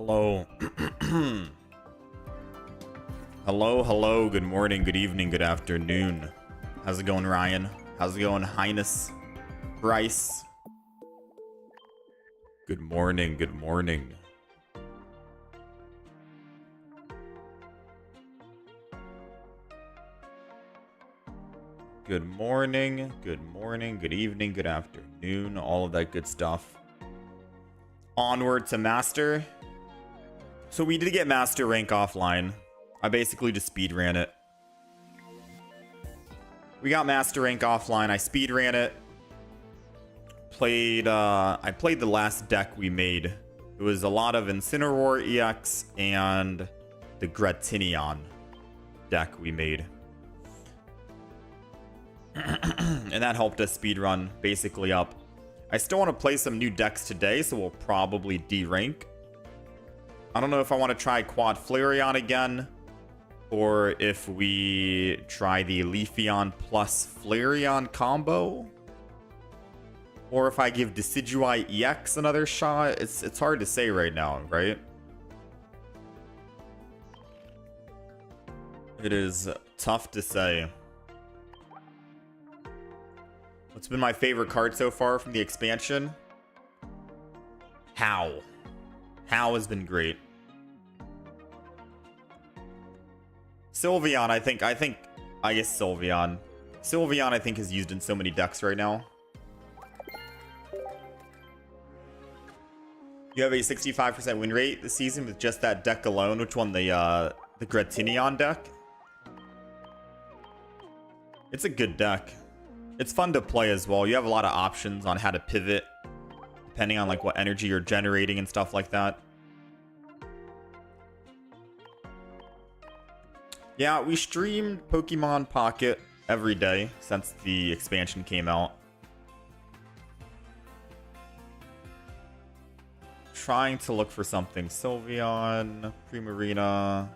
Hello. Hello, good morning, good evening, good afternoon. How's it going, Ryan? How's it going, Highness? Bryce? Good morning, good morning. Good morning, good evening, good afternoon, all of that good stuff. Onward to Master. So we did get Master rank offline. I basically just speed ran it. We got Master rank offline. I speed ran it. I played the last deck we made. It was a lot of Incineroar EX and the Gretinion deck we made. And that helped us speedrun basically up. I still want to play some new decks today, so we'll probably D-rank. I don't know if I want to try Quad Flareon again, or if we try the Leafeon plus Flareon combo, or if I give Decidueye EX another shot. It's hard to say right now, right? It is tough to say. What's been my favorite card so far from the expansion? How has been great. Sylveon, I guess Sylveon. Sylveon, I think, is used in so many decks right now. You have a 65% win rate this season with just that deck alone, which won the Gretinion deck. It's a good deck. It's fun to play as well. You have a lot of options on how to pivot, depending on like what energy you're generating and stuff like that. Yeah, we streamed Pokemon Pocket every day since the expansion came out. Trying to look for something. Sylveon, Primarina.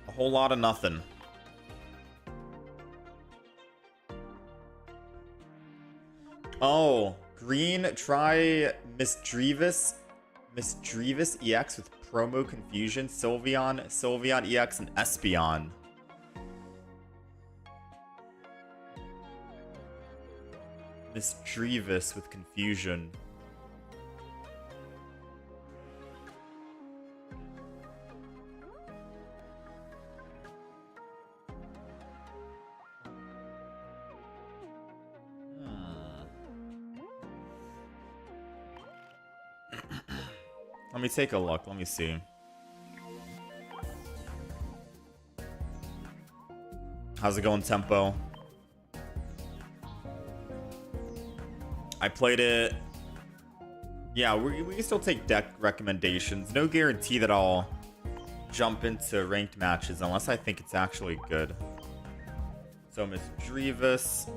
A whole lot of nothing. Oh, green, try Misdreavus EX with promo confusion, Sylveon EX, and Espeon. Misdreavus with confusion. Let me take a look. Let me see. How's it going, Tempo? I played it. Yeah, we can still take deck recommendations. No guarantee that I'll jump into ranked matches unless I think it's actually good. So Misdreavus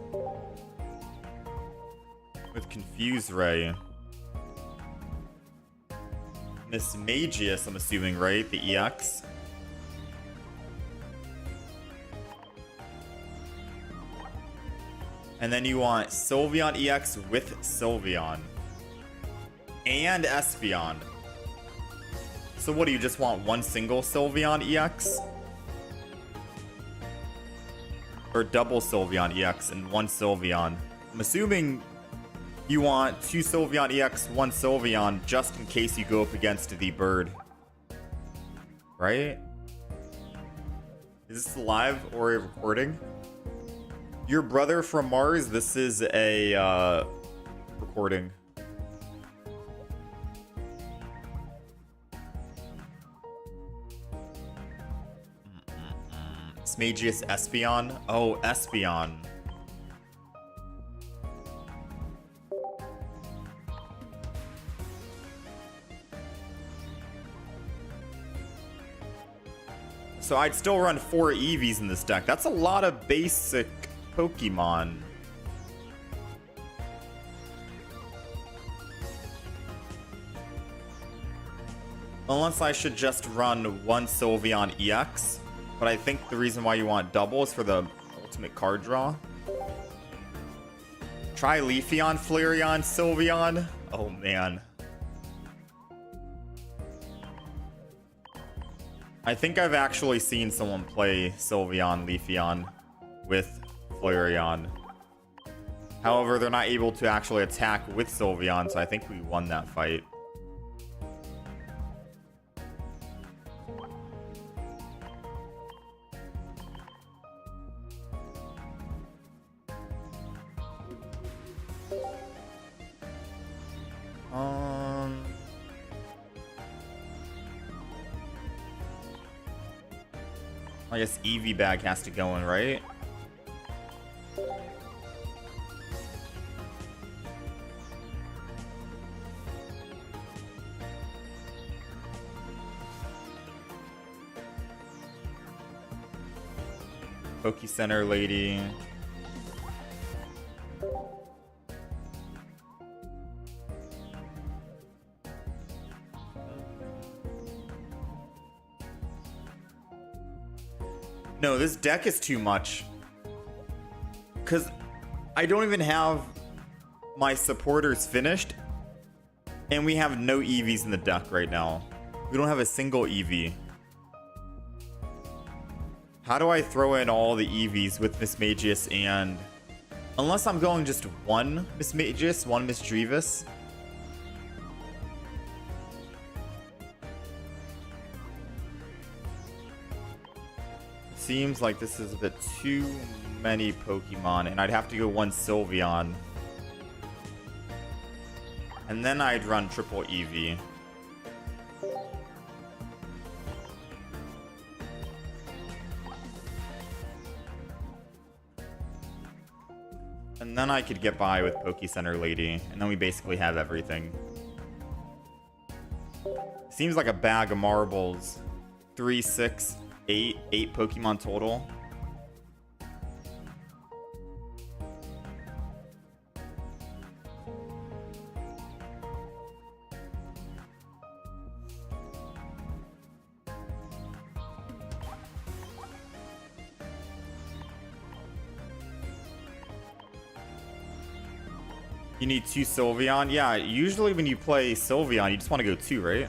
with Confuse Ray. Miss Magius, I'm assuming, right? The EX. And then you want Sylveon EX with Sylveon. And Espeon. So what, do you just want one single Sylveon EX? Or double Sylveon EX and one Sylveon? I'm assuming you want two Sylveon EX, one Sylveon, just in case you go up against the bird. Right? Is this live or a recording? Your brother from Mars, this is a recording. Smagius Espeon? Oh, Espeon. So I'd still run 4 Eevees in this deck. That's a lot of basic Pokemon. Unless I should just run one Sylveon EX. But I think the reason why you want double is for the ultimate card draw. Try Leafeon-Flareon-Sylveon. Oh, man. I think I've actually seen someone play Sylveon Leafeon with Flareon. However, they're not able to actually attack with Sylveon, so I think we won that fight. I guess Eevee bag has to go in, right? Poke Center lady. No, this deck is too much. Because I don't even have my supporters finished. And we have no EVs in the deck right now. We don't have a single EV. How do I throw in all the EVs with Mismagius and... Unless I'm going just one Mismagius, one Misdreavus. Seems like this is a bit too many Pokemon, and I'd have to go one Sylveon. And then I'd run triple Eevee. And then I could get by with Poke Center Lady, and then we basically have everything. Seems like a bag of marbles. 3, 6, 8 Pokemon total. You need 2 Sylveon? Yeah, usually when you play Sylveon, you just want to go 2, right?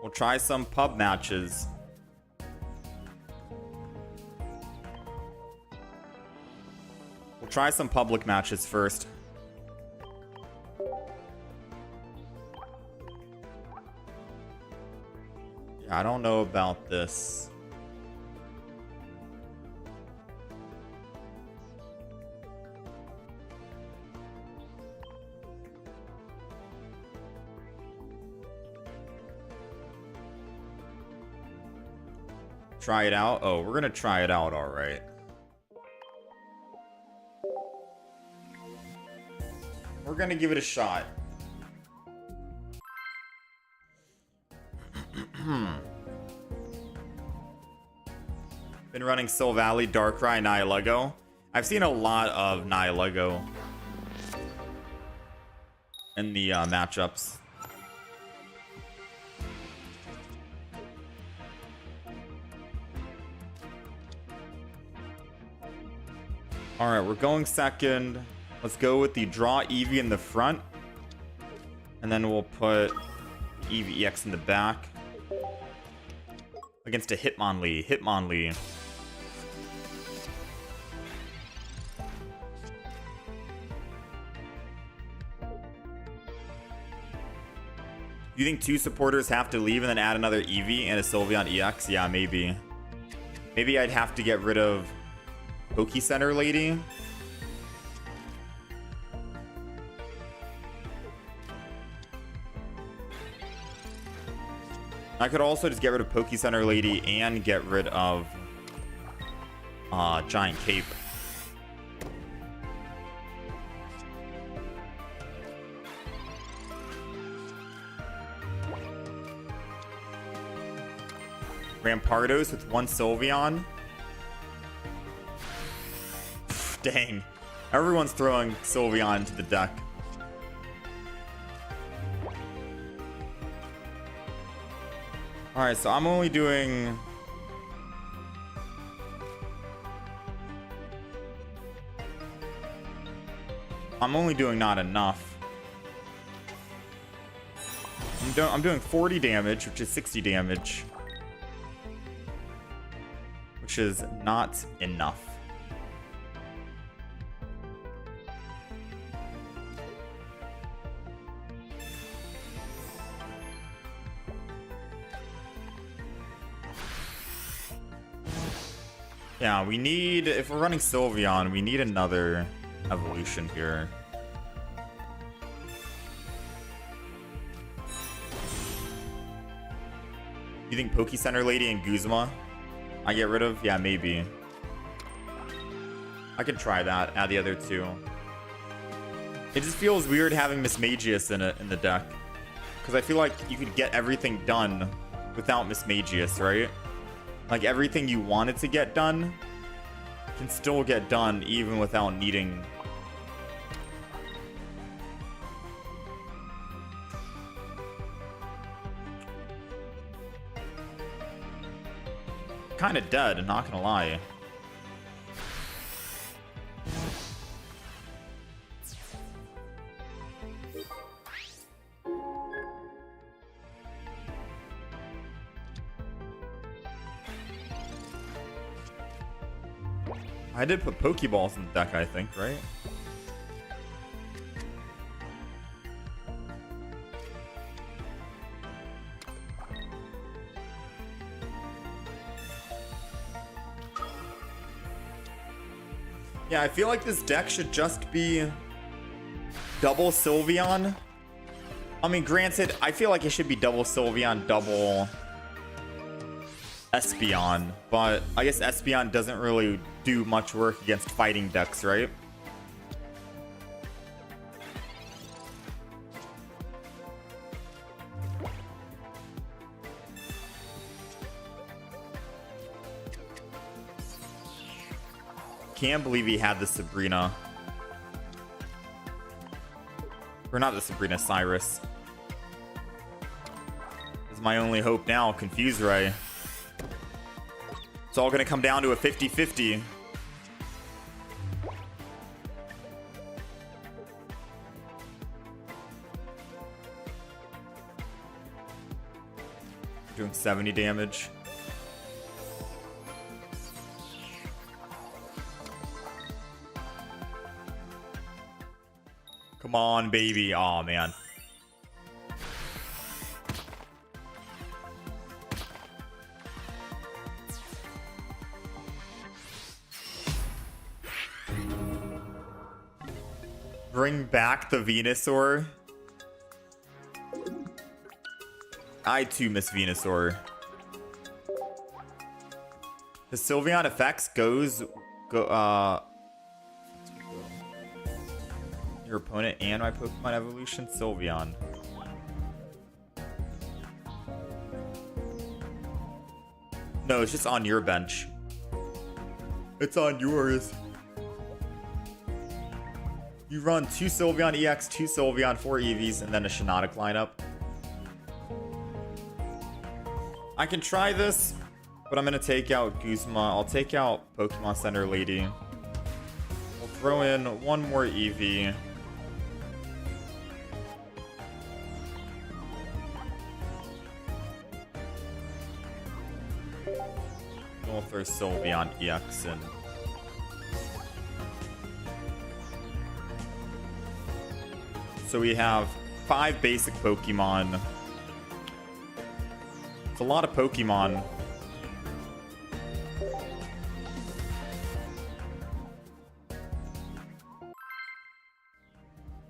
We'll try some pub matches. We'll try some public matches first. Yeah, I don't know about this. Try it out? Oh, we're gonna try it out, alright. We're gonna give it a shot. Been running Soul Valley, Darkrai, Nihilego. I've seen a lot of Nihilego in the matchups. Alright, we're going second. Let's go with the draw Eevee in the front. And then we'll put Eevee EX in the back. Against a Hitmonlee. Hitmonlee. You think 2 supporters have to leave and then add another Eevee and a Sylveon EX? Yeah, maybe. Maybe I'd have to get rid of Poke Center Lady. I could also just get rid of Poke Center Lady and get rid of Giant Cape. Rampardos with 1 Sylveon. Dang. Everyone's throwing Sylveon into the deck. Alright, so I'm only doing... not enough. I'm doing 40 damage, which is 60 damage. Which is not enough. Yeah, we need, if we're running Sylveon, we need another evolution here. You think Pokecenter Lady and Guzma I get rid of? Yeah, maybe. I could try that, add the other 2. It just feels weird having Mismagius in the deck. Because I feel like you could get everything done without Mismagius, right? Like, everything you wanted to get done can still get done even without needing... Kind of dead, not gonna lie. I did put Pokeballs in the deck, I think, right? Yeah, I feel like this deck should just be double Sylveon. I mean, granted, I feel like it should be double Sylveon, double Espeon, but I guess Espeon doesn't really do much work against fighting decks, right? Can't believe he had the Sabrina. Or not the Sabrina, Cyrus. This is my only hope now, Confuse Ray. It's all gonna come down to a 50-50. Doing 70 damage. Come on, baby. Oh, man. Bring back the Venusaur. I too miss Venusaur. The Sylveon effects your opponent and my Pokemon evolution, Sylveon. No, it's just on your bench. It's on yours. You run 2 Sylveon EX, 2 Sylveon, 4 Eevees, and then a Shiinotic lineup. I can try this, but I'm gonna take out Guzma. I'll take out Pokemon Center Lady. We'll throw in 1 more Eevee. We'll throw Sylveon EX in. So we have 5 basic Pokemon. It's a lot of Pokemon.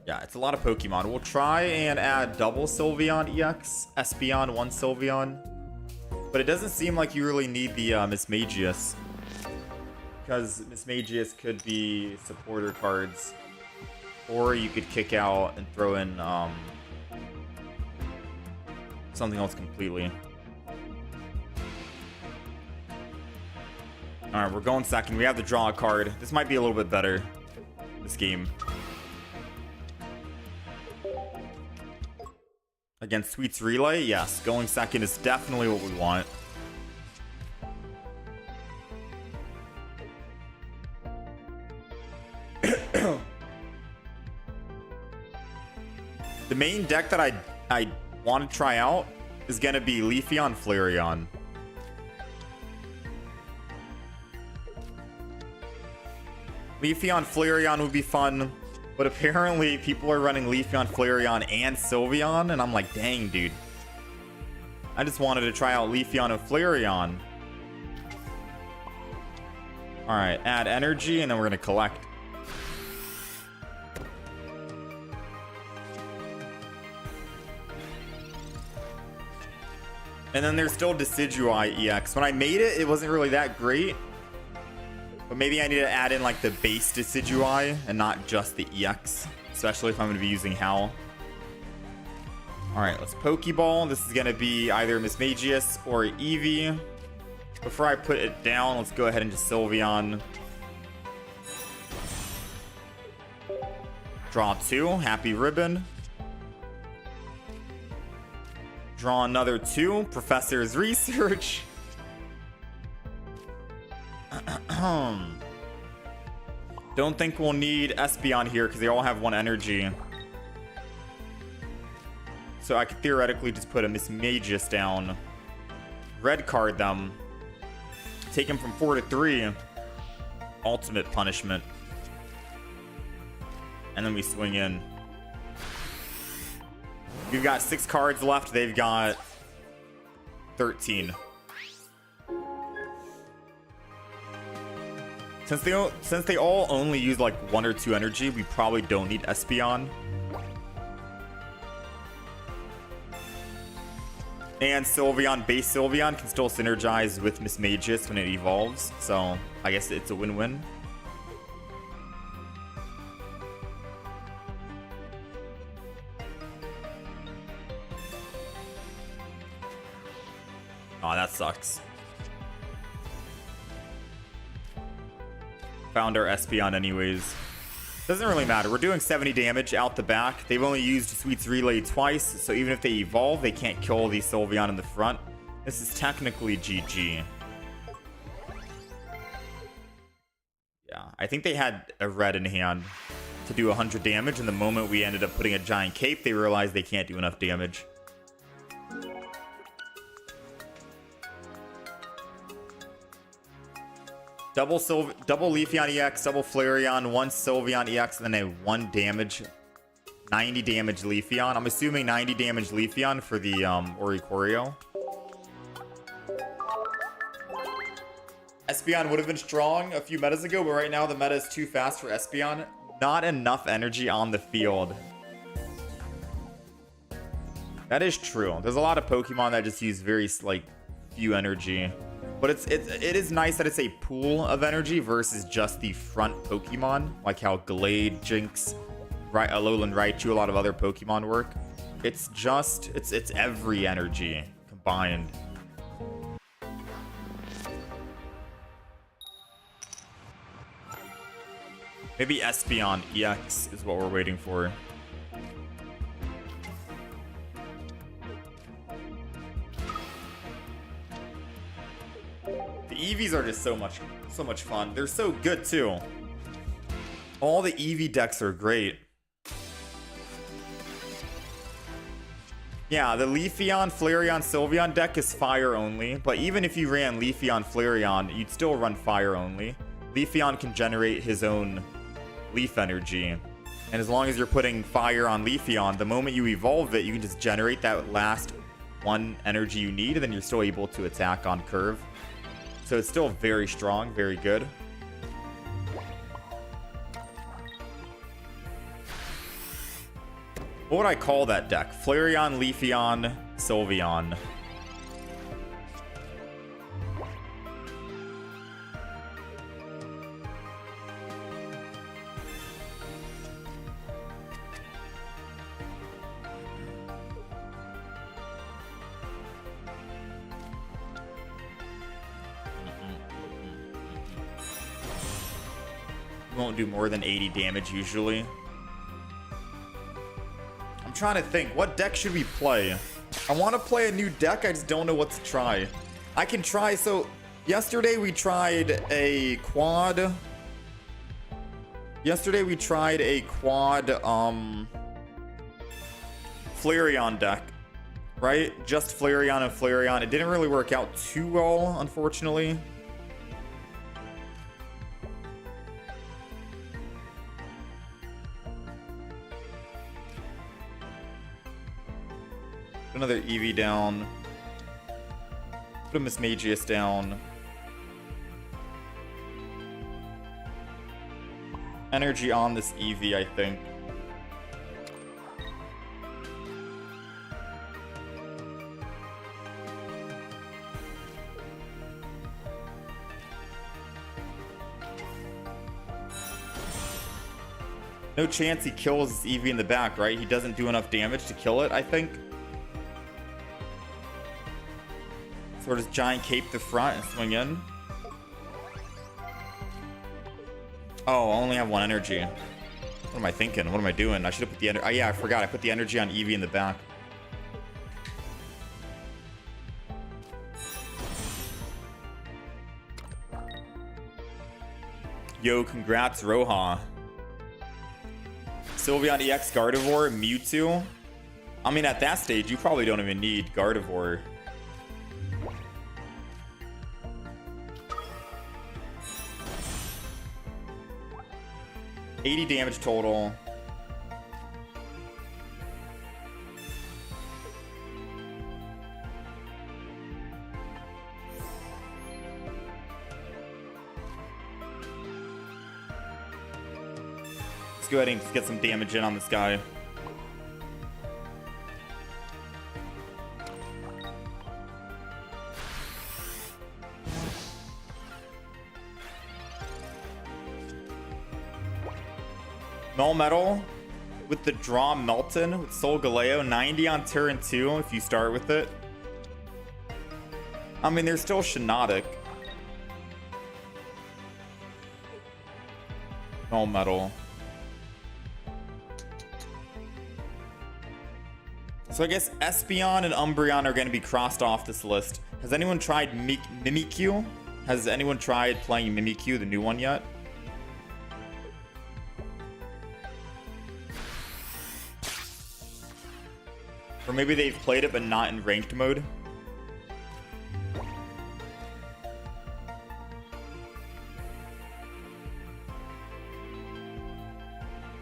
Yeah, it's a lot of Pokemon. We'll try and add double Sylveon EX, Espeon, 1 Sylveon. But it doesn't seem like you really need the Mismagius. because Mismagius could be supporter cards. Or you could kick out and throw in something else completely. Alright, we're going second. We have to draw a card. This might be a little bit better, this game. Against Sweet's Relay? Yes, going second is definitely what we want. The main deck that I want to try out is going to be Leafeon-Flareon. Leafeon-Flareon would be fun, but apparently people are running Leafeon-Flareon and Sylveon, and I'm like, dang, dude. I just wanted to try out Leafeon and Flareon. Alright, add energy, and then we're going to collect. And then there's still Decidueye EX. When I made it, it wasn't really that great. But maybe I need to add in like the base Decidueye and not just the EX. Especially if I'm going to be using Howl. Alright, let's Pokeball. This is going to be either Mismagius or Eevee. Before I put it down, let's go ahead and just Sylveon. Draw 2. Happy Ribbon. Draw another 2. Professor's Research. Don't think we'll need Espeon here because they all have 1 energy. So I could theoretically just put a Mismagius down. Red card them. Take him from 4 to 3. Ultimate punishment. And then we swing in. We've got 6 cards left. They've got 13. Since they all only use like 1 or 2 energy, we probably don't need Espeon. And Sylveon, base Sylveon, can still synergize with Mismagius when it evolves. So I guess it's a win-win. Oh, that sucks. Found our Espeon anyways. Doesn't really matter. We're doing 70 damage out the back. They've only used Sweet's Relay twice, so even if they evolve, they can't kill the Sylveon in the front. This is technically GG. Yeah, I think they had a red in hand to do 100 damage, and the moment we ended up putting a giant cape, they realized they can't do enough damage. Double Leafeon EX, double Flareon, 1 Sylveon EX, and then a 1 damage, 90 damage Leafeon. I'm assuming 90 damage Leafeon for the Oricorio. Espeon would have been strong a few metas ago, but right now the meta is too fast for Espeon. Not enough energy on the field. That is true. There's a lot of Pokemon that just use very like few energy. But it is nice that it's a pool of energy versus just the front Pokemon, like how Glade, Jinx, Alolan Raichu, a lot of other Pokemon work. It's just, it's every energy combined. Maybe Espeon EX is what we're waiting for. Eevees are just so much fun. They're so good too. All the Eevee decks are great. Yeah, the Leafeon-Flareon-Sylveon deck is fire only, but even if you ran Leafeon-Flareon, you'd still run fire only. Leafeon can generate his own leaf energy, and as long as you're putting fire on Leafeon, the moment you evolve it, you can just generate that last 1 energy you need, and then you're still able to attack on curve. So it's still very strong, very good. What would I call that deck? Flareon, Leafeon, Sylveon. won't do more than 80 damage usually. I'm trying to think, what deck should we play? I want to play a new deck, I just don't know what to try. I can try, so yesterday we tried a quad. Flareon deck, right? Just Flareon and Flareon. It didn't really work out too well, unfortunately. Another Eevee down. Put a Mismagius down. Energy on this Eevee, I think. No chance he kills this Eevee in the back, right? He doesn't do enough damage to kill it, I think. So does Giant Cape the front and swing in. Oh, I only have one energy. What am I thinking? What am I doing? I should have put the energy. Oh, yeah, I forgot. I put the energy on Eevee in the back. Yo, congrats, Roha. Sylveon EX Gardevoir, Mewtwo. I mean, at that stage, you probably don't even need Gardevoir. $80 damage total. Let's go ahead and get some damage in on this guy. Melmetal with the draw Melton with Solgaleo, 90 on turn 2 if you start with it. I mean, there's still Shiinotic. Melmetal. So I guess Espeon and Umbreon are going to be crossed off this list. Has anyone tried Mimikyu? Has anyone tried playing Mimikyu, the new one, yet? Or maybe they've played it but not in ranked mode.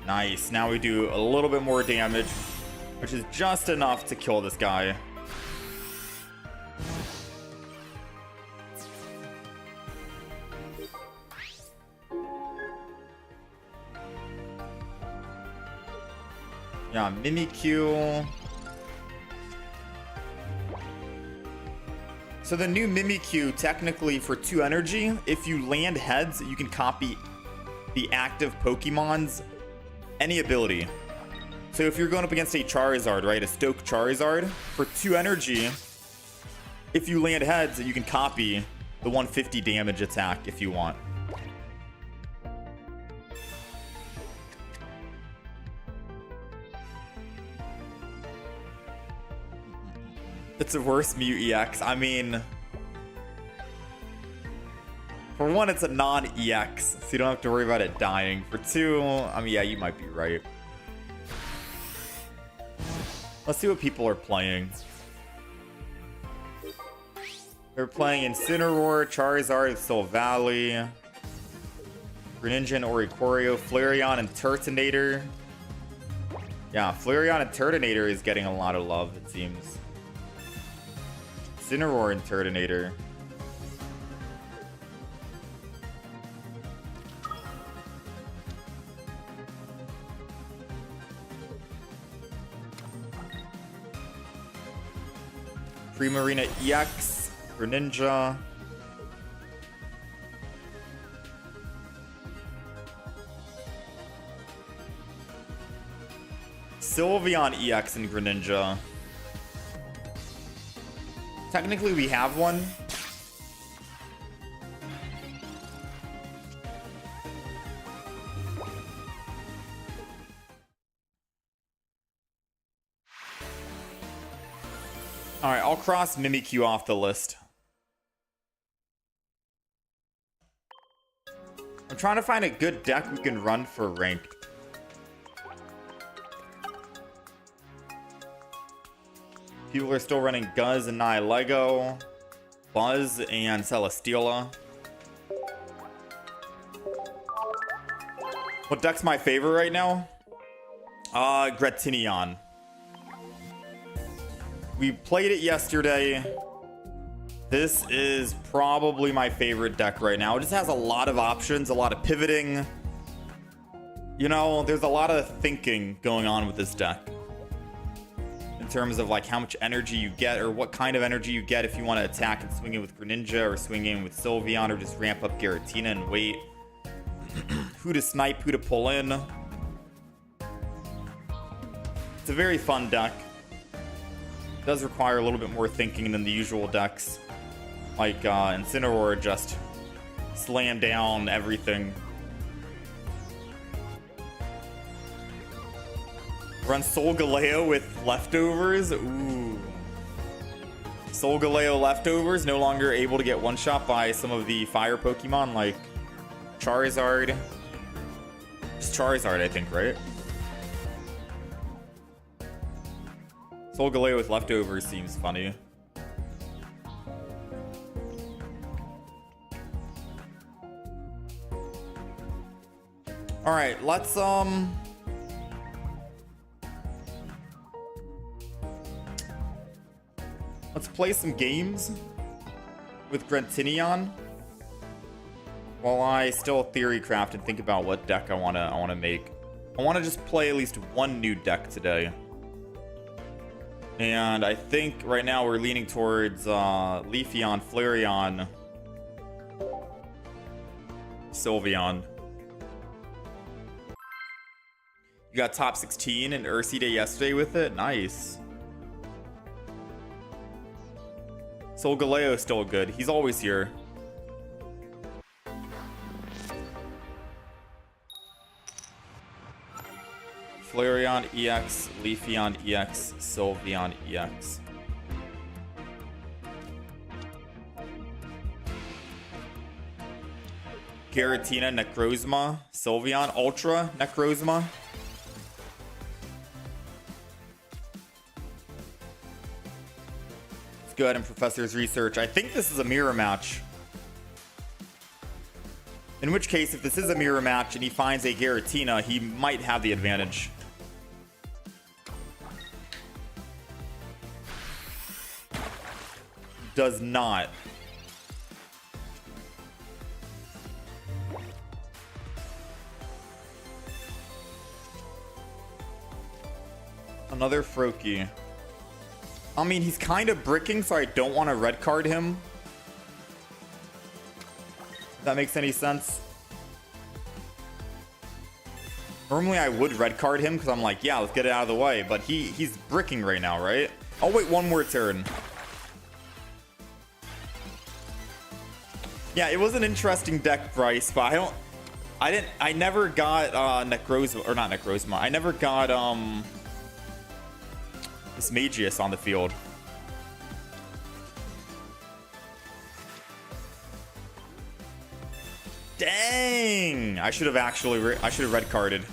Nice. Now we do a little bit more damage, which is just enough to kill this guy. Yeah, Mimikyu. So the new Mimikyu, technically for 2 energy, if you land heads, you can copy the active Pokemon's any ability. So if you're going up against a Charizard, right, a Stoke Charizard, for 2 energy, if you land heads, you can copy the 150 damage attack if you want. It's a worse Mew EX. I mean, for 1, it's a non-EX, so you don't have to worry about it dying. For 2, I mean, yeah, you might be right. Let's see what people are playing. They're playing Incineroar, Charizard, Silvally, Greninja, Oricorio, Flareon, and Turtonator. Yeah, Flareon and Turtonator is getting a lot of love, it seems. Incineroar and Turtonator. Primarina EX, Greninja. Sylveon EX and Greninja. Technically, we have one. Alright, I'll cross Mimikyu off the list. I'm trying to find a good deck we can run for ranked. People are still running Guzz and Nihilego, Buzz and Celesteela. What deck's my favorite right now? Gretinion. We played it yesterday. This is probably my favorite deck right now. It just has a lot of options, a lot of pivoting. You know, there's a lot of thinking going on with this deck. In terms of like how much energy you get or what kind of energy you get if you want to attack and swing in with Greninja or swing in with Sylveon or just ramp up Giratina and wait. Who to snipe, who to pull in. It's a very fun deck. It does require a little bit more thinking than the usual decks. Like Incineroar just slam down everything. Run Solgaleo with leftovers. Ooh. Solgaleo leftovers, no longer able to get one-shot by some of the fire Pokemon like Charizard. Just Charizard, I think, right? Solgaleo with leftovers seems funny. Alright, let's play some games with Gretinion while I still theorycraft and think about what deck I wanna make. I wanna just play at least one new deck today. And I think right now we're leaning towards Leafeon-Flareon-Sylveon. You got top 16 in Ursi Day yesterday with it? Nice. Solgaleo is still good. He's always here. Flareon EX, Leafeon EX, Sylveon EX. Giratina, Necrozma, Sylveon, Ultra, Necrozma. Let's go ahead and Professor's research. I think this is a mirror match. In which case, if this is a mirror match and he finds a Giratina, he might have the advantage. Does not. Another Froakie. I mean, he's kind of bricking, so I don't want to red card him. If that makes any sense. Normally I would red card him because I'm like, yeah, let's get it out of the way. But he's bricking right now, right? I'll wait one more turn. Yeah, it was an interesting deck, Bryce, but I never got Necrozma, or not Necrozma. I never got this Magius on the field. Dang! I should have actually I should have red carded.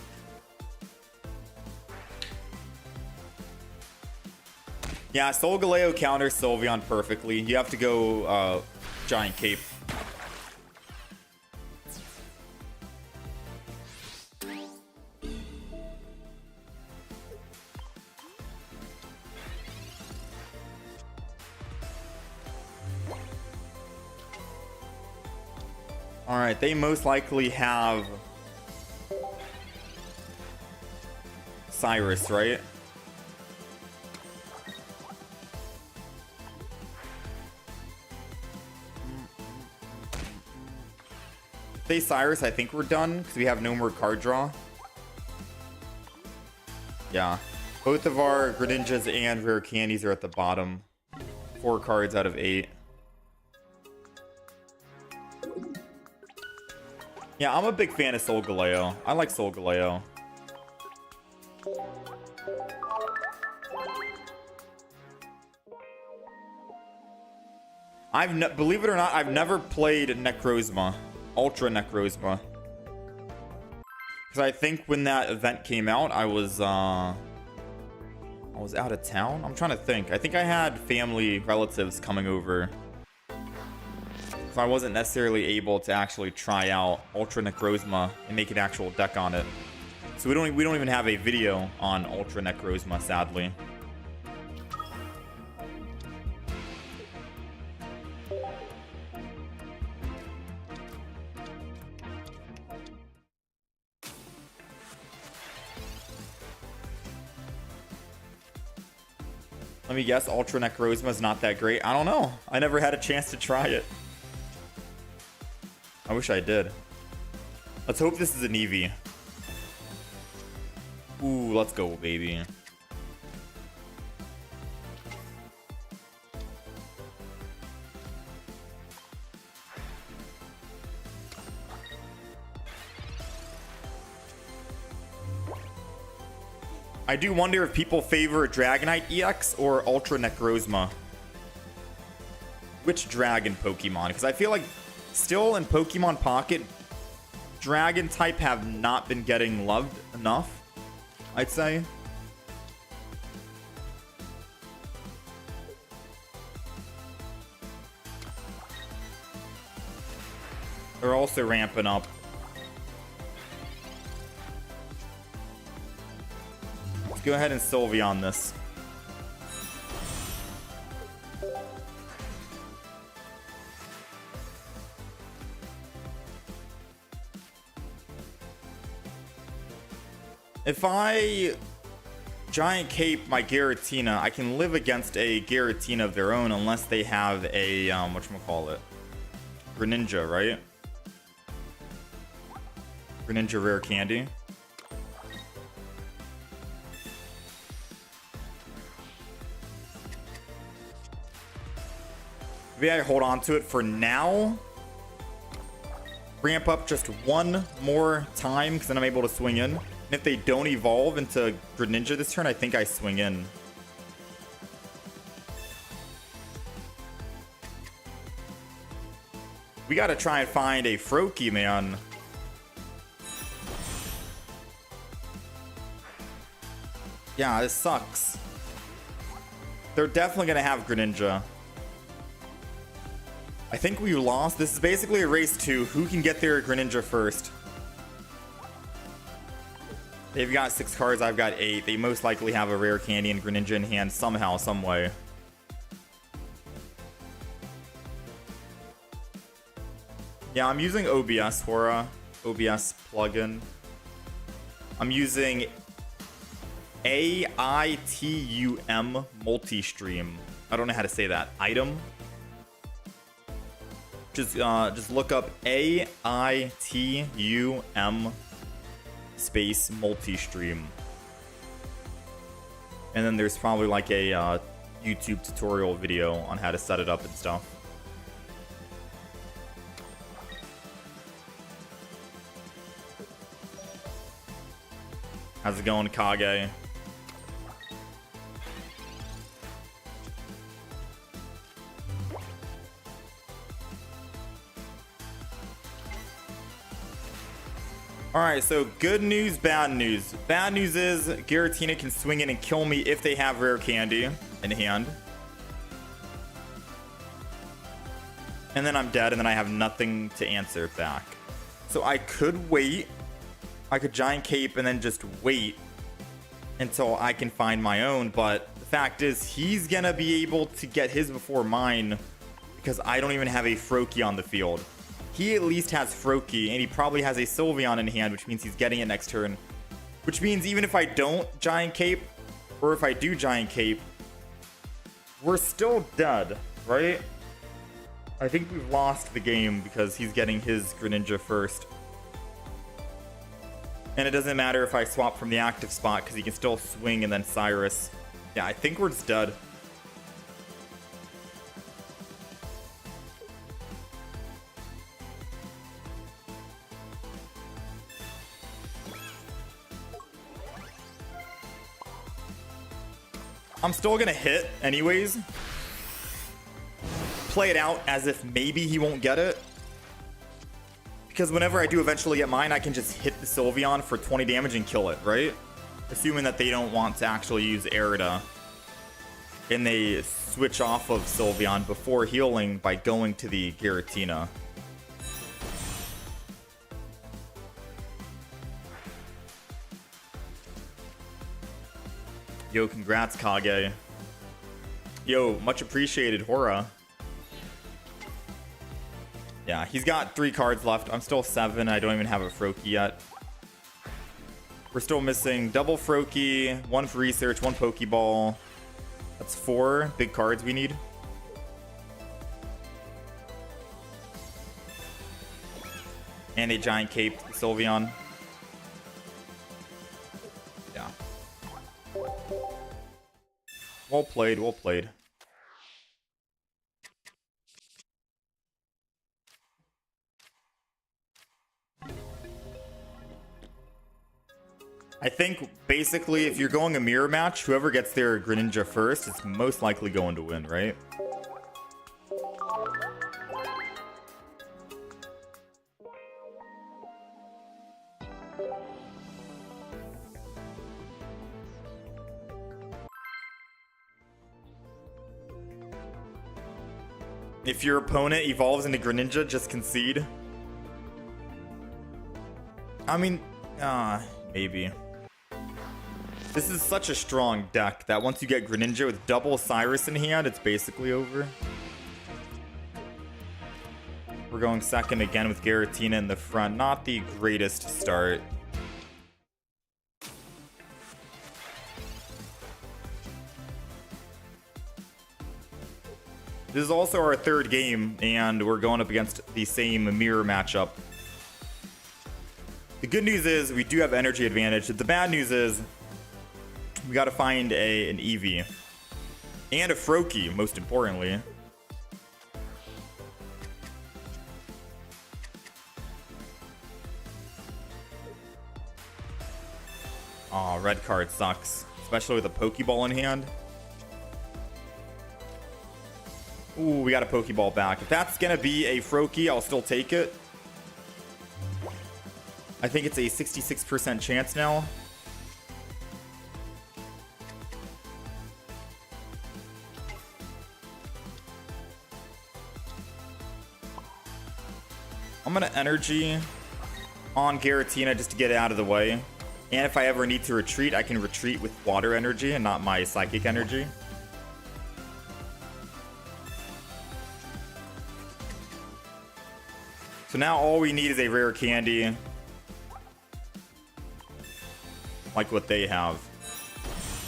Yeah, Solgaleo counters Sylveon perfectly. You have to go Giant Cape. Alright, they most likely have Cyrus, right? If they Cyrus, I think we're done because we have no more card draw. Yeah. Both of our Greninjas and Rare Candies are at the bottom. 4 cards out of 8. Yeah, I'm a big fan of Solgaleo. I like Solgaleo. Believe it or not, I've never played Necrozma, Ultra Necrozma. Because I think when that event came out, I was out of town. I'm trying to think. I think I had family relatives coming over, so I wasn't necessarily able to actually try out Ultra Necrozma and make an actual deck on it. So we don't even have a video on Ultra Necrozma, sadly. Let me guess, Ultra Necrozma is not that great. I don't know. I never had a chance to try it. I wish I did. Let's hope this is an Eevee. Ooh, let's go, baby. I do wonder if people favor Dragonite EX or Ultra Necrozma. Which dragon Pokemon? Because I feel like still in Pokemon Pocket, Dragon type have not been getting loved enough, I'd say. They're also ramping up. Let's go ahead and Sylveon this. If I Giant Cape my Giratina, I can live against a Giratina of their own unless they have a, whatchamacallit? Greninja, right? Greninja Rare Candy. Maybe I hold on to it for now. Ramp up just one more time because then I'm able to swing in. And if they don't evolve into Greninja this turn, I think I swing in. We gotta try and find a Froakie, man. Yeah, this sucks. They're definitely gonna have Greninja. I think we lost. This is basically a race to who can get their Greninja first. They've got 6 cards, I've got 8. They most likely have a rare candy and Greninja in hand somehow, some way. Yeah, I'm using OBS for a OBS plugin. I'm using AITUM multi-stream. I don't know how to say that. Item. Just look up AITUM space multi-stream. And then there's probably like a YouTube tutorial video on how to set it up and stuff. How's it going, Kage? Alright, so good news, bad news. Bad news is Giratina can swing in and kill me if they have rare candy in hand. And then I'm dead, and then I have nothing to answer back. So I could wait. I could Giant Cape and then just wait until I can find my own. But the fact is, he's going to be able to get his before mine because I don't even have a Froakie on the field. He at least has Froakie, and he probably has a Sylveon in hand, which means he's getting it next turn. Which means even if I don't Giant Cape, or if I do Giant Cape, we're still dead, right? I think we've lost the game because he's getting his Greninja first. And it doesn't matter if I swap from the active spot because he can still swing and then Cyrus. Yeah, I think we're just dead. I'm still gonna hit anyways. play it out as if maybe he won't get it. Because whenever I do eventually get mine, I can just hit the Sylveon for 20 damage and kill it, right? Assuming that they don't want to actually use Erida. And they switch off of Sylveon before healing by going to the Giratina. Yo, congrats, Kage. Yo, much appreciated, Hora. Yeah, he's got 3 cards left. I'm still 7. I don't even have a Froakie yet. We're still missing double Froakie, 1 for research, 1 Pokeball. That's 4 big cards we need. And a giant cape, Sylveon. Yeah. Well played, well played. I think basically if you're going a mirror match, whoever gets their Greninja first is most likely going to win, right? If your opponent evolves into Greninja, just concede. I mean, maybe. This is such a strong deck that once you get Greninja with double Cyrus in hand, it's basically over. We're going second again with Giratina in the front. Not the greatest start. This is also our 3rd game, and we're going up against the same mirror matchup. The good news is we do have energy advantage. The bad news is we got to find an Eevee and a Froakie, most importantly. Aw, red card sucks, especially with a Pokeball in hand. Ooh, we got a Pokeball back. If that's gonna be a Froakie, I'll still take it. I think it's a 66% chance now. I'm gonna energy on Giratina just to get it out of the way. And if I ever need to retreat, I can retreat with water energy and not my psychic energy. So now all we need is a rare candy. Like what they have.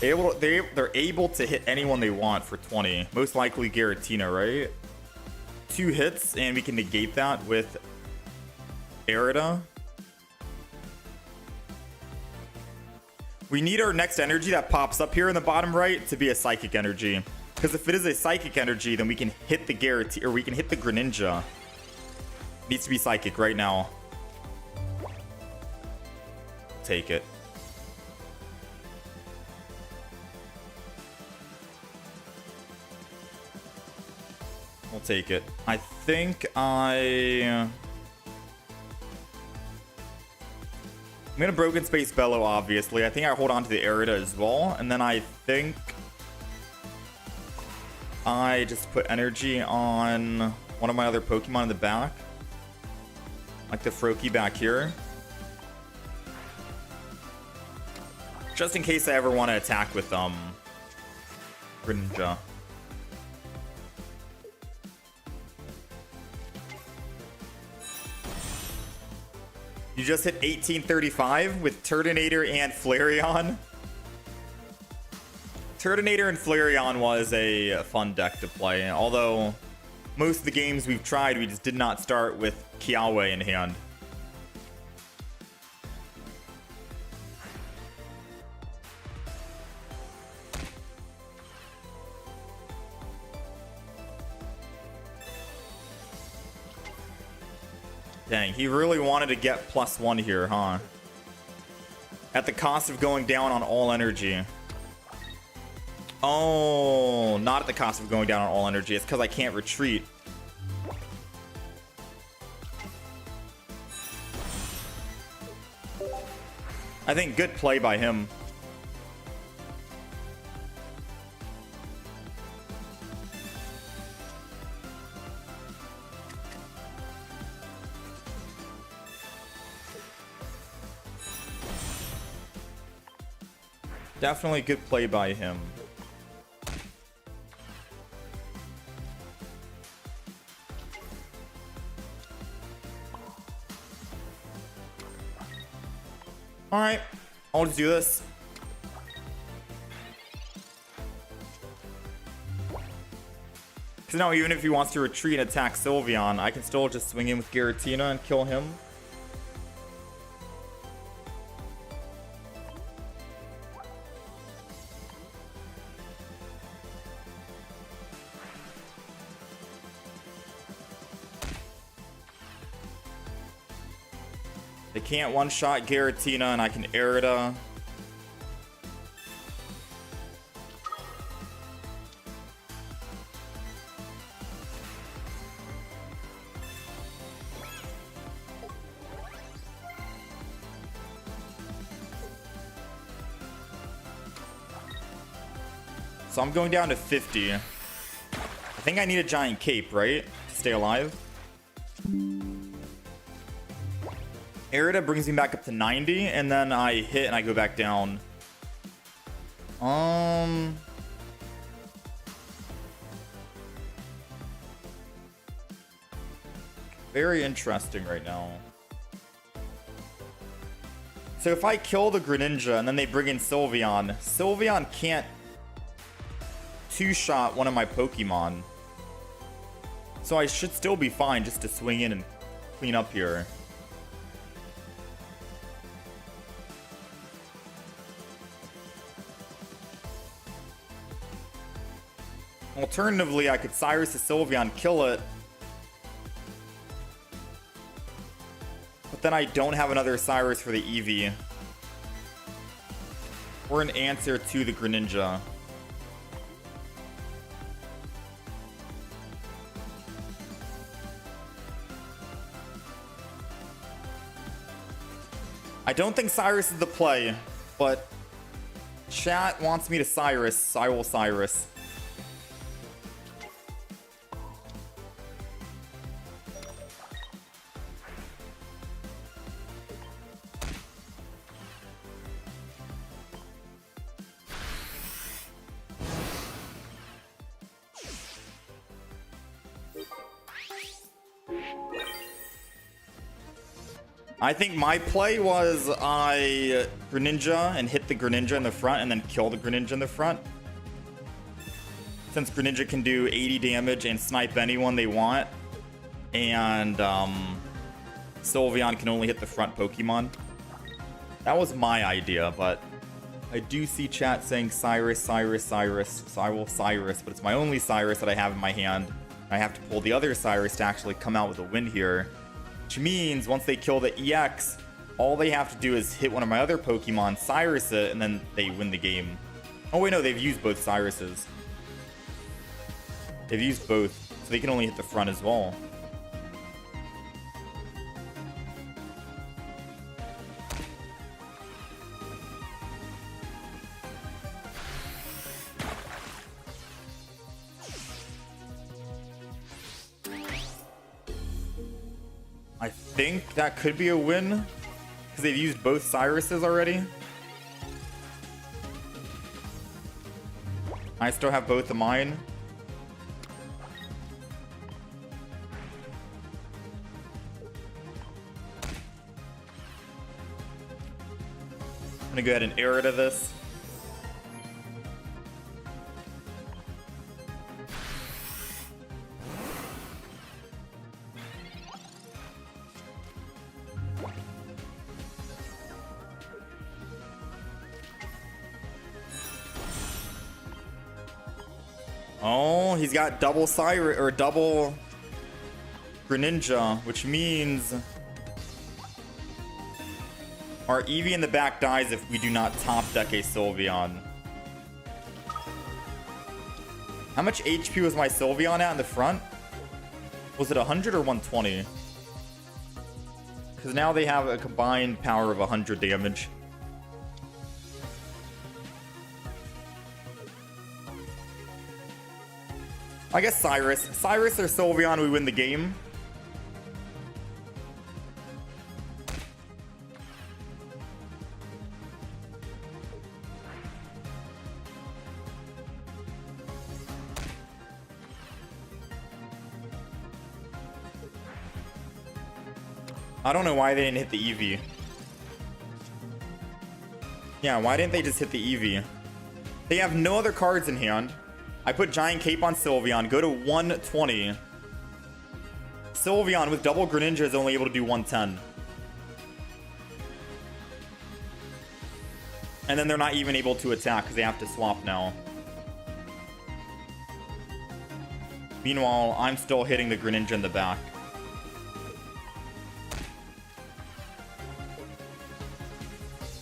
They're able to hit anyone they want for 20. Most likely Giratina, right? 2 hits and we can negate that with Erida. We need our next energy that pops up here in the bottom right to be a psychic energy. Because if it is a psychic energy, then we can hit the Giratina, or we can hit the Greninja. Needs to be psychic right now. Take it. We'll take it. I think I'm gonna Broken Space Bellow, obviously. I think I hold on to the Erida as well. And then I think I just put energy on one of my other Pokemon in the back. Like the Froakie back here. Just in case I ever want to attack with Greninja. You just hit 1835 with Turtonator and Flareon. Turtonator and Flareon was a fun deck to play, although most of the games we've tried, we just did not start with Kiawe in hand. Dang, he really wanted to get +1 here, huh? At the cost of going down on all energy. Oh, not at the cost of going down on all energy. It's because I can't retreat. I think good play by him. Definitely good play by him. Alright, I'll just do this. Because now even if he wants to retreat and attack Sylveon, I can still just swing in with Gretinion and kill him. They can't one-shot Giratina, and I can Erida. So I'm going down to 50. I think I need a giant cape, right? To stay alive. Erida brings me back up to 90, and then I hit and I go back down. Very interesting right now. So if I kill the Greninja and then they bring in Sylveon, Sylveon can't two-shot one of my Pokemon. So I should still be fine just to swing in and clean up here. Alternatively, I could Cyrus the Sylveon, kill it. But then I don't have another Cyrus for the Eevee. Or an answer to the Greninja. I don't think Cyrus is the play, but chat wants me to Cyrus, so I will Cyrus. I think my play was I Greninja and hit the Greninja in the front and then kill the Greninja in the front. Since Greninja can do 80 damage and snipe anyone they want. And Sylveon can only hit the front Pokemon. That was my idea, but I do see chat saying Cyrus, Cyrus, Cyrus. So I will Cyrus, but it's my only Cyrus that I have in my hand. I have to pull the other Cyrus to actually come out with a win here. Which means once they kill the EX, all they have to do is hit one of my other Pokemon, Cyrus it, and then they win the game. Oh wait, no, they've used both Cyruses. They've used both, so they can only hit the front as well. I think that could be a win because they've used both Cyruses already. I still have both of mine. I'm gonna go ahead and Erida this. Oh, he's got double Cyrus or double Greninja, which means our Eevee in the back dies if we do not top deck a Sylveon. How much HP was my Sylveon at in the front? Was it 100 or 120? Because now they have a combined power of 100 damage. I guess Cyrus. Cyrus or Sylveon, we win the game. I don't know why they didn't hit the Eevee. Yeah, why didn't they just hit the Eevee? They have no other cards in hand. I put Giant Cape on Sylveon, go to 120. Sylveon with double Greninja is only able to do 110. And then they're not even able to attack because they have to swap now. Meanwhile, I'm still hitting the Greninja in the back.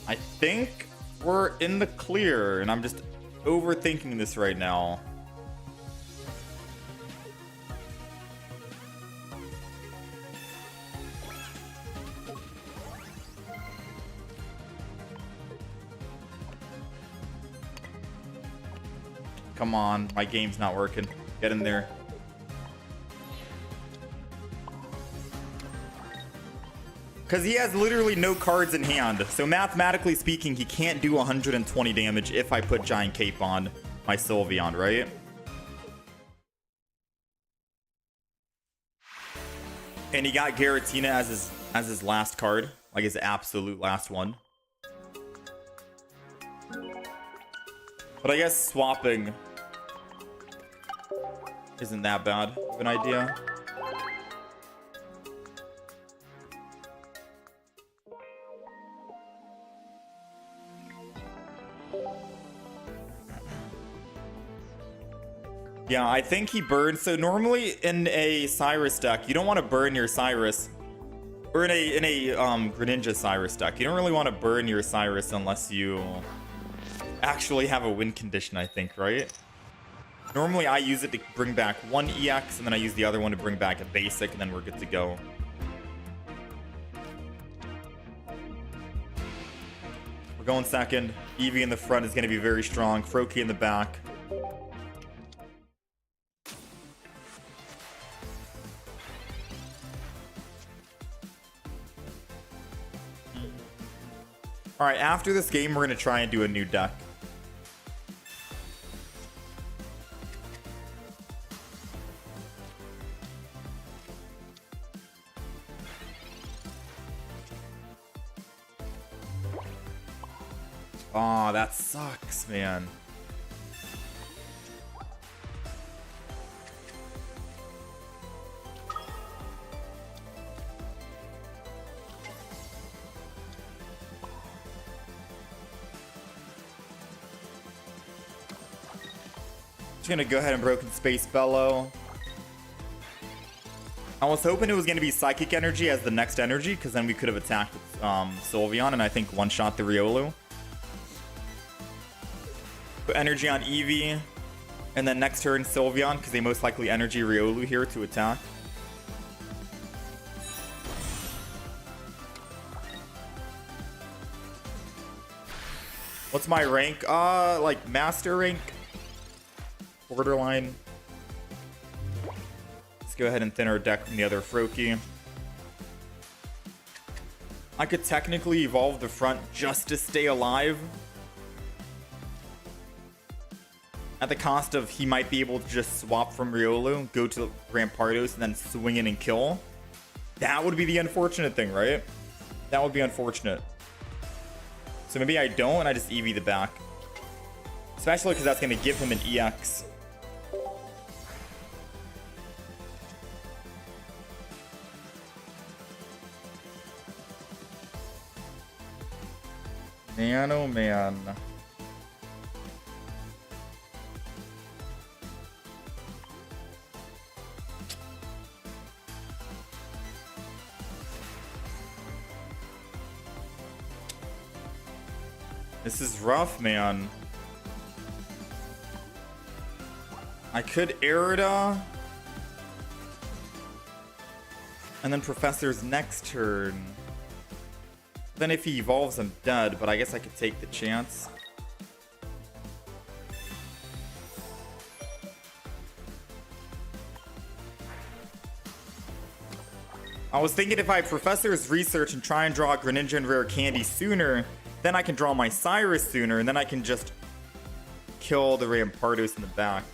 I think we're in the clear, and I'm just overthinking this right now. Come on, my game's not working. Get in there. Because he has literally no cards in hand. So mathematically speaking, he can't do 120 damage if I put Giant Cape on my Sylveon, right? And he got Gretinion as his last card. Like his absolute last one. But I guess swapping isn't that bad of an idea. Yeah, I think he burned. So normally in a Cyrus deck, you don't want to burn your Cyrus. Or in a Greninja Cyrus deck, you don't really want to burn your Cyrus unless you actually have a win condition, I think, right? Normally I use it to bring back one EX, and then I use the other one to bring back a basic, and then we're good to go. We're going second. Eevee in the front is going to be very strong. Froakie in the back. Alright, after this game, we're going to try and do a new deck. Aw, that sucks, man. Just gonna go ahead and Broken Space Bellow. I was hoping it was gonna be Psychic Energy as the next energy, because then we could have attacked with Sylveon and I think one-shot the Riolu. Put energy on Eevee, and then next turn Sylveon, because they most likely energy Riolu here to attack. What's my rank? Like master rank? Borderline. Let's go ahead and thin our deck from the other Froakie. I could technically evolve the front just to stay alive. At the cost of he might be able to just swap from Riolu, go to Rampardos, and then swing in and kill. That would be the unfortunate thing, right? That would be unfortunate. So maybe I don't, and I just Eevee the back. Especially because that's going to give him an EX. Man, oh man. This is rough, man. I could Aerida. And then Professor's next turn. Then if he evolves, I'm dead, but I guess I could take the chance. I was thinking if I Professor's Research and try and draw Greninja and Rare Candy sooner, then I can draw my Cyrus sooner, and then I can just kill the Rampardos in the back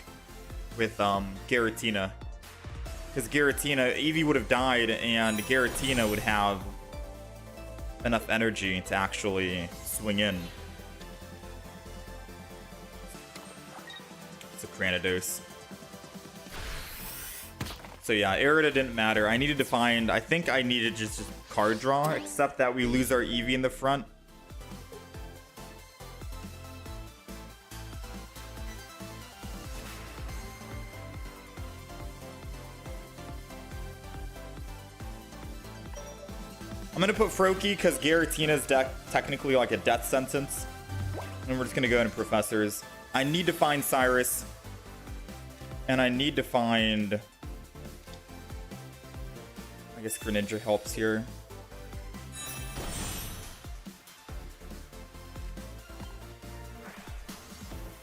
with Giratina. Because Giratina, Eevee would have died, and Giratina would have enough energy to actually swing in. It's a Cranidos. So yeah, Irida didn't matter. I needed to find... I think I needed just card draw, except that we lose our Eevee in the front. I'm going to put Froakie because Giratina's deck technically like a death sentence. And we're just going to go into Professors. I need to find Cyrus. And I need to find... I guess Greninja helps here.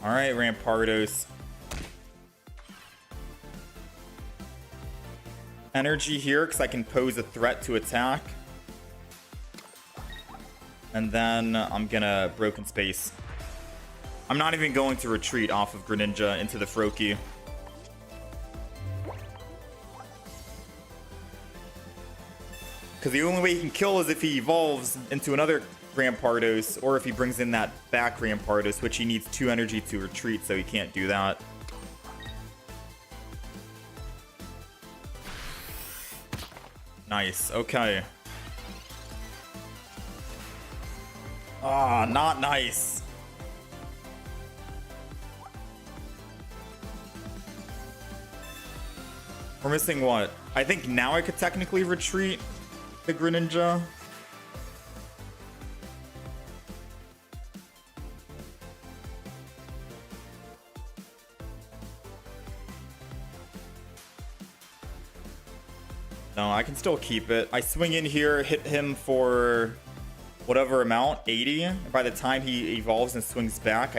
Alright, Rampardos. Energy here because I can pose a threat to attack. And then I'm gonna Broken Space. I'm not even going to retreat off of Greninja into the Froakie. Because the only way he can kill is if he evolves into another Rampardos, or if he brings in that back Rampardos, which he needs 2 energy to retreat, so he can't do that. Nice, okay. Ah, not nice. We're missing what? I think now I could technically retreat the Greninja. No, I can still keep it. I swing in here, hit him for whatever amount, 80. And by the time he evolves and swings back,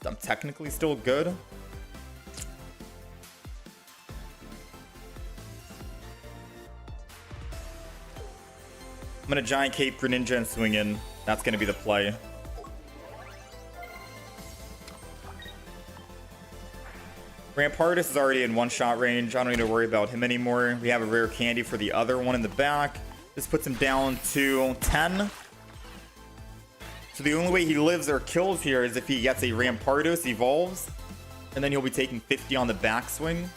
I'm technically still good. I'm gonna Giant Cape Greninja and swing in. That's gonna be the play. Rampardos is already in one-shot range. I don't need to worry about him anymore. We have a Rare Candy for the other one in the back. This puts him down to 10. So the only way he lives or kills here is if he gets a Rampardos, evolves, and then he'll be taking 50 on the backswing.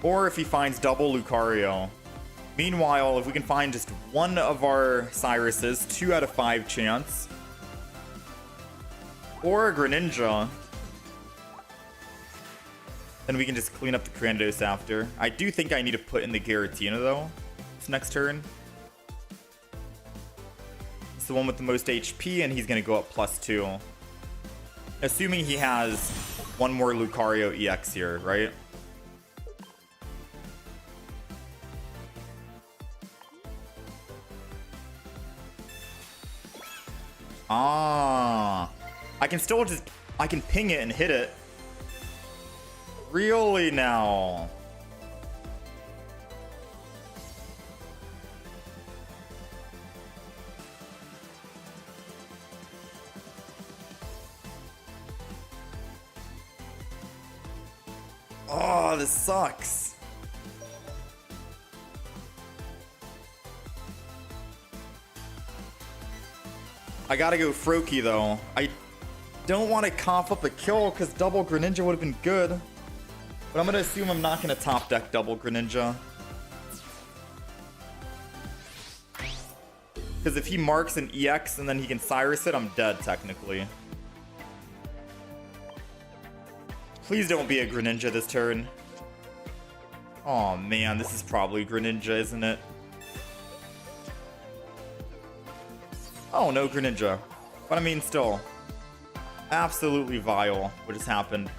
Or if he finds double Lucario. Meanwhile, if we can find just one of our Cyruses, 2 out of 5 chance, or a Greninja, then we can just clean up the Cranidos after. I do think I need to put in the Giratina though, this next turn. It's the one with the most HP, and he's going to go up +2. Assuming he has one more Lucario EX here, right? Ah, I can still just, I can ping it and hit it. Really now? Oh, this sucks. I gotta go Froakie though. I don't want to cough up a kill because double Greninja would have been good. But I'm gonna assume I'm not gonna top deck double Greninja. Because if he marks an EX and then he can Cyrus it, I'm dead technically. Please don't be a Greninja this turn. Oh man, this is probably Greninja, isn't it? Oh, no Greninja. But I mean, still. Absolutely vile what just happened.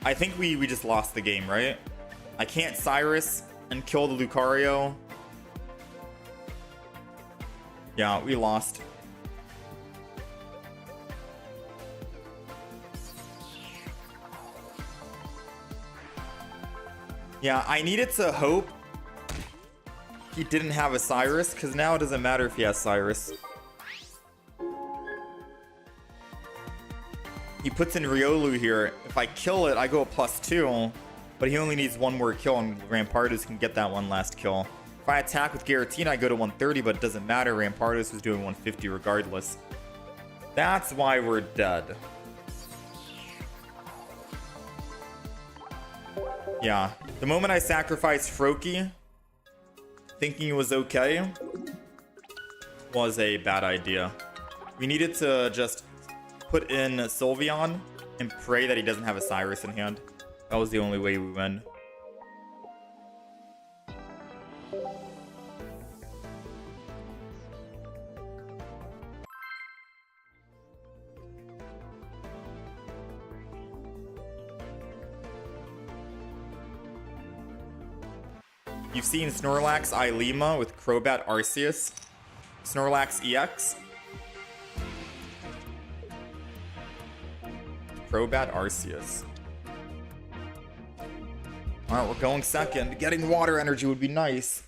I think we just lost the game, right? I can't Cyrus and kill the Lucario. Yeah, we lost. Yeah, I needed to hope he didn't have a Cyrus, because now it doesn't matter if he has Cyrus. He puts in Riolu here. If I kill it, I go a +2, but he only needs one more kill, and Rampardos can get that one last kill. If I attack with Gretinion, I go to 130, but it doesn't matter. Rampardos was doing 150 regardless. That's why we're dead. Yeah. The moment I sacrificed Froakie, thinking it was okay, was a bad idea. We needed to just put in Sylveon and pray that he doesn't have a Cyrus in hand. That was the only way we win. You've seen Snorlax Ilima with Crobat Arceus. Snorlax EX. Crobat Arceus. Alright, we're going second. Getting water energy would be nice.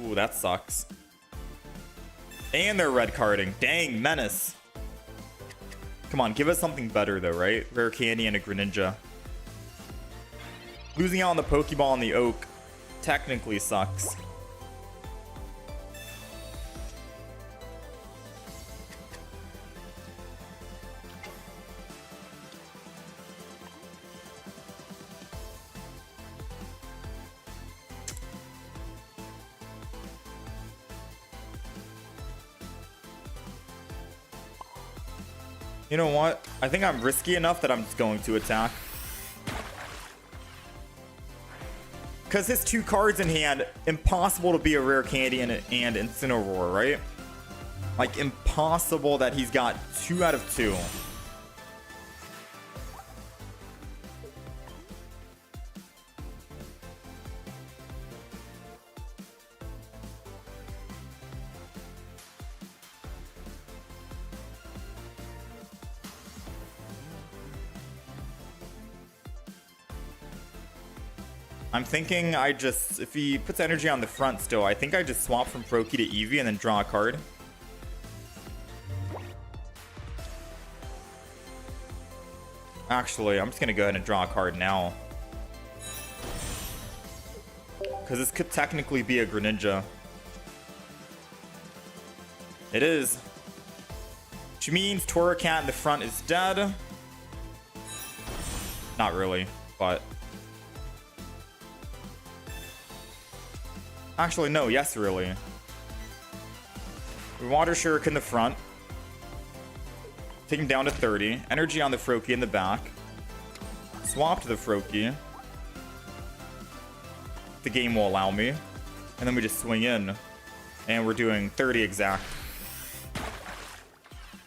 Ooh, that sucks. And they're red carding. Dang, Menace. Come on, give us something better though, right? Rare Candy and a Greninja. Losing out on the Pokeball and the Oak technically sucks. You know what? I think I'm risky enough that I'm just going to attack. Because his 2 cards in hand, impossible to be a Rare Candy and Incineroar, right? Like, impossible that he's got 2 out of 2. I'm thinking I just, if he puts energy on the front still, I think I just swap from Froakie to Eevee and then draw a card. Actually, I'm just going to go ahead and draw a card now. Because this could technically be a Greninja. It is. Which means Torracat in the front is dead. Not really, but... Actually, no. Yes, really. We Water Shuriken in the front. Take him down to 30. Energy on the Froakie in the back. Swap to the Froakie. The game will allow me. And then we just swing in. And we're doing 30 exact.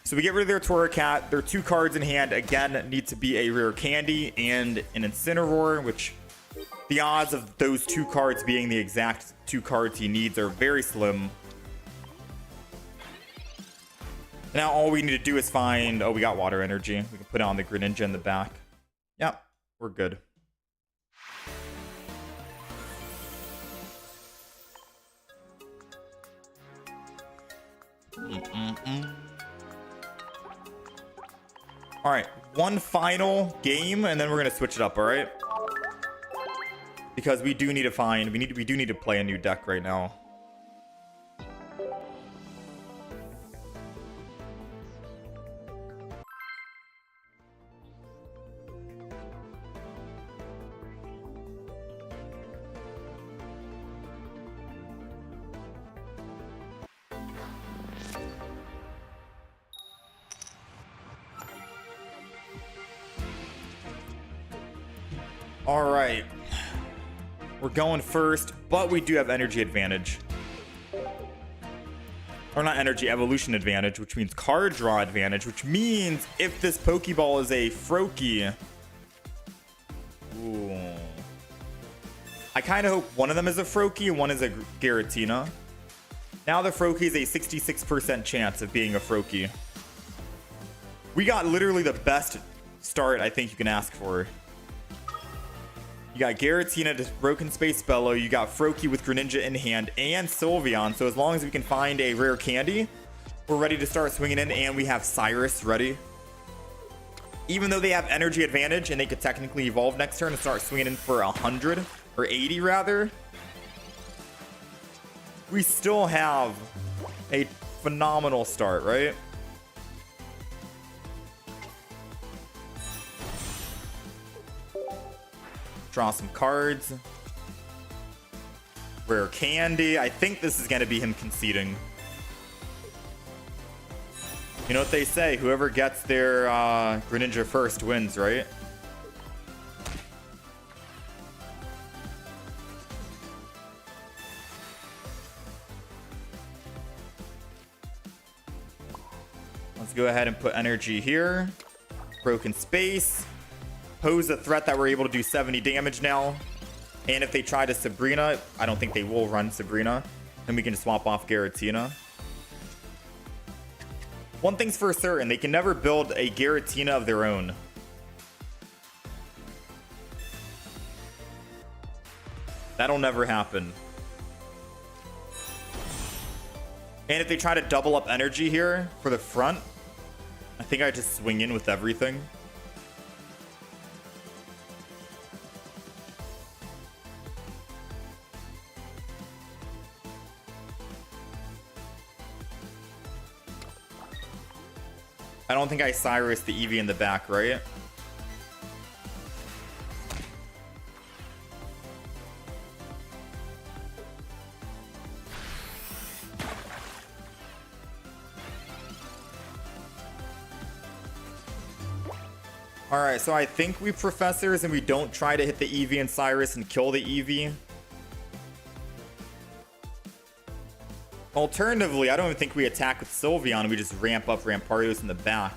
So we get rid of their Torracat. Their 2 cards in hand, again, need to be a Rare Candy and an Incineroar, which... The odds of those 2 cards being the exact 2 cards he needs are very slim. Now all we need to do is find... Oh, we got water energy. We can put it on the Greninja in the back. Yep, we're good. Alright, one final game, and then we're going to switch it up, alright? Because we do need to find... We do need to play a new deck right now. All right. We're going first, but we do have energy advantage. Or not energy, evolution advantage, which means card draw advantage, which means if this Pokeball is a Froakie... Ooh. I kind of hope one of them is a Froakie and one is a Giratina. Now the Froakie is a 66% chance of being a Froakie. We got literally the best start I think you can ask for. You got Giratina to Broken Space Bellow. You got Froakie with Greninja in hand and Sylveon. So as long as we can find a rare candy, we're ready to start swinging in, and we have Cyrus ready. Even though they have energy advantage and they could technically evolve next turn and start swinging in for 100 or 80 rather, we still have a phenomenal start, right? Draw some cards. Rare candy. I think this is going to be him conceding. You know what they say, whoever gets their Greninja first wins, right? Let's go ahead and put energy here. Broken Space. Pose a threat that we're able to do 70 damage now. And if they try to Sabrina, I don't think they will run Sabrina. Then we can swap off Giratina. One thing's for certain, they can never build a Giratina of their own. That'll never happen. And if they try to double up energy here for the front, I think I just swing in with everything. I don't think I Cyrus the Eevee in the back, right? Alright, so I think we Professors and we don't try to hit the Eevee and Cyrus and kill the Eevee. Alternatively, I don't even think we attack with Sylveon and we just ramp up Ramparios in the back.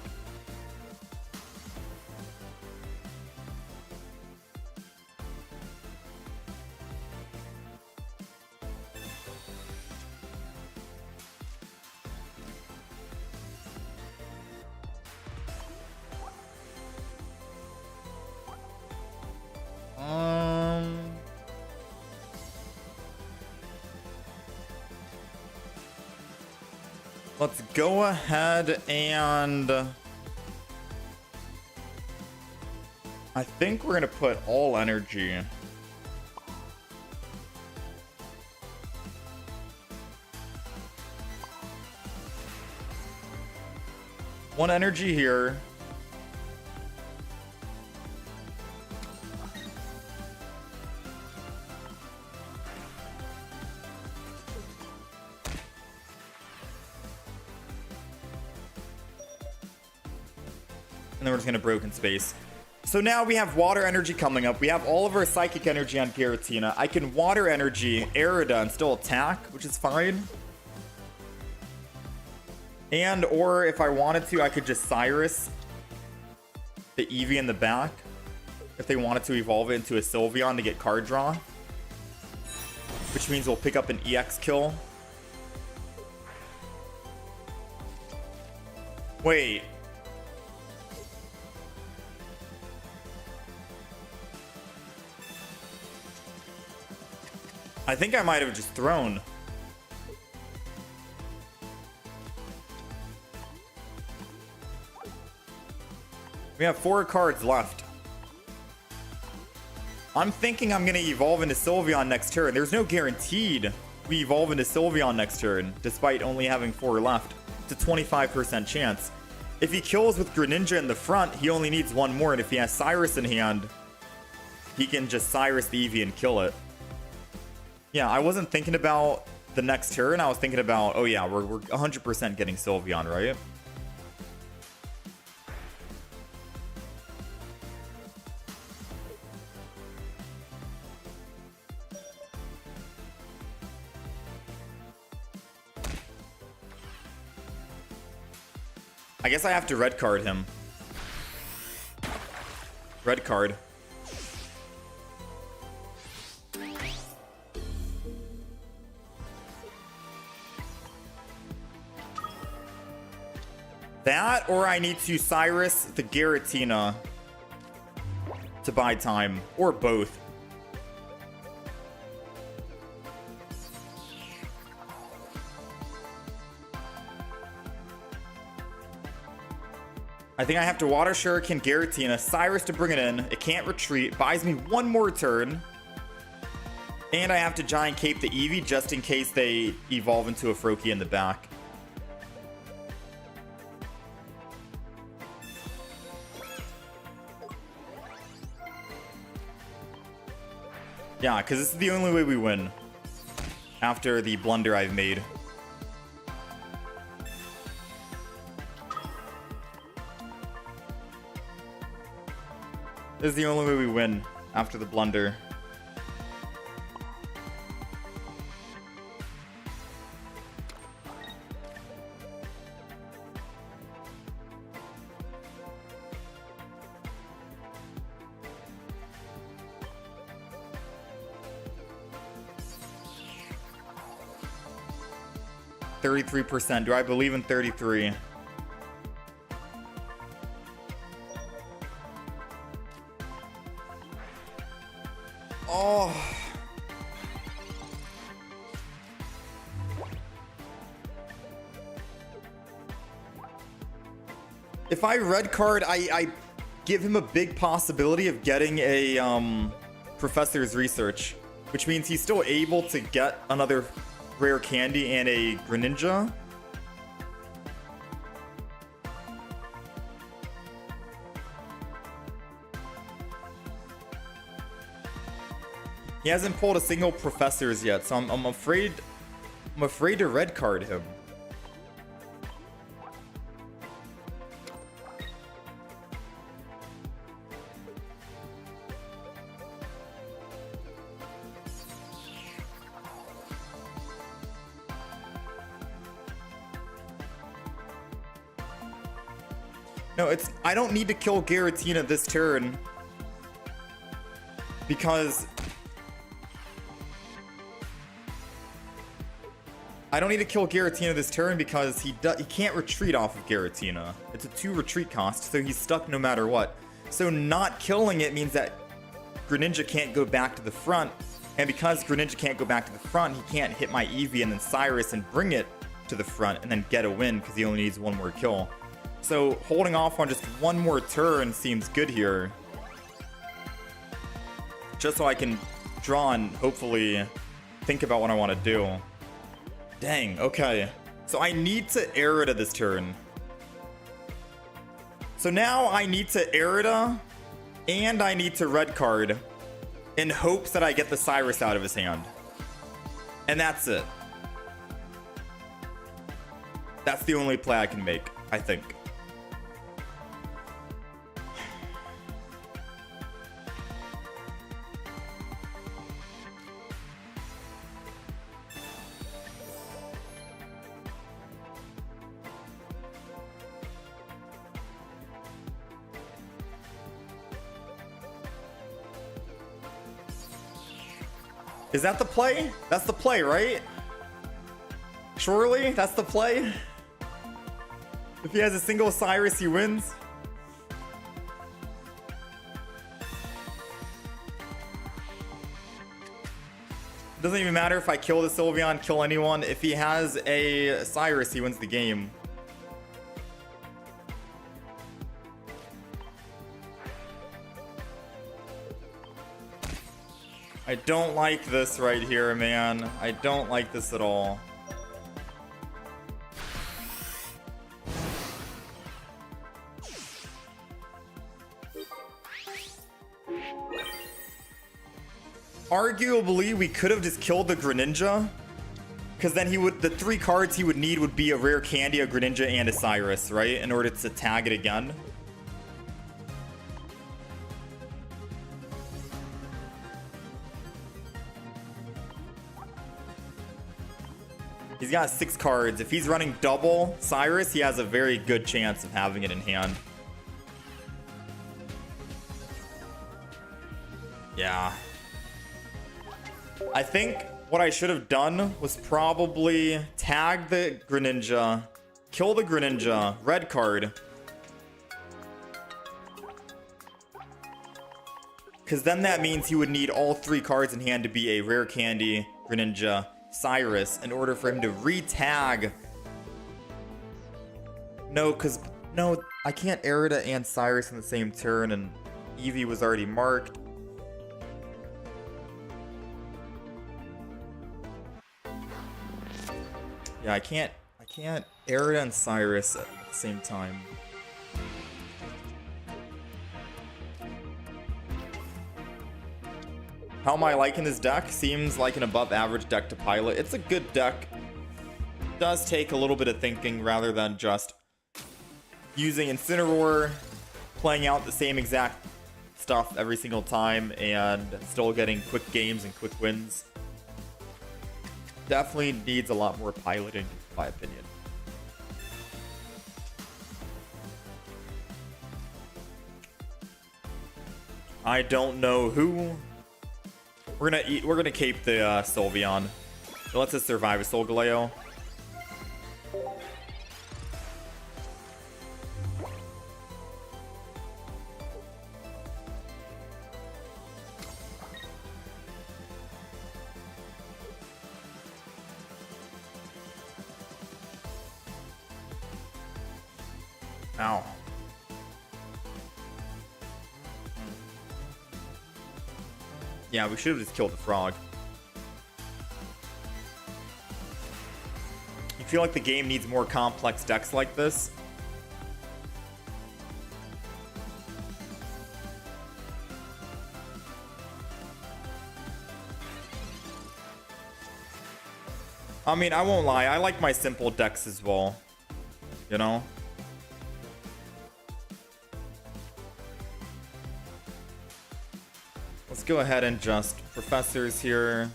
Let's go ahead and I think we're gonna put all energy. One energy here. And then we're just going to Broken Space. So now we have Water Energy coming up. We have all of our Psychic Energy on Giratina. I can Water Energy Arida and still attack, which is fine. And, or if I wanted to, I could just Cyrus the Eevee in the back. If they wanted to evolve it into a Sylveon to get card draw. Which means we'll pick up an EX kill. Wait. I think I might have just thrown. We have 4 cards left. I'm thinking I'm going to evolve into Sylveon next turn. There's no guaranteed we evolve into Sylveon next turn, despite only having 4 left. It's a 25% chance. If he kills with Greninja in the front, he only needs 1 more, and if he has Cyrus in hand, he can just Cyrus the Eevee and kill it. Yeah, I wasn't thinking about the next turn. I was thinking about, oh yeah, we're 100% getting Sylveon, right? I guess I have to red card him. Red card. That, or I need to Cyrus the Giratina to buy time, or both. I think I have to Water Shuriken Giratina, Cyrus to bring it in. It can't retreat, buys me one more turn. And I have to Giant Cape the Eevee just in case they evolve into a Froakie in the back. Yeah, because this is the only way we win after the blunder I've made. This is the only way we win after the blunder. %. Do I believe in 33? Oh. If I red card, I give him a big possibility of getting a Professor's Research, which means he's still able to get another rare candy and a Greninja. He hasn't pulled a single Professors yet, so I'm afraid to red card him. No, I don't need to kill Giratina this turn because he can't retreat off of Giratina. It's a 2 retreat cost, so he's stuck no matter what. So not killing it means that Greninja can't go back to the front, and because Greninja can't go back to the front, he can't hit my Eevee and then Cyrus and bring it to the front and then get a win because he only needs one more kill. So holding off on just one more turn seems good here. Just so I can draw and hopefully think about what I want to do. Dang, okay. So I need to Arida this turn. So now I need to Arida and I need to red card in hopes that I get the Cyrus out of his hand. And that's it. That's the only play I can make, I think. Is that the play? That's the play, right? Surely, that's the play? If he has a single Cyrus, he wins? Doesn't even matter if I kill the Sylveon, kill anyone. If he has a Cyrus, he wins the game. I don't like this right here, man. I don't like this at all. Arguably, we could have just killed the Greninja. Because then the 3 cards he would need would be a rare candy, a Greninja, and a Cyrus, right? In order to tag it again. He's got 6 cards. If he's running double Cyrus, he has a very good chance of having it in hand. Yeah. I think what I should have done was probably tag the Greninja Kill the Greninja. Red card. Because then that means he would need all 3 cards in hand to be a Rare Candy, Greninja, Cyrus in order for him to re-tag. No, because... No, I can't Erida and Cyrus in the same turn, and Eevee was already marked. Yeah, I can't Erida and Cyrus at the same time. How am I liking this deck? Seems like an above average deck to pilot. It's a good deck. Does take a little bit of thinking rather than just using Incineroar, playing out the same exact stuff every single time, and still getting quick games and quick wins. Definitely needs a lot more piloting, in my opinion. I don't know who. We're gonna cape the Sylveon. It lets us survive a Solgaleo. Ow. Yeah, we should have just killed the frog. You feel like the game needs more complex decks like this? I mean, I won't lie. I like my simple decks as well. You know? Let's go ahead and just professors here.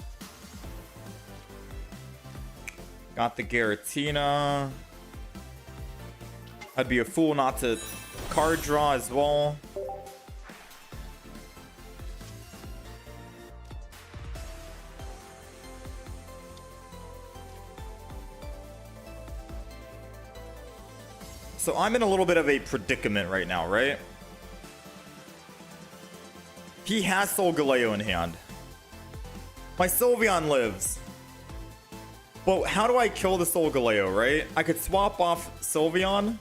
Got the Giratina. I'd be a fool not to card draw as well. So I'm in a little bit of a predicament right now, right? He has Solgaleo in hand. My Sylveon lives. But how do I kill the Solgaleo, right? I could swap off Sylveon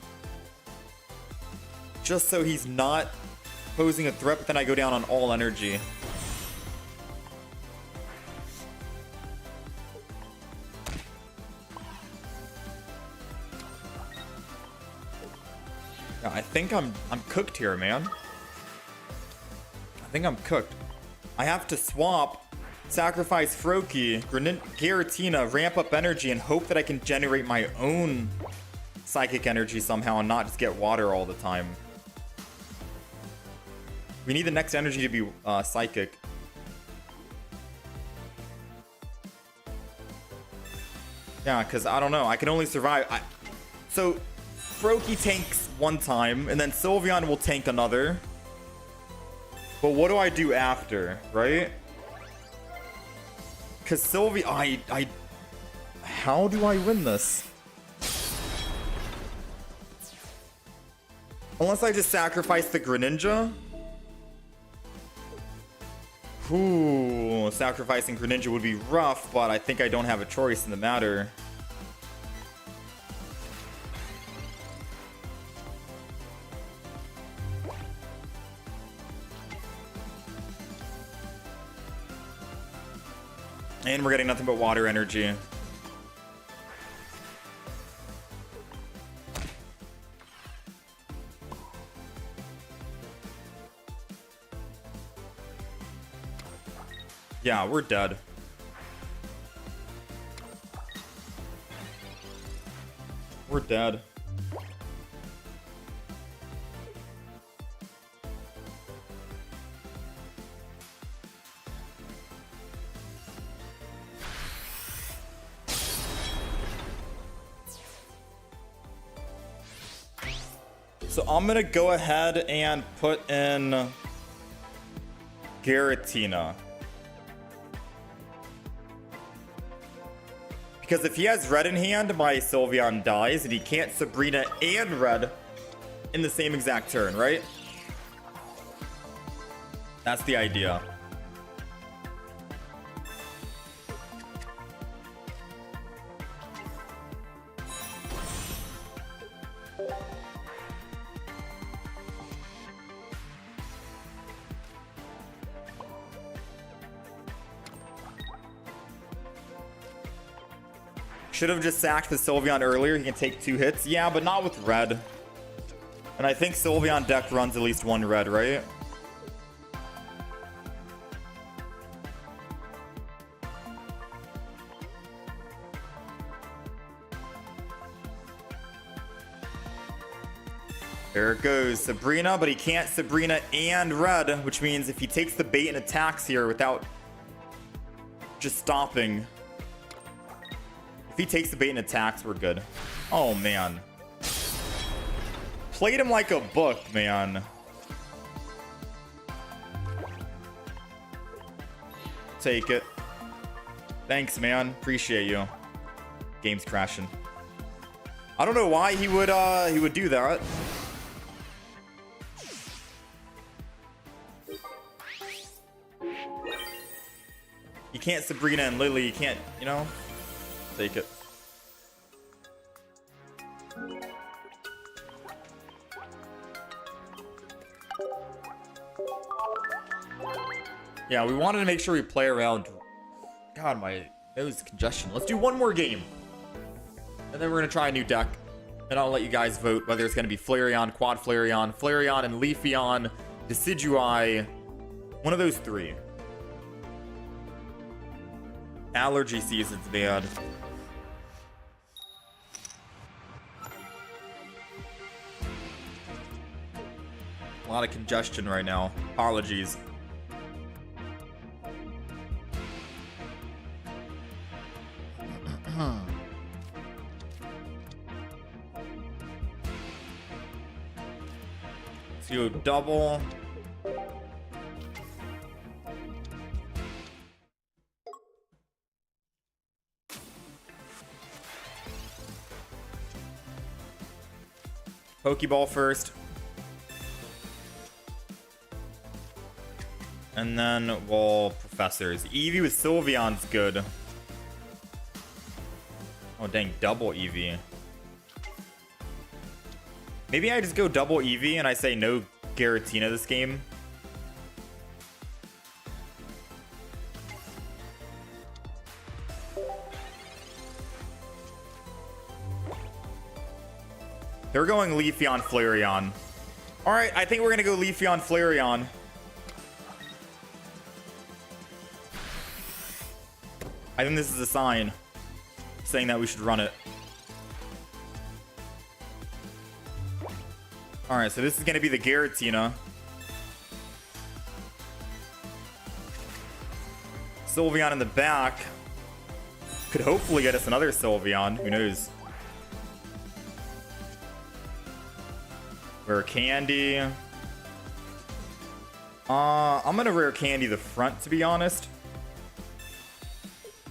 just so he's not posing a threat, but then I go down on all energy. Yeah, I think I'm cooked here, man. I think I'm cooked. I have to swap, sacrifice Froakie, Giratina, ramp up energy, and hope that I can generate my own psychic energy somehow and not just get water all the time. We need the next energy to be psychic. Yeah, because I don't know. I can only survive. So, Froakie tanks one time, and then Sylveon will tank another. But what do I do after, right? Because Sylveon, how do I win this? Unless I just sacrifice the Greninja? Ooh, sacrificing Greninja would be rough, but I think I don't have a choice in the matter. And we're getting nothing but water energy. Yeah, we're dead. We're dead. So I'm gonna go ahead and put in Giratina. Because if he has red in hand, my Sylveon dies, and he can't Sabrina and red in the same exact turn, right? That's the idea. Should have just sacked the Sylveon earlier. He can take 2 hits. Yeah, but not with red. And I think Sylveon deck runs at least 1 red, right? There it goes. Sabrina, but he can't Sabrina and red, which means if he takes the bait and attacks here without just stopping... If he takes the bait and attacks, we're good. Oh, man. Played him like a book, man. Take it. Thanks, man. Appreciate you. Game's crashing. I don't know why he would do that. You can't Sabrina and Lily. You can't, you know? Take it. Yeah, we wanted to make sure we play around. God, my nose congestion. Let's do one more game. And then we're going to try a new deck. And I'll let you guys vote whether it's going to be Flareon, Quad Flareon, Flareon, and Leafeon, Decidueye. One of those 3. Allergy season's bad. A lot of congestion right now. Apologies. So you double. Pokeball first. And then we'll Professors. Eevee with Sylveon's good. Oh, dang. Double Eevee. Maybe I just go double Eevee and I say no Giratina this game. They're going Leafeon-Flareon. Alright, I think we're going to go Leafeon-Flareon. I think this is a sign saying that we should run it. Alright, so this is going to be the Giratina. Sylveon in the back. Could hopefully get us another Sylveon. Who knows? Rare Candy. I'm going to Rare Candy the front, to be honest.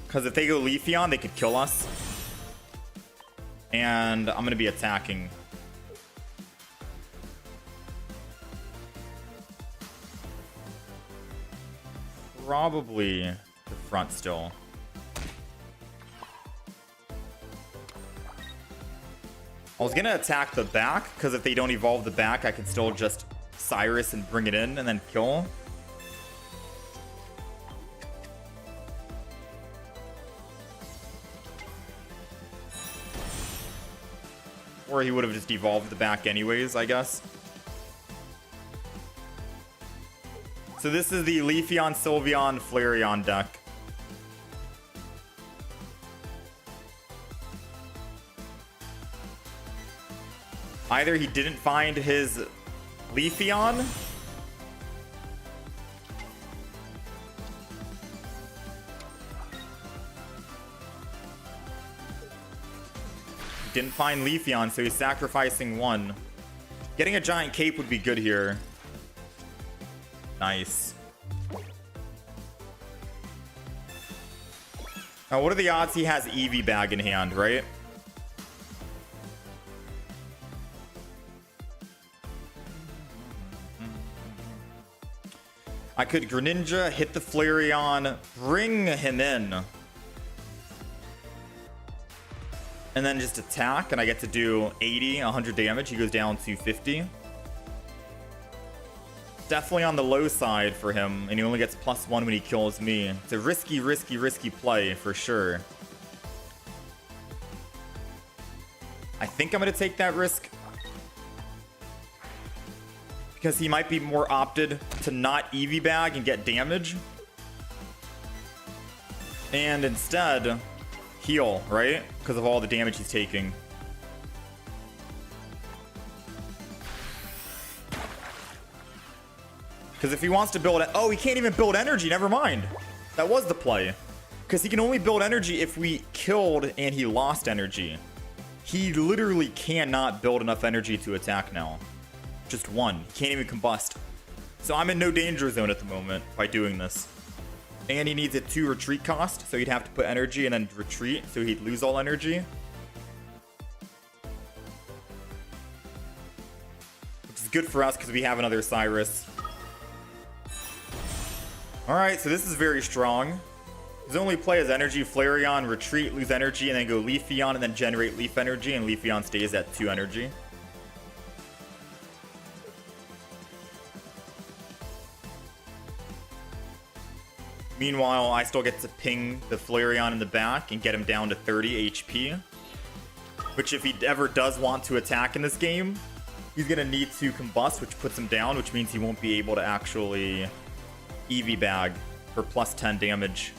Because if they go Leafeon, they could kill us. And I'm going to be attacking. Probably the front still. I was going to attack the back, because if they don't evolve the back, I can still just Cyrus and bring it in and then kill. Or he would have just evolved the back anyways, I guess. So this is the Leafeon-Sylveon-Flareon deck. Either he didn't find his Leafeon, didn't find Leafeon, so he's sacrificing 1. Getting a giant cape would be good here. Nice. What are the odds he has Eevee bag in hand, right? I could Greninja, hit the Flareon, bring him in. And then just attack, and I get to do 80, 100 damage. He goes down to 50. Definitely on the low side for him, and he only gets +1 when he kills me. It's a risky, risky, risky play for sure. I think I'm going to take that risk, because he might be more opted to not Eevee bag and get damage. And instead, heal, right? Because of all the damage he's taking. Because if he wants to build it... Oh, he can't even build energy. Never mind. That was the play. Because he can only build energy if we killed and he lost energy. He literally cannot build enough energy to attack now. Just one. He can't even combust. So I'm in no danger zone at the moment by doing this. And he needs a 2 retreat cost, so he'd have to put energy and then retreat, so he'd lose all energy. Which is good for us because we have another Cyrus. Alright, so this is very strong. His only play is energy, Flareon, retreat, lose energy, and then go Leafeon, and then generate Leaf energy, and Leafeon stays at 2 energy. Meanwhile, I still get to ping the Flareon in the back and get him down to 30 HP. Which, if he ever does want to attack in this game, he's going to need to combust, which puts him down, which means he won't be able to actually Eevee bag for +10 damage.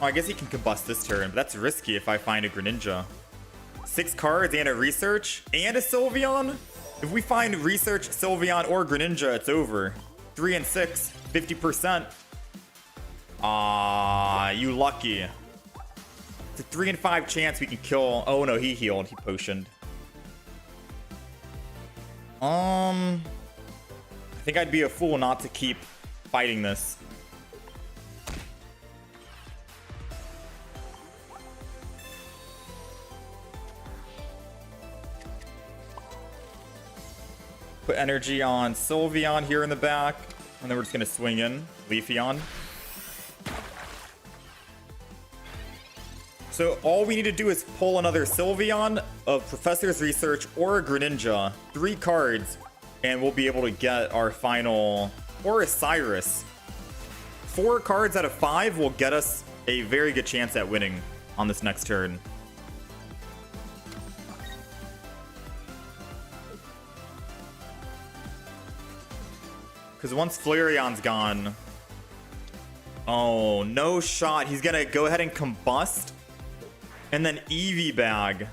Oh, I guess he can combust this turn, but that's risky if I find a Greninja. 6 cards and a Research and a Sylveon? If we find Research, Sylveon, or Greninja, it's over. 3 and 6, 50%. Ah, you lucky. It's a 3 and 5 chance we can kill... Oh no, he healed. He potioned. I think I'd be a fool not to keep fighting this. Put energy on Sylveon here in the back. And then we're just going to swing in Leafeon. So all we need to do is pull another Sylveon, a Professor's Research, or a Greninja. 3 cards. And we'll be able to get our final... Or a Cyrus. 4 cards out of 5 will get us a very good chance at winning on this next turn. Because once Flareon's gone... Oh, no shot. He's going to go ahead and combust. And then Eevee bag.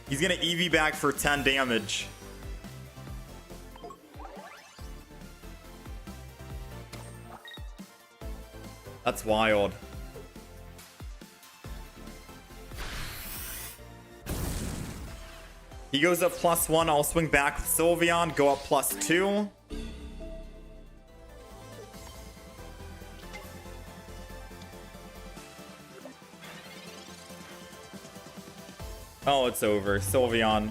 He's going to Eevee bag for 10 damage. That's wild. He goes up +1. I'll swing back with Sylveon. Go up +2. Oh, it's over. Sylveon.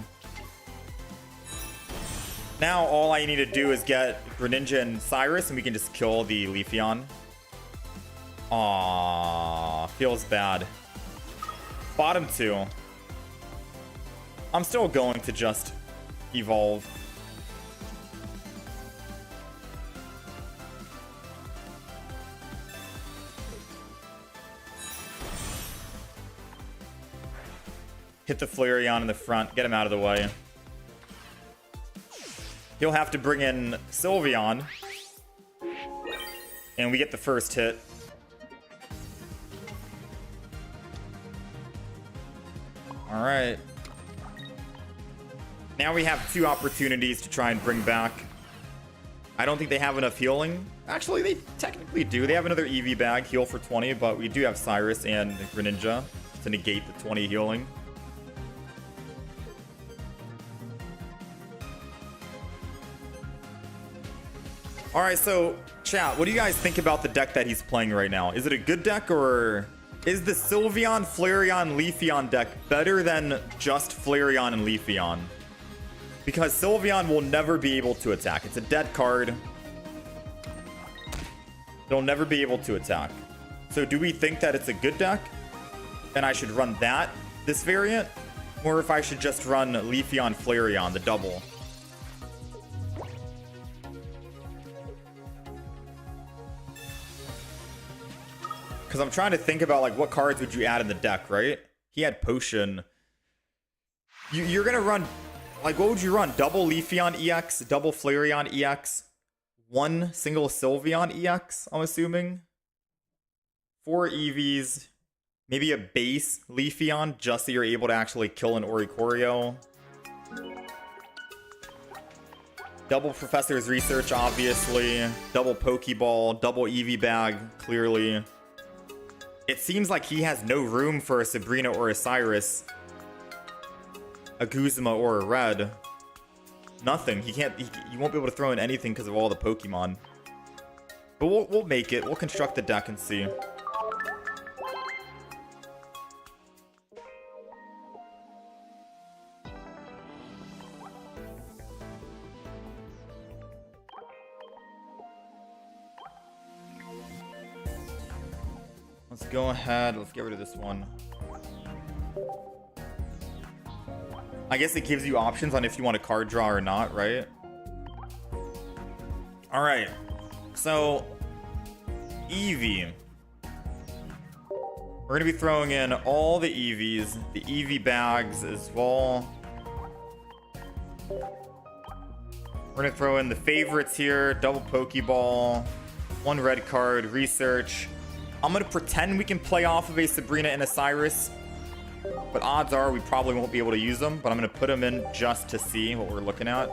Now all I need to do is get Greninja and Cyrus, and we can just kill the Leafeon. Aww, feels bad. Bottom 2. I'm still going to just evolve. Hit the Flareon in the front, get him out of the way. He'll have to bring in Sylveon. And we get the first hit. Alright. Now we have 2 opportunities to try and bring back. I don't think they have enough healing. Actually, they technically do. They have another Eevee bag, heal for 20, but we do have Cyrus and Greninja to negate the 20 healing. Alright, so chat, what do you guys think about the deck that he's playing right now? Is it a good deck, or is the Sylveon, Leafeon deck better than just Flareon and Leafeon? Because Sylveon will never be able to attack. It's a dead card. It'll never be able to attack. So do we think that it's a good deck and I should run this variant? Or if I should just run Leafeon-Flareon, the double? Because I'm trying to think about, like, what cards would you add in the deck, right? He had Potion. You're going to run, like, what would you run? Double Leafeon EX, double Flareon EX, one single Sylveon EX, I'm assuming. 4 Eevees, maybe a base Leafeon, just so you're able to actually kill an Oricorio. Double Professor's Research, obviously. Double Pokeball, double Eevee Bag, clearly. It seems like he has no room for a Sabrina or a Cyrus, a Guzma or a Red. Nothing. He won't be able to throw in anything because of all the Pokemon. But we'll make it. We'll construct the deck and see. Let's go ahead. Let's get rid of this one. I guess it gives you options on if you want a card draw or not, right? Alright. So, Eevee. We're going to be throwing in all the Eevees, the Eevee bags as well. We're going to throw in the favorites here. Double Pokeball. One red card. Research. I'm going to pretend we can play off of a Sabrina and a Cyrus, but odds are we probably won't be able to use them, but I'm going to put them in just to see what we're looking at.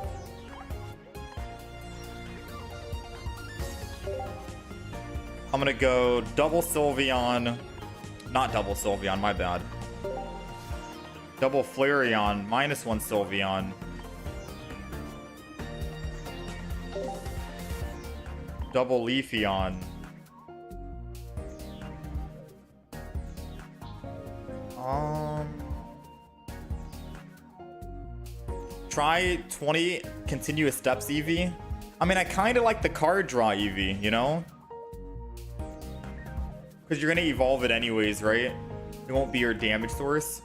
I'm going to go double Sylveon, not double Sylveon, my bad. Double Flareon, -1 Sylveon. Double Leafeon. Try 20 continuous steps Eevee. I mean, I kind of like the card draw Eevee, you know? Because you're going to evolve it anyways, right? It won't be your damage source.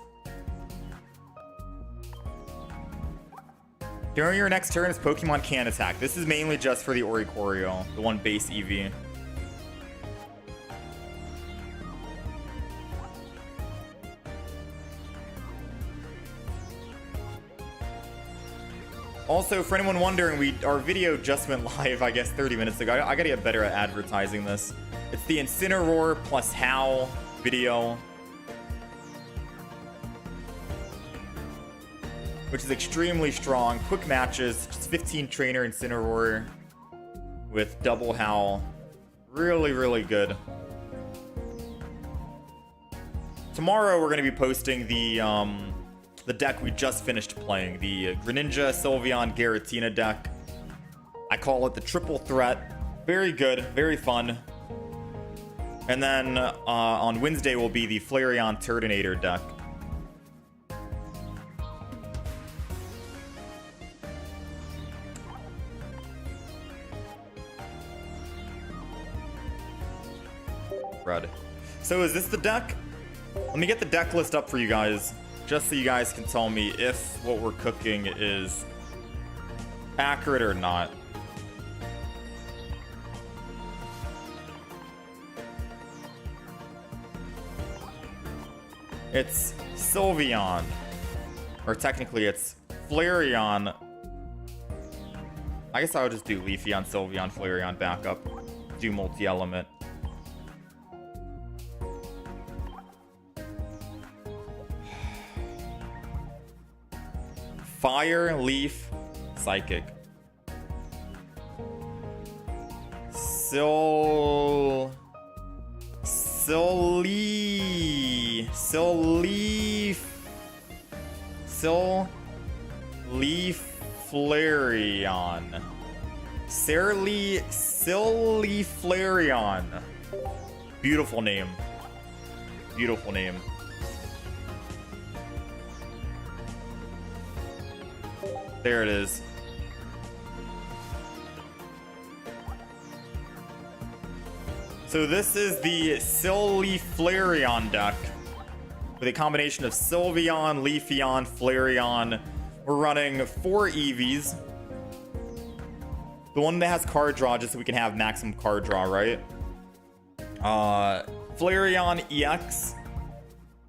During your next turn, this Pokemon can attack. This is mainly just for the Oricorio, the one base Eevee. Also, for anyone wondering, our video just went live, I guess, 30 minutes ago. I gotta get better at advertising this. It's the Incineroar plus Howl video, which is extremely strong. Quick matches, just 15 trainer Incineroar with double Howl. Really, really good. Tomorrow, we're gonna be posting the deck we just finished playing, the Greninja, Sylveon, Gretinion deck. I call it the triple threat. Very good, very fun. And then on Wednesday will be the Flareon Turtonator deck. Red. So is this the deck? Let me get the deck list up for you guys, just so you guys can tell me if what we're cooking is accurate or not. It's Sylveon, or technically it's Flareon. I guess I would just do Leafeon, Sylveon, Flareon backup, do multi-element. Fire, Leaf, Psychic. Leaf Flareon. Silly Flareon. Beautiful name. Beautiful name. There it is. So this is the Silly Flareon deck with a combination of Sylveon, Leafeon, Flareon. We're running 4 Eevees. The one that has card draw, just so we can have maximum card draw, right? Flareon EX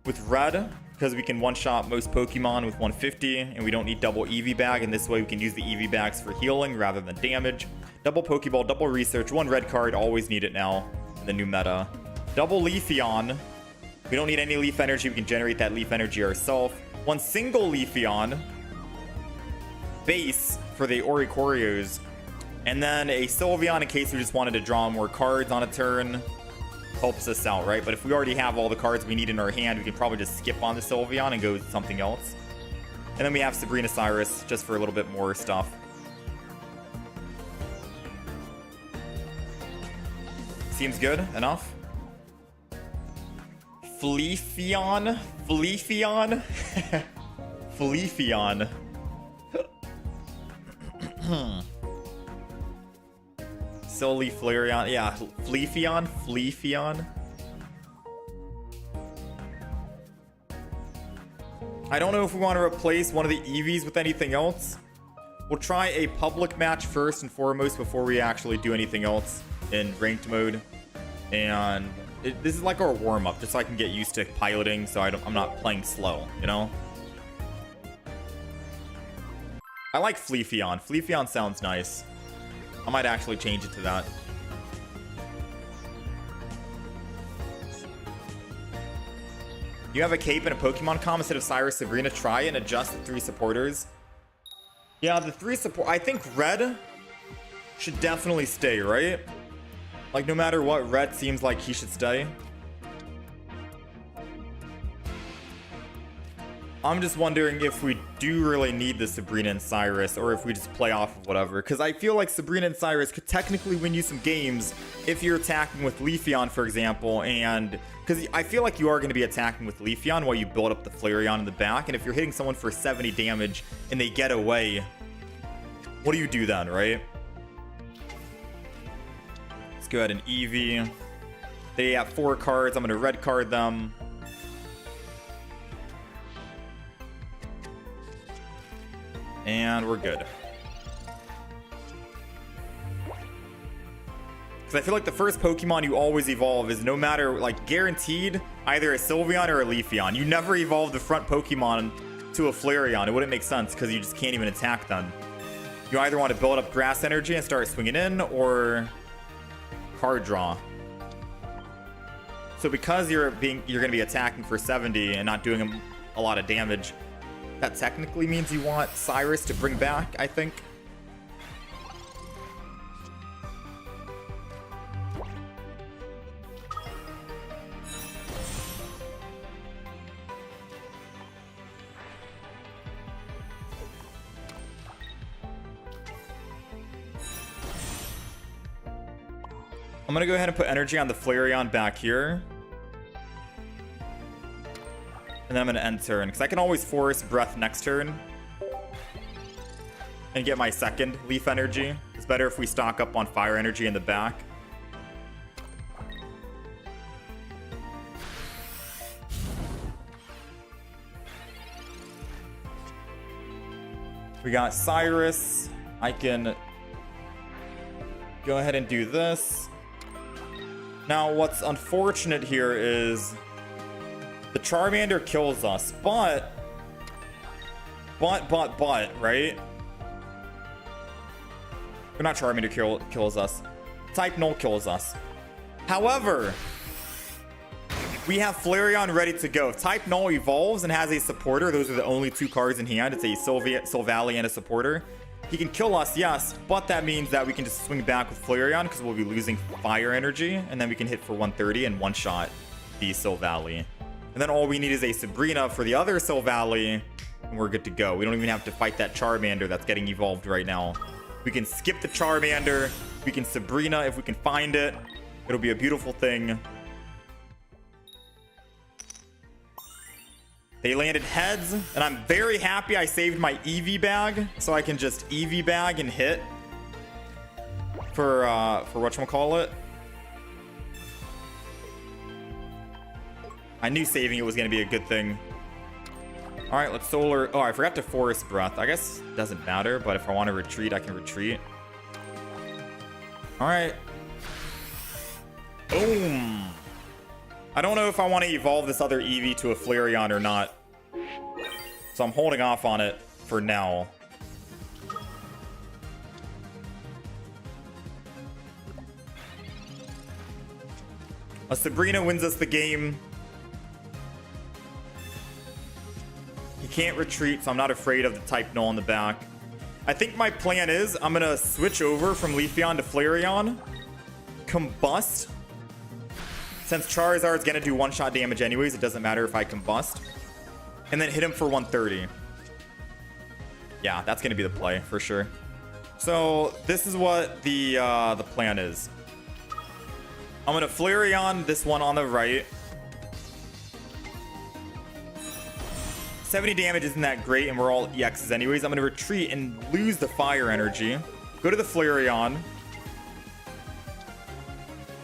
with red, because we can one-shot most Pokemon with 150, and we don't need double Eevee bag, and this way we can use the Eevee bags for healing rather than damage. Double Pokeball, double research, 1 red card, always need it now in the new meta. Double Leafeon. We don't need any Leaf Energy, we can generate that Leaf Energy ourselves. 1 single Leafeon. Base for the Oricorios. And then a Sylveon in case we just wanted to draw more cards on a turn. Helps us out, right? But if we already have all the cards we need in our hand, we can probably just skip on the Sylveon and go with something else. And then we have Sabrina Cyrus just for a little bit more stuff. Seems good enough. Leafeon. Silly Flareon. Yeah, Leafeon. I don't know if we want to replace one of the Eevees with anything else. We'll try a public match first and foremost before we actually do anything else in ranked mode. And this is like our warm-up, just so I can get used to piloting, so I'm not playing slow, you know? I like Leafeon. Leafeon sounds nice. I might actually change it to that. You have a cape and a Pokemon com instead of Cyrus, Sabrina. Try and adjust the 3 supporters. Yeah, the 3 support. I think red should definitely stay, right? Like, no matter what, red seems like he should stay. I'm just wondering if we do really need the Sabrina and Cyrus, or if we just play off of whatever. Because I feel like Sabrina and Cyrus could technically win you some games if you're attacking with Leafeon, for example. And because I feel like you are going to be attacking with Leafeon while you build up the Flareon in the back. And if you're hitting someone for 70 damage and they get away, what do you do then, right? Let's go ahead and Eevee. They have 4 cards. I'm going to red card them. And we're good. Because I feel like the first Pokemon you always evolve is no matter, like, guaranteed either a Sylveon or a Leafeon. You never evolve the front Pokemon to a Flareon. It wouldn't make sense because you just can't even attack them. You either want to build up grass energy and start swinging in, or card draw. So because you're going to be attacking for 70 and not doing a lot of damage, that technically means you want Cyrus to bring back, I think. I'm gonna go ahead and put energy on the Flareon back here. And then I'm gonna end turn, because I can always force breath next turn and get my second leaf energy. It's better if we stock up on fire energy in the back. We got Cyrus. I can go ahead and do this. Now, what's unfortunate here is the Charmander kills us, but, right? Or not Charmander kills us. Type Null kills us. However, we have Flareon ready to go. If Type Null evolves and has a supporter, those are the only 2 cards in hand. It's a Sylveon and a supporter. He can kill us, yes, but that means that we can just swing back with Flareon because we'll be losing fire energy, and then we can hit for 130 and one-shot the Sylveon. And then all we need is a Sabrina for the other Sylveon, and we're good to go. We don't even have to fight that Charmander that's getting evolved right now. We can skip the Charmander. We can Sabrina if we can find it. It'll be a beautiful thing. They landed heads, and I'm very happy I saved my Eevee bag, so I can just Eevee bag and hit for whatchamacallit. I knew saving it was going to be a good thing. All right, let's solar. Oh, I forgot to Forest Breath. I guess it doesn't matter, but if I want to retreat, I can retreat. All right. Boom. I don't know if I want to evolve this other Eevee to a Flareon or not. So I'm holding off on it for now. A Sabrina wins us the game. He can't retreat, so I'm not afraid of the type null in the back. I think my plan is I'm going to switch over from Leafeon to Flareon. Combust. Since Charizard's going to do one-shot damage anyways, it doesn't matter if I combust. And then hit him for 130. Yeah, that's going to be the play for sure. So this is what the plan is. I'm going to Flareon this one on the right. 70 damage isn't that great, and we're all EXs anyways. I'm going to retreat and lose the fire energy. Go to the Flareon.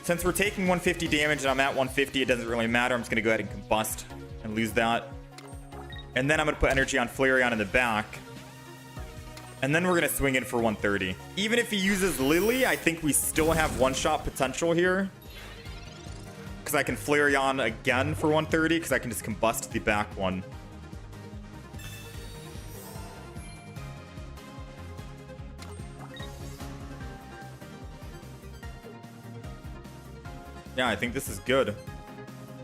Since we're taking 150 damage and I'm at 150, it doesn't really matter. I'm just going to go ahead and combust and lose that. And then I'm going to put energy on Flareon in the back. And then we're going to swing in for 130. Even if he uses Lily, I think we still have one-shot potential here. Because I can Flareon again for 130, because I can just combust the back one. Yeah, I think this is good.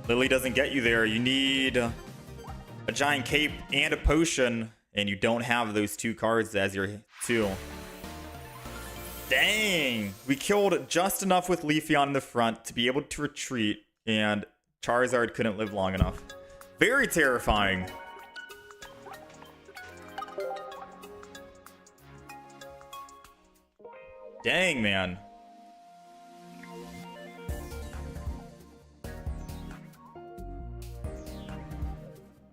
Lily doesn't get you there. You need a giant cape and a potion, and you don't have those two cards as your two. Dang! We killed just enough with Leafeon in the front to be able to retreat, and Charizard couldn't live long enough. Very terrifying. Dang, man.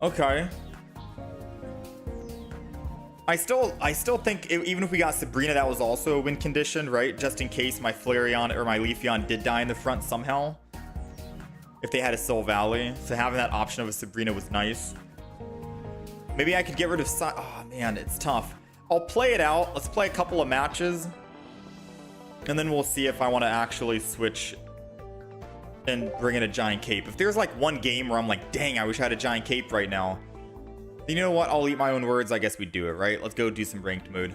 Okay. I still think even if we got Sabrina, that was also a win condition, right? Just in case my Flareon or my Leafeon did die in the front somehow. If they had a Soul Valley. So having that option of a Sabrina was nice. Maybe I could get rid of... Oh, man, it's tough. I'll play it out. Let's play a couple of matches. And then we'll see if I want to actually switch and bring in a giant cape. If there's like one game where I'm like, dang, I wish I had a giant cape right now. You know what? I'll eat my own words. I guess we do it, right? Let's go do some ranked mode.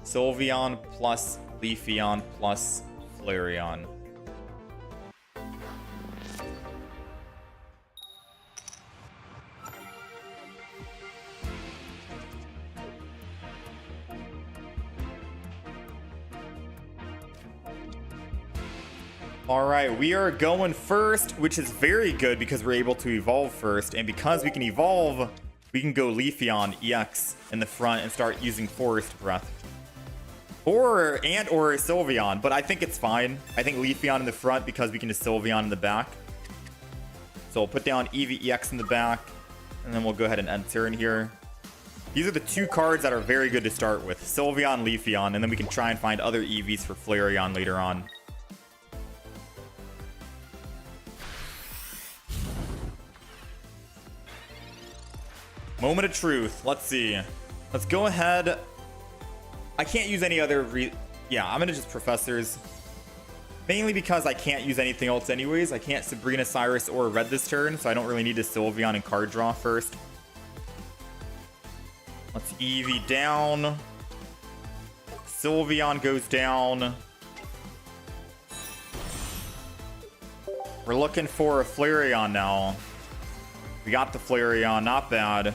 Sylveon plus Leafeon plus Flareon. All right, we are going first, which is very good because we're able to evolve first. And because we can evolve, we can go Leafeon EX in the front and start using Forest Breath. Or Sylveon, but I think it's fine. I think Leafeon in the front because we can just Sylveon in the back. So we'll put down Eevee EX in the back, and then we'll go ahead and end turn here. These are the two cards that are very good to start with. Sylveon, Leafeon, and then we can try and find other Eevees for Flareon later on. Moment of truth. Let's see. Let's go ahead. I can't use any other... Yeah, I'm going to just Professors. Mainly because I can't use anything else anyways. I can't Sabrina, Cyrus, or Red this turn, so I don't really need to Sylveon and card draw first. Let's Eevee down. Sylveon goes down. We're looking for a Flareon now. We got the Flareon, not bad.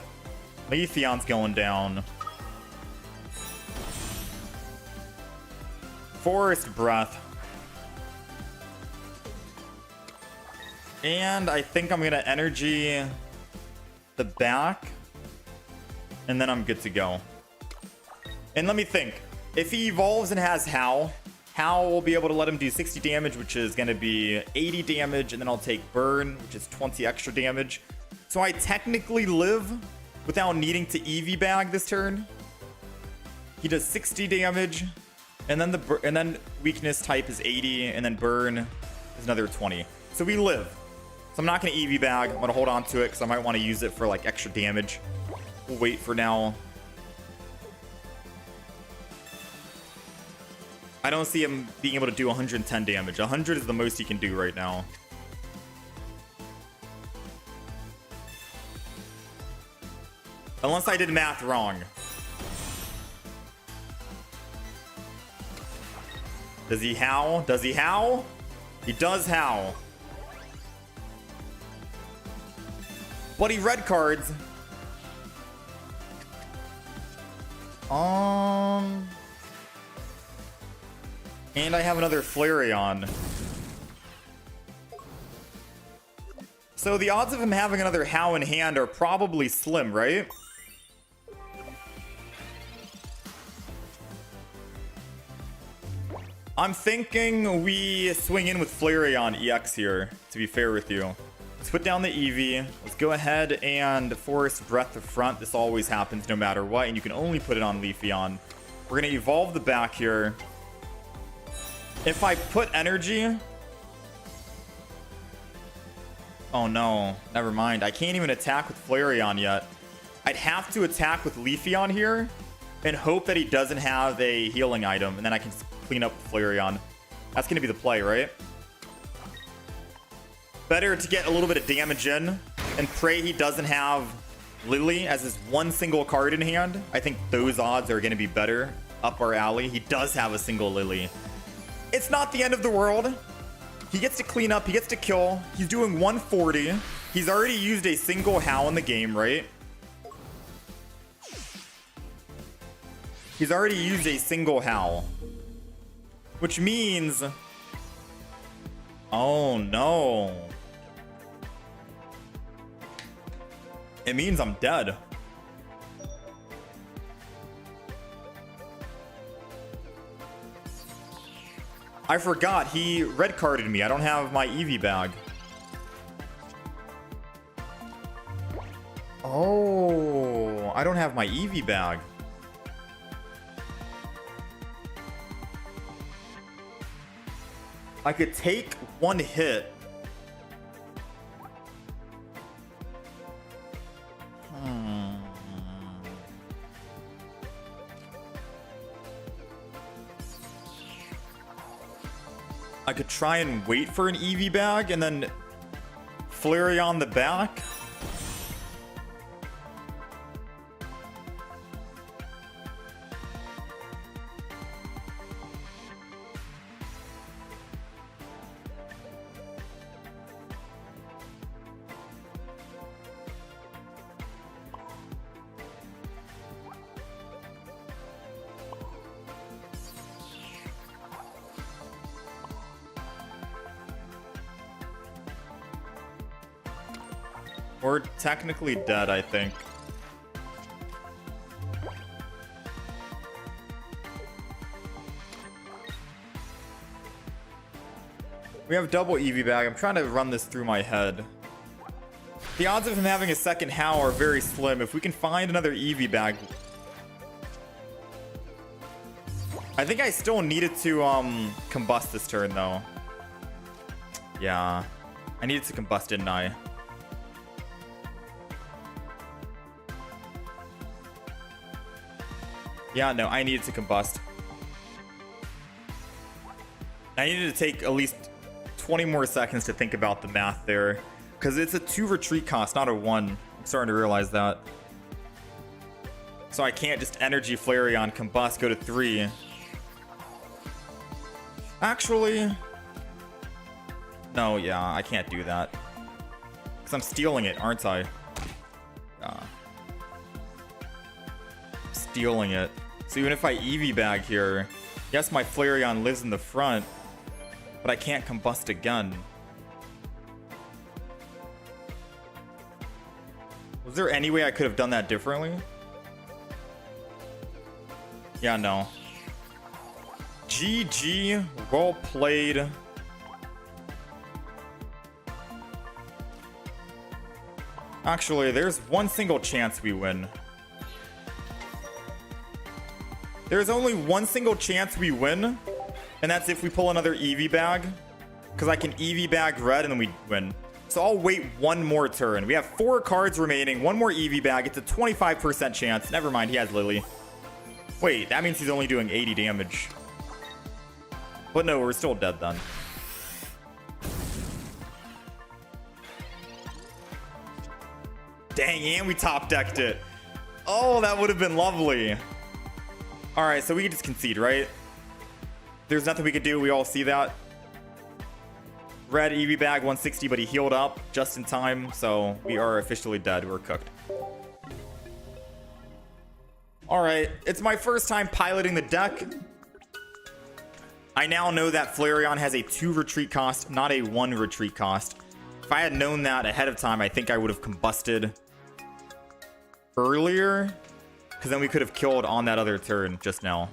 Leafeon's going down. Forest Breath. And I think I'm going to energy the back. And then I'm good to go. And let me think. If he evolves and has How will be able to let him do 60 damage, which is going to be 80 damage, and then I'll take Burn, which is 20 extra damage. So I technically live without needing to Eevee bag this turn. He does 60 damage, and then weakness type is 80, and then Burn is another 20. So we live. So I'm not going to Eevee bag. I'm going to hold on to it because I might want to use it for like extra damage. We'll wait for now. I don't see him being able to do 110 damage. 100 is the most he can do right now. Unless I did math wrong. Does he How? Does he How? He does How. But he red cards. And I have another Flareon. So the odds of him having another How in hand are probably slim, right? I'm thinking we swing in with Flareon EX here, to be fair with you. Let's put down the Eevee. Let's go ahead and force Breath of Front. This always happens no matter what, and you can only put it on Leafeon. We're going to evolve the back here. If I put energy... Oh no, never mind. I can't even attack with Flareon yet. I'd have to attack with Leafeon here and hope that he doesn't have a healing item, and then I can clean up with Flareon. That's going to be the play, right? Better to get a little bit of damage in and pray he doesn't have Lily as his one single card in hand. I think those odds are going to be better up our alley. He does have a single Lily. It's not the end of the world. He gets to clean up. He gets to kill. He's doing 140. He's already used a single How in the game, right? He's already used a single How. Which means... Oh, no. It means I'm dead. I forgot, he red carded me. I don't have my Eevee bag. Oh, I don't have my Eevee bag. I could take one hit. I could try and wait for an Eevee bag and then Flareon the back. We're technically dead, I think. We have double Eevee bag. I'm trying to run this through my head. The odds of him having a second How are very slim. If we can find another Eevee bag... I think I still needed to combust this turn, though. Yeah. I needed to combust, didn't I? Yeah, no, I needed to combust. I needed to take at least 20 more seconds to think about the math there. Because it's a 2 retreat cost, not a 1. I'm starting to realize that. So I can't just energy Flareon, combust, go to 3. Actually... No, yeah, I can't do that. Because I'm stealing it, aren't I? Stealing it. So even if I Eevee bag here, yes, my Flareon lives in the front, but I can't combust again. Was there any way I could have done that differently? Yeah, no. GG. Well played. Actually, there's one single chance we win. There's only one single chance we win, and that's if we pull another Eevee bag. Because I can Eevee bag red and then we win. So I'll wait one more turn. We have 4 cards remaining. One more Eevee bag. It's a 25% chance. Never mind, he has Lily. Wait, that means he's only doing 80 damage. But no, we're still dead then. Dang, and we top decked it. Oh, that would have been lovely. All right, so we can just concede, right? There's nothing we could do. We all see that. Red Eevee bag 160, but he healed up just in time, so we are officially dead. We're cooked. All right, it's my first time piloting the deck. I now know that Flareon has a 2 retreat cost, not a 1 retreat cost. If I had known that ahead of time, I think I would have combusted earlier, because then we could have killed on that other turn just now.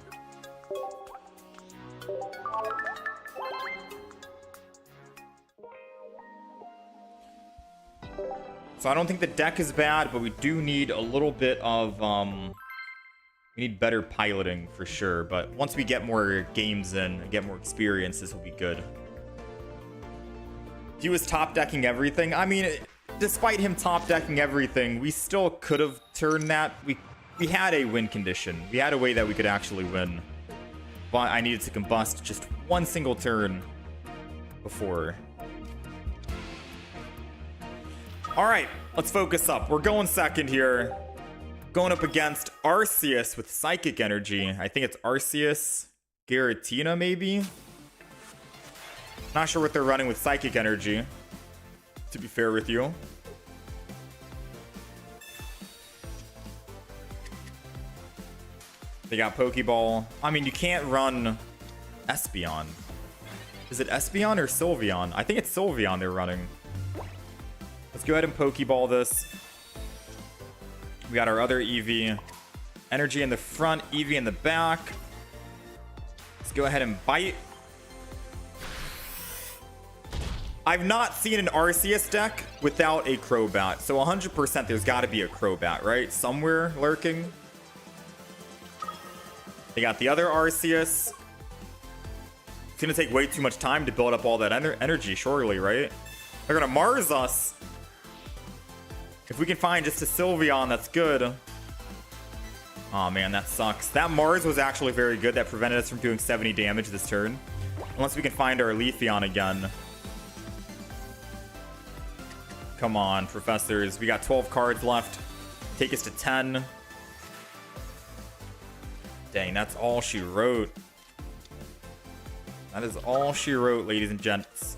So I don't think the deck is bad, but we do need a little bit of, we need better piloting for sure. But once we get more games in and get more experience, this will be good. He was top decking everything. I mean, despite him top decking everything, we still could have turned that. We had a win condition. We had a way that we could actually win. But I needed to combust just one single turn before. All right, let's focus up. We're going second here. Going up against Arceus with Psychic Energy. I think it's Arceus, Giratina maybe? Not sure what they're running with Psychic Energy, to be fair with you. They got Pokeball. I mean, you can't run Espeon. Is it Espeon or Sylveon? I think it's Sylveon they're running. Let's go ahead and Pokeball this. We got our other Eevee. Energy in the front, Eevee in the back. Let's go ahead and bite. I've not seen an Arceus deck without a Crobat. So 100% there's got to be a Crobat, right? Somewhere lurking. They got the other Arceus. It's going to take way too much time to build up all that energy, surely, right? They're going to Mars us. If we can find just a Sylveon, that's good. Oh man, that sucks. That Mars was actually very good. That prevented us from doing 70 damage this turn. Unless we can find our Leafeon again. Come on, professors. We got 12 cards left. Take us to 10. Dang, that's all she wrote. That is all she wrote, ladies and gents.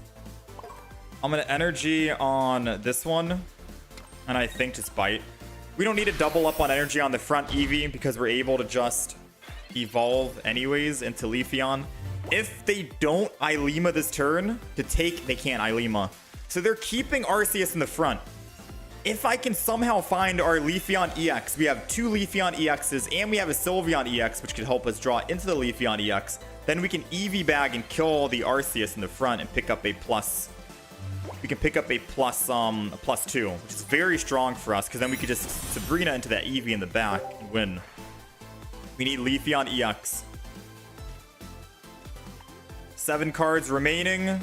I'm going to energy on this one. And I think just bite. We don't need to double up on energy on the front Eevee because we're able to just evolve anyways into Leafeon. If they don't Ilema this turn to take, they can't Ilema. So they're keeping Arceus in the front. If I can somehow find our Leafeon EX, we have 2 Leafeon EXs and we have a Sylveon EX, which could help us draw into the Leafeon EX. Then we can Eevee bag and kill the Arceus in the front and pick up a plus. We can pick up a +2, which is very strong for us, because then we could just Sabrina into that Eevee in the back and win. We need Leafeon EX. 7 cards remaining.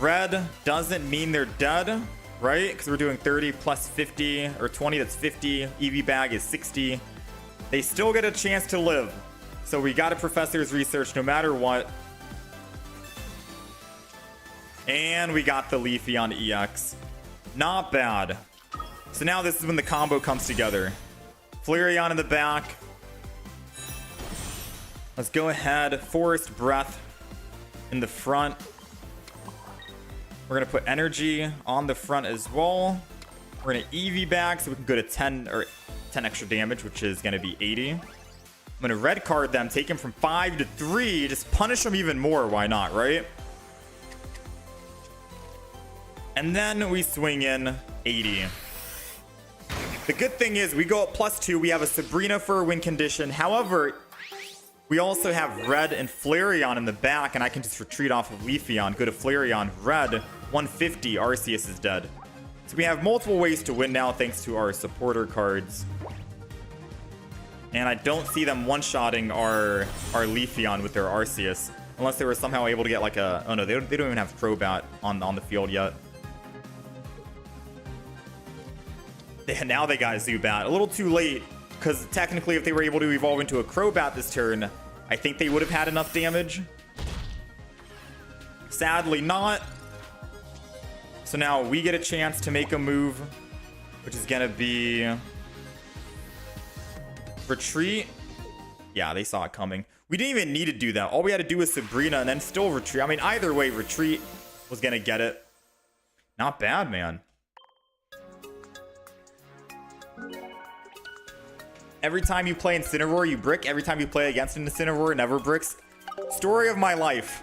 Red doesn't mean they're dead, right? Because we're doing 30 plus 50, or 20, that's 50. Eevee bag is 60. They still get a chance to live. So we got a Professor's Research no matter what. And we got the Leafeon EX. Not bad. So now this is when the combo comes together. Flareon in the back. Let's go ahead. Forest Breath in the front. We're going to put energy on the front as well. We're going to Eevee back so we can go to 10 extra damage, which is going to be 80. I'm going to red card them, take them from 5 to 3. Just punish them even more. Why not, right? And then we swing in 80. The good thing is we go up +2. We have a Sabrina for a win condition. However, we also have Red and Flareon in the back, and I can just retreat off of Leafeon. Go to Flareon. Red, 150. Arceus is dead. So we have multiple ways to win now thanks to our supporter cards. And I don't see them one-shotting our Leafeon with their Arceus. Unless they were somehow able to get like a... Oh no, they don't even have Crobat on the field yet. Now they got Zubat. A little too late. Because technically if they were able to evolve into a Crobat this turn, I think they would have had enough damage. Sadly not. So now we get a chance to make a move, which is going to be... Retreat. Yeah, they saw it coming. We didn't even need to do that. All we had to do was Sabrina and then still retreat. I mean, either way, retreat was going to get it. Not bad, man. Every time you play Incineroar, you brick. Every time you play against an Incineroar, it never bricks. Story of my life.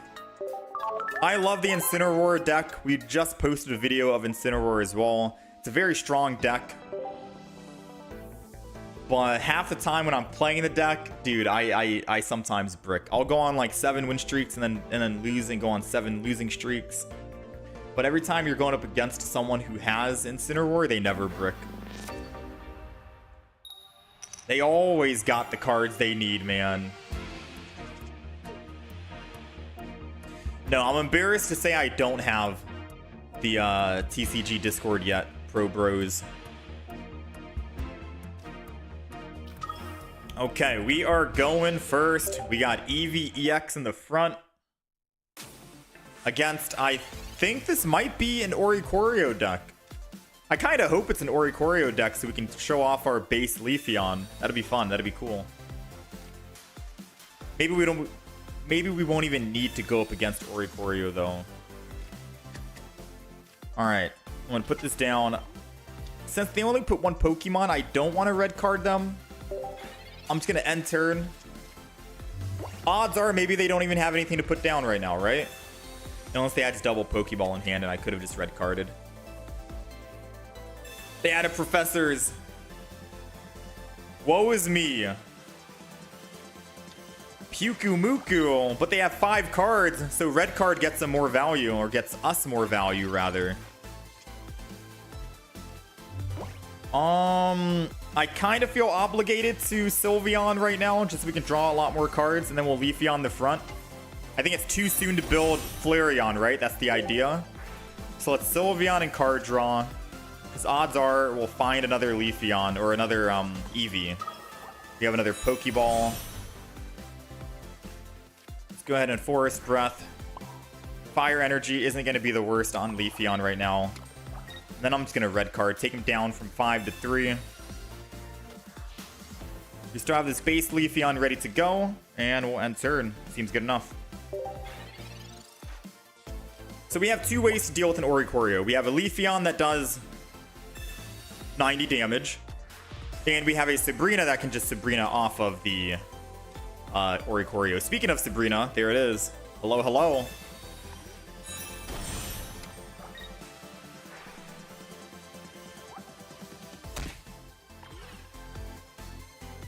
I love the Incineroar deck. We just posted a video of Incineroar as well. It's a very strong deck. But half the time when I'm playing the deck, dude, I sometimes brick. I'll go on like 7 win streaks and then lose and go on 7 losing streaks. But every time you're going up against someone who has Incineroar, they never brick. They always got the cards they need, man. No, I'm embarrassed to say I don't have the TCG Discord yet, Pro Bros. Okay, we are going first. We got Eevee EX in the front. Against, I think this might be an Oricorio deck. I kind of hope it's an Oricorio deck so we can show off our base Leafeon. That'd be fun. That'd be cool. Maybe we won't even need to go up against Oricorio though. Alright, I'm gonna put this down. Since they only put one Pokemon, I don't want to red card them. I'm just gonna end turn. Odds are maybe they don't even have anything to put down right now, right? Unless they had just double Pokeball in hand and I could have just red carded. They added professors. Woe is me. Pyukumuku. But they have 5 cards, so red card gets them more value, or gets us more value, rather. I kind of feel obligated to Sylveon right now, just so we can draw a lot more cards, and then we'll Leafeon the front. I think it's too soon to build Flareon, right? That's the idea. So let's Sylveon and card draw. Because odds are we'll find another Leafeon or another Eevee. We have another Pokeball. Let's go ahead and Forest Breath. Fire Energy isn't going to be the worst on Leafeon right now. And then I'm just going to red card. Take him down from 5 to 3. We still have this base Leafeon ready to go. And we'll end turn. Seems good enough. So we have 2 ways to deal with an Oricorio. We have a Leafeon that does 90 damage. And we have a Sabrina that can just Sabrina off of the Oricorio. Speaking of Sabrina, there it is. Hello, hello.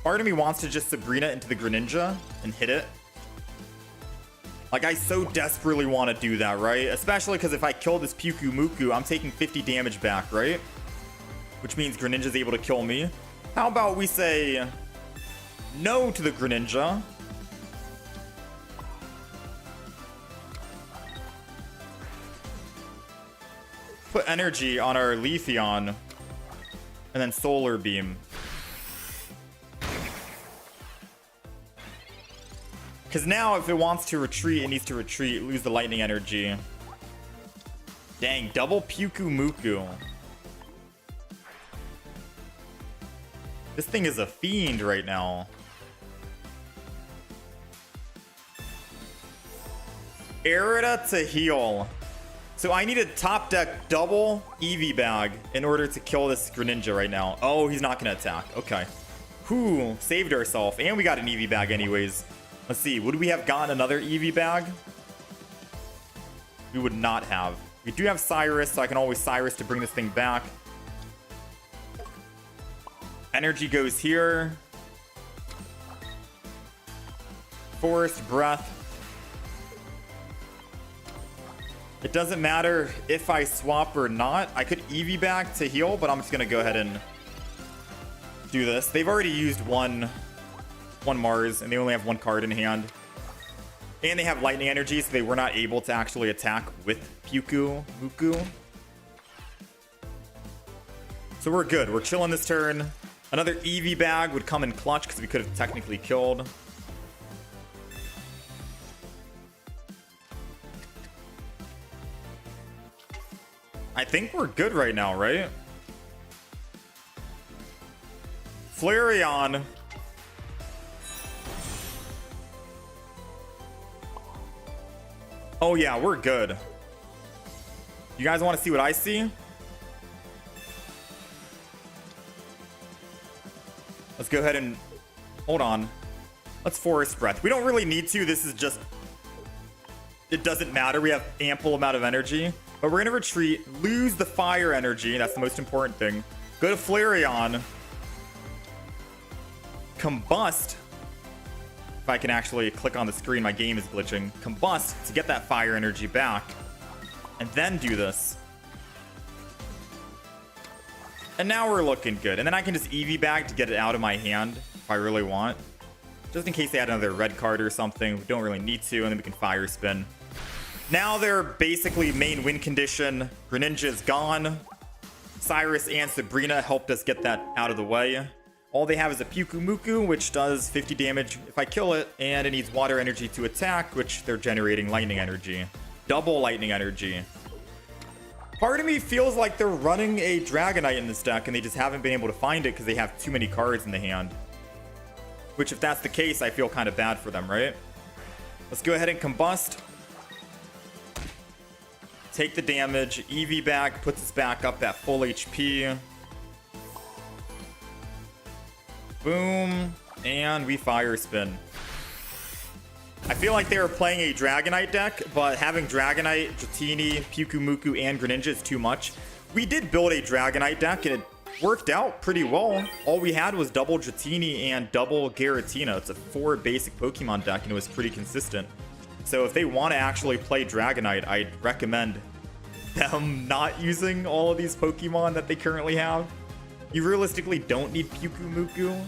Part of me wants to just Sabrina into the Greninja and hit it. Like, I so desperately want to do that, right? Especially because if I kill this Pyukumuku, I'm taking 50 damage back, right? Which means Greninja's able to kill me. How about we say no to the Greninja? Put energy on our Leafeon. And then Solar Beam. Because now if it wants to retreat, it needs to retreat, lose the lightning energy. Dang, double Pyukumuku. This thing is a fiend right now. Erida to heal. So I need a top deck double Eevee bag in order to kill this Greninja right now. Oh, he's not going to attack. Okay. Whew, saved ourselves. And we got an Eevee bag anyways. Let's see. Would we have gotten another Eevee bag? We would not have. We do have Cyrus, so I can always Cyrus to bring this thing back. Energy goes here. Forest Breath. It doesn't matter if I swap or not. I could Eevee back to heal, but I'm just going to go ahead and do this. They've already used one Mars, and they only have one card in hand. And they have Lightning Energy, so they were not able to actually attack with Muku. So we're good. We're chilling this turn. Another Eevee bag would come in clutch because we could have technically killed. I think we're good right now, right? Flareon. Oh yeah, we're good. You guys want to see what I see? Let's go ahead and... Hold on. Let's Forest Breath. We don't really need to. This is just... It doesn't matter. We have ample amount of energy. But we're going to retreat. Lose the fire energy. That's the most important thing. Go to Flareon. Combust. If I can actually click on the screen, my game is glitching. Combust to get that fire energy back. And then do this. And now we're looking good. And then I can just Eevee bag to get it out of my hand if I really want. Just in case they had another red card or something. We don't really need to. And then we can fire spin. Now they're basically main win condition. Greninja is gone. Cyrus and Sabrina helped us get that out of the way. All they have is a Muku, which does 50 damage if I kill it. And it needs water energy to attack, which they're generating lightning energy. Double lightning energy. Part of me feels like they're running a Dragonite in this deck and they just haven't been able to find it because they have too many cards in the hand. Which, if that's the case, I feel kind of bad for them, right? Let's go ahead and Combust. Take the damage. Eevee back puts us back up at full HP. Boom. And we fire spin. I feel like they were playing a Dragonite deck, but having Dragonite, Dratini, Muku, and Greninja is too much. We did build a Dragonite deck, and it worked out pretty well. All we had was double Dratini and double Giratina. It's a 4 basic Pokemon deck, and it was pretty consistent. So if they want to actually play Dragonite, I'd recommend them not using all of these Pokemon that they currently have. You realistically don't need Muku.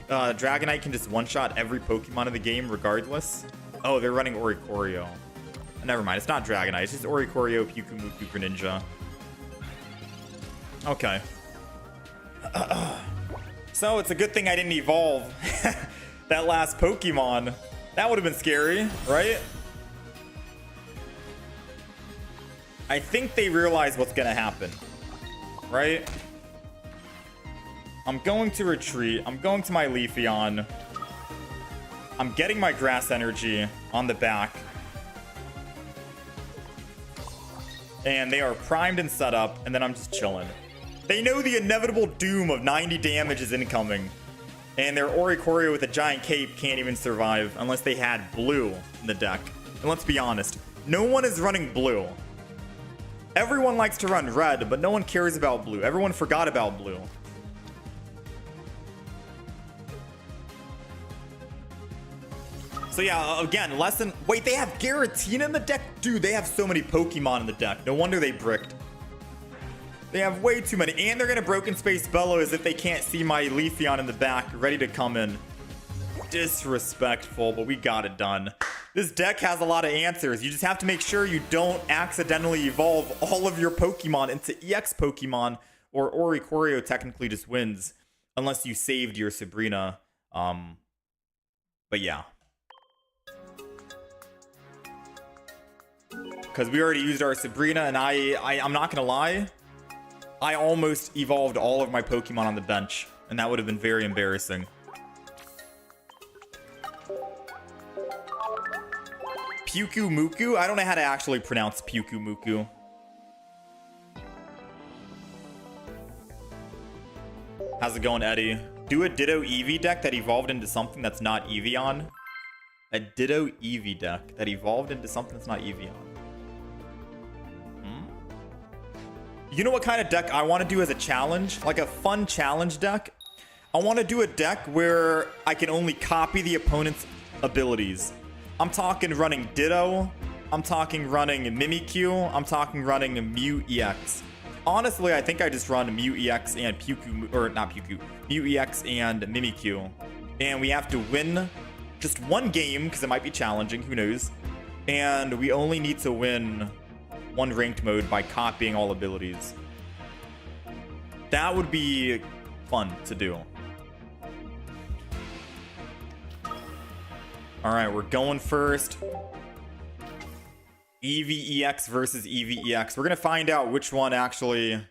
Dragonite can just one-shot every Pokemon in the game regardless. Oh, they're running Oricorio. Never mind, it's not Dragonite. It's just Oricorio, Muku, Greninja. Okay. So it's a good thing I didn't evolve that last Pokemon. That would have been scary, right? I think they realize what's going to happen, right? I'm going to retreat. I'm going to my Leafeon. I'm getting my grass energy on the back. And they are primed and set up, and then I'm just chilling. They know the inevitable doom of 90 damage is incoming. And their Oricorio with a giant cape can't even survive unless they had blue in the deck. And let's be honest, no one is running blue. Everyone likes to run red, but no one cares about blue. Everyone forgot about blue. So yeah, again, lesson... Wait, they have Giratina in the deck? Dude, they have so many Pokemon in the deck. No wonder they bricked. They have way too many. And they're going to Broken Space Bellow as if they can't see my Leafeon in the back, ready to come in. Disrespectful, but we got it done. This deck has a lot of answers. You just have to make sure you don't accidentally evolve all of your Pokemon into EX Pokemon, or Oricorio technically just wins, unless you saved your Sabrina. But yeah. Because we already used our Sabrina, and I'm not going to lie, I almost evolved all of my Pokemon on the bench, and that would have been very embarrassing. Muku? I don't know how to actually pronounce Muku. How's it going, Eddie? Do a Ditto Eevee deck that evolved into something that's not Eevee-on. A Ditto Eevee deck that evolved into something that's not Eevee-on. You know what kind of deck I want to do as a challenge? Like a fun challenge deck? I want to do a deck where I can only copy the opponent's abilities. I'm talking running Ditto. I'm talking running Mimikyu. I'm talking running Mew EX. Honestly, I think I just run Mew EX and Puku, or not Puku, Mew EX and Mimikyu. And we have to win just one game, because it might be challenging, who knows. And we only need to win one ranked mode by copying all abilities. That would be fun to do. Alright, we're going first. Eevee EX versus Eevee EX. We're going to find out which one actually...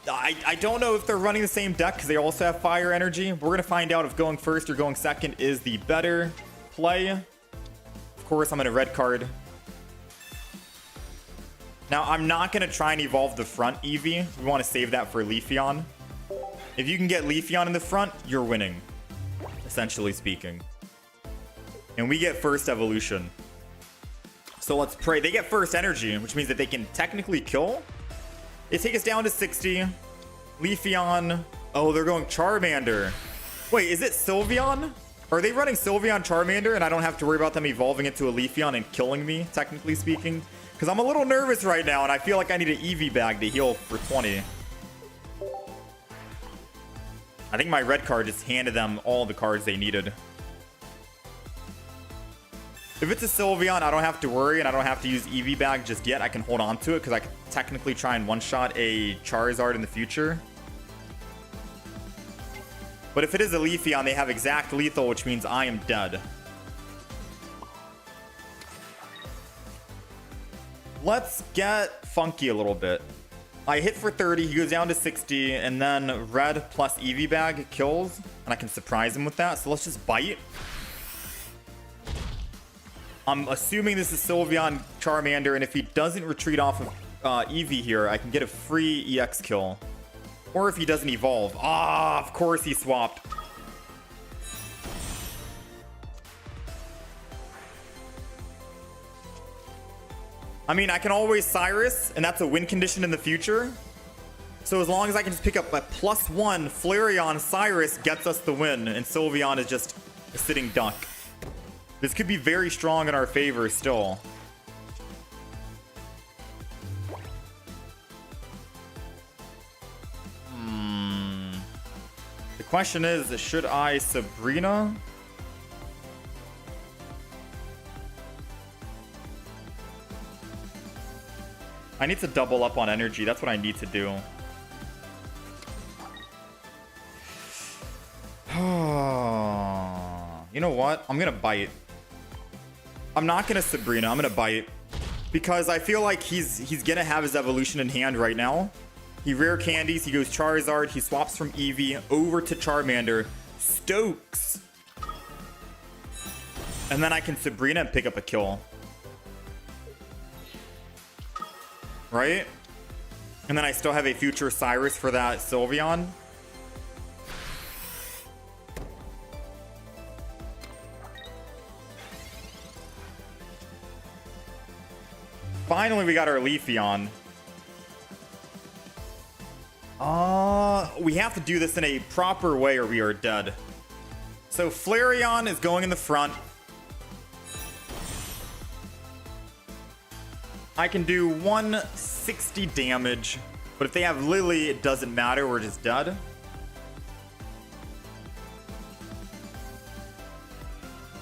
I don't know if they're running the same deck because they also have fire energy. We're going to find out if going first or going second is the better play. Of course, I'm in a red card. Now, I'm not going to try and evolve the front Eevee. We want to save that for Leafeon. If you can get Leafeon in the front, you're winning, essentially speaking. And we get first evolution. So let's pray. They get first energy, which means that they can technically kill. They take us down to 60. Leafeon. Oh, they're going Charmander. Wait, is it Sylveon? Are they running Sylveon Charmander and I don't have to worry about them evolving into a Leafeon and killing me, technically speaking? Because I'm a little nervous right now and I feel like I need an Eevee bag to heal for 20. I think my red card just handed them all the cards they needed. If it's a Sylveon, I don't have to worry and I don't have to use Eevee bag just yet. I can hold on to it because I could technically try and one-shot a Charizard in the future. But if it is a Leafeon, they have exact lethal, which means I am dead. Let's get funky a little bit. I hit for 30, he goes down to 60, and then red plus Eevee bag kills, and I can surprise him with that. So let's just bite. I'm assuming this is Sylveon Charmander, and if he doesn't retreat off of Eevee here, I can get a free EX kill. Or if he doesn't evolve. Ah, of course he swapped. I mean, I can always Cyrus, and that's a win condition in the future. So as long as I can just pick up a +1 Flareon Cyrus gets us the win, and Sylveon is just a sitting duck. This could be very strong in our favor still. The question is, should I Sabrina? I need to double up on energy. That's what I need to do. You know what? I'm gonna bite. I'm not gonna Sabrina. I'm gonna bite. Because I feel like he's gonna have his evolution in hand right now. He rare candies. He goes Charizard. He swaps from Eevee over to Charmander. Stokes. And then I can Sabrina and pick up a kill. Right? And then I still have a future Cyrus for that Sylveon. Finally, we got our Leafeon. We have to do this in a proper way or we are dead. So Flareon is going in the front. I can do 160 damage, but if they have Lily, it doesn't matter. We're just dead.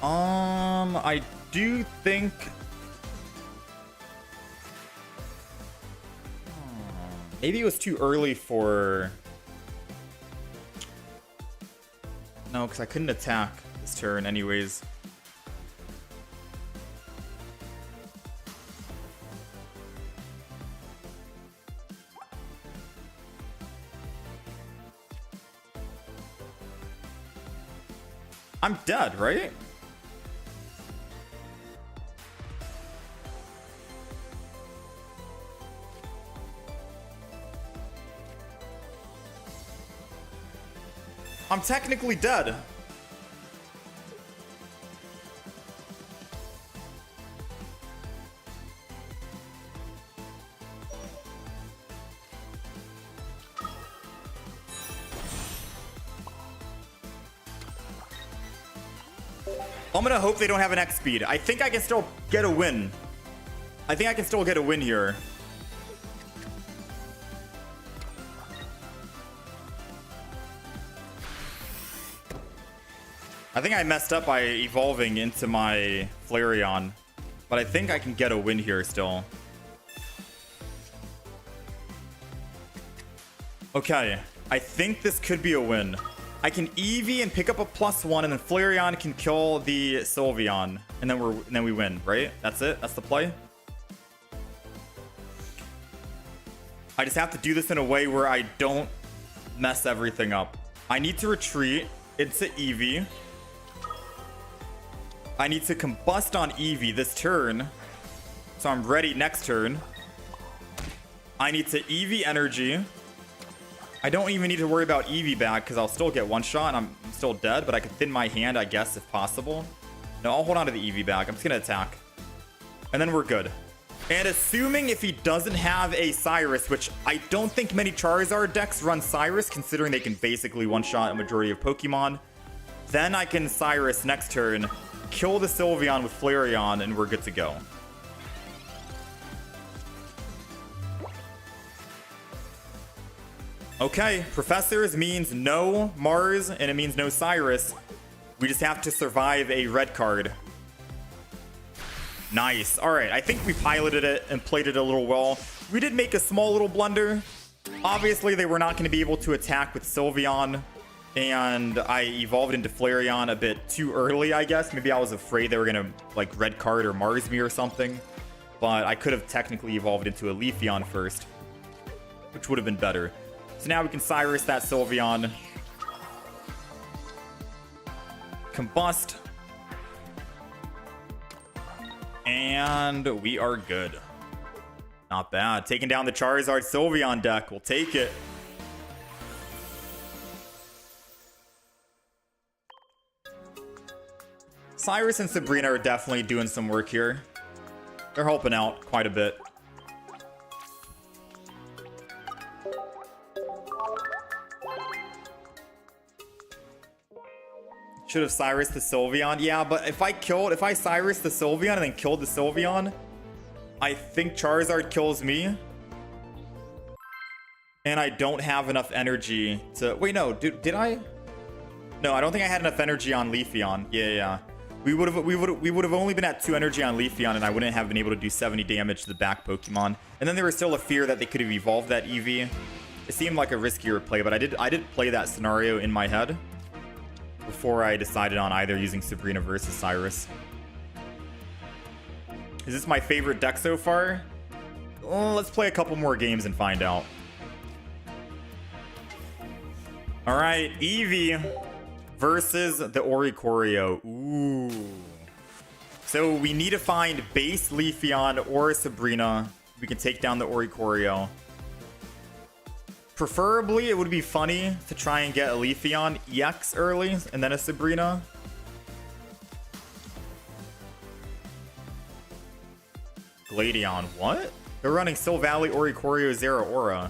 I do think... Maybe it was too early for... No, because I couldn't attack this turn anyways. I'm dead, right? I'm technically dead. I'm gonna hope they don't have an X speed. I think I can still get a win. I think I can still get a win here. I think I messed up by evolving into my Flareon, but I think I can get a win here still. Okay, I think this could be a win. I can Eevee and pick up a +1, and then Flareon can kill the Sylveon, and then we win, right? That's it. That's the play. I just have to do this in a way where I don't mess everything up. I need to retreat into Eevee. I need to combust on Eevee this turn, so I'm ready next turn. I need to Eevee energy. I don't even need to worry about Eevee back because I'll still get one shot and I'm still dead, but I can thin my hand, I guess, if possible. No, I'll hold on to the Eevee back. I'm just going to attack. And then we're good. And assuming if he doesn't have a Cyrus, which I don't think many Charizard decks run Cyrus, considering they can basically one-shot a majority of Pokemon, then I can Cyrus next turn, kill the Sylveon with Flareon, and we're good to go. Okay, Professors means no Mars, and it means no Cyrus. We just have to survive a red card. Nice. All right, I think we piloted it and played it a little well. We did make a small little blunder. Obviously, they were not going to be able to attack with Sylveon, and I evolved into Flareon a bit too early, I guess. Maybe I was afraid they were going to, like, red card or Mars me or something. But I could have technically evolved into a Leafeon first, which would have been better. So now we can Cyrus that Sylveon. Combust. And we are good. Not bad. Taking down the Charizard Sylveon deck. We'll take it. Cyrus and Sabrina are definitely doing some work here. They're helping out quite a bit. Should have Cyrus the Sylveon. Yeah, but if I Cyrus the Sylveon and then killed the Sylveon, I think Charizard kills me. And I don't have enough energy to... Wait, no. Did I? No, I don't think I had enough energy on Leafeon. Yeah. We would have only been at 2 energy on Leafeon, and I wouldn't have been able to do 70 damage to the back Pokemon. And then there was still a fear that they could have evolved that Eevee. It seemed like a riskier play, but I did play that scenario in my head before I decided on either using Sabrina versus Cyrus. Is this my favorite deck so far? Well, let's play a couple more games and find out. All right, Eevee versus the Oricorio. Ooh. So we need to find base Leafeon or Sabrina. We can take down the Oricorio. Preferably, it would be funny to try and get a Leafeon EX early and then a Sabrina. Gladion, what? They're running Silvally, Oricorio, Zeraora.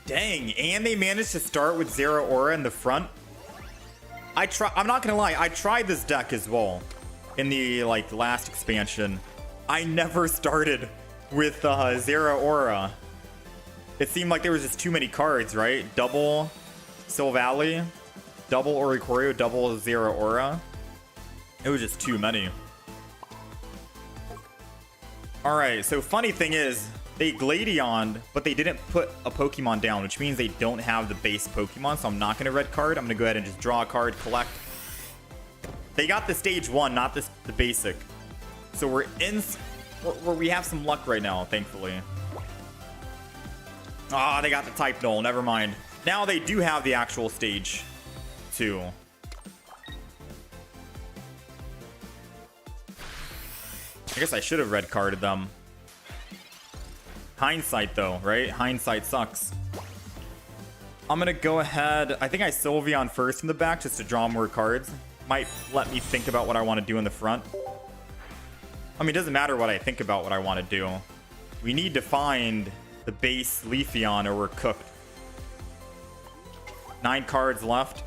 Dang, and they managed to start with Zeraora in the front. I'm not gonna lie, I tried this deck as well in the last expansion. I never started with Zeraora. It seemed like there was just too many cards, right? Double Silvally, double Oricorio, double Zeraora. It was just too many. Alright, so funny thing is, they Gladioned, but they didn't put a Pokemon down, which means they don't have the base Pokemon, so I'm not going to red card. I'm going to go ahead and just draw a card, collect. They got the stage 1, not the basic. So we're in... we have some luck right now, thankfully. Ah, they got the type null. Never mind. Now they do have the actual stage 2. I guess I should have red carded them. Hindsight, though, right? Hindsight sucks. I'm gonna go ahead. I think I Sylveon first in the back just to draw more cards. Might let me think about what I want to do in the front. I mean, it doesn't matter what I think about what I want to do. We need to find the base Leafeon or we're cooked. 9 cards left.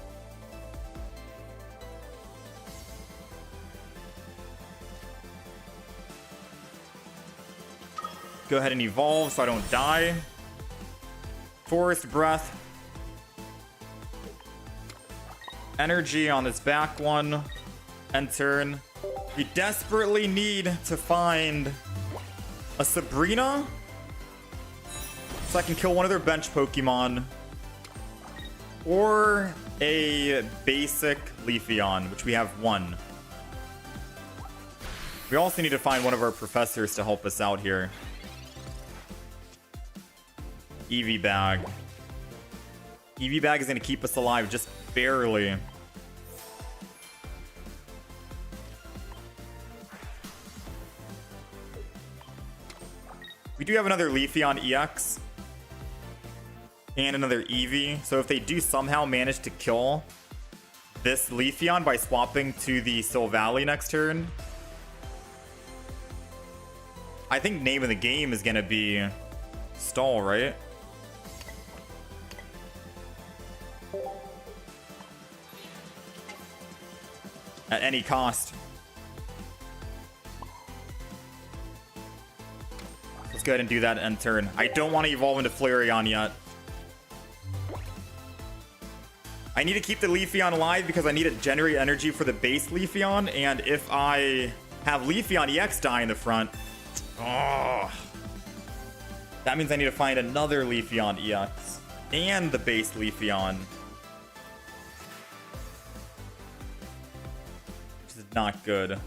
go ahead and evolve so I don't die. Forest Breath. Energy on this back one. End turn. We desperately need to find a Sabrina so I can kill one of their bench Pokemon. Or a basic Leafeon, which we have one. We also need to find one of our professors to help us out here. Eevee Bag. Eevee Bag is going to keep us alive just barely. We do have another Leafeon EX. And another Eevee. So if they do somehow manage to kill this Leafeon by swapping to the Sylveon next turn, I think name of the game is going to be stall, right? At any cost. Let's go ahead and do that end turn. I don't want to evolve into Flareon yet. I need to keep the Leafeon alive because I need to generate energy for the base Leafeon. And if I have Leafeon EX die in the front, oh, that means I need to find another Leafeon EX and the base Leafeon, which is not good.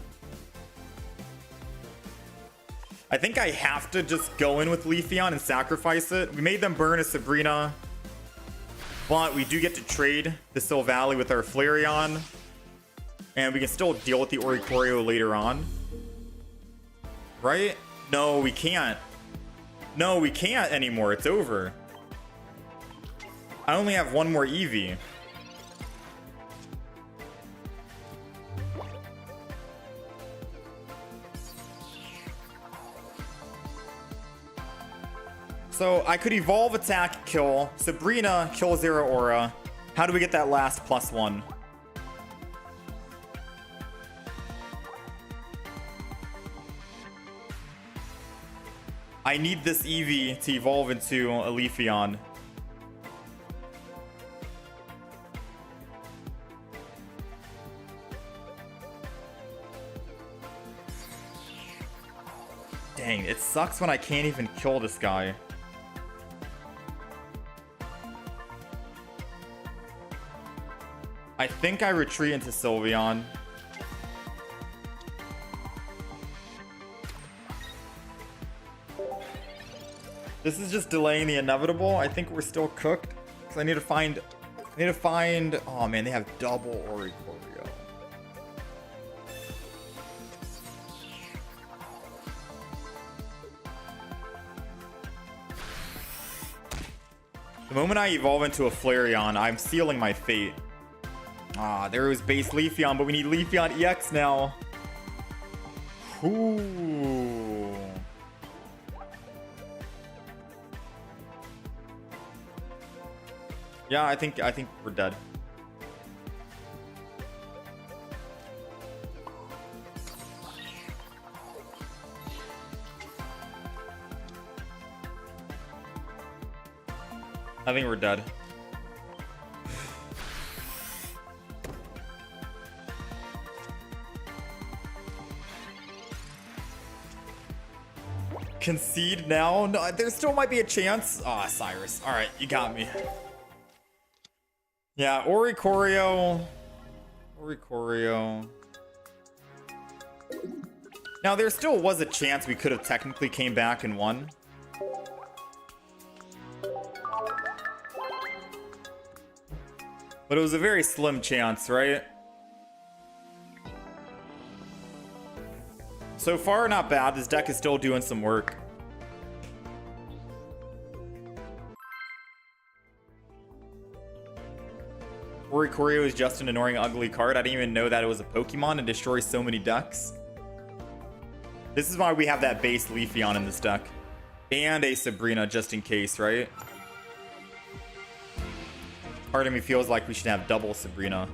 I think I have to just go in with Leafeon and sacrifice it. We made them burn a Sabrina, but we do get to trade the Sylveon with our Flareon, and we can still deal with the Oricorio later on. Right? No, we can't. No, we can't anymore. It's over. I only have one more Eevee. So I could evolve, attack, kill. Sabrina, kill Zero Aura. How do we get that last +1? I need this Eevee to evolve into a Leafeon. Dang, it sucks when I can't even kill this guy. I think I retreat into Sylveon. This is just delaying the inevitable. I think we're still cooked. Because I need to find... Oh man, they have double Oricorio. The moment I evolve into a Flareon, I'm sealing my fate. Ah, there was base Leafeon, but we need Leafeon EX now. Ooh. Yeah, I think we're dead. I think we're dead. Concede now? No, there still might be a chance. Ah, Cyrus. All right, you got me. Yeah, Oricorio. Now, there still was a chance we could have technically came back and won. But it was a very slim chance, right? So far, not bad. This deck is still doing some work. Oricorio is just an annoying, ugly card. I didn't even know that it was a Pokemon and destroys so many decks. This is why we have that base Leafeon in this deck. And a Sabrina, just in case, right? Part of me feels like we should have double Sabrina.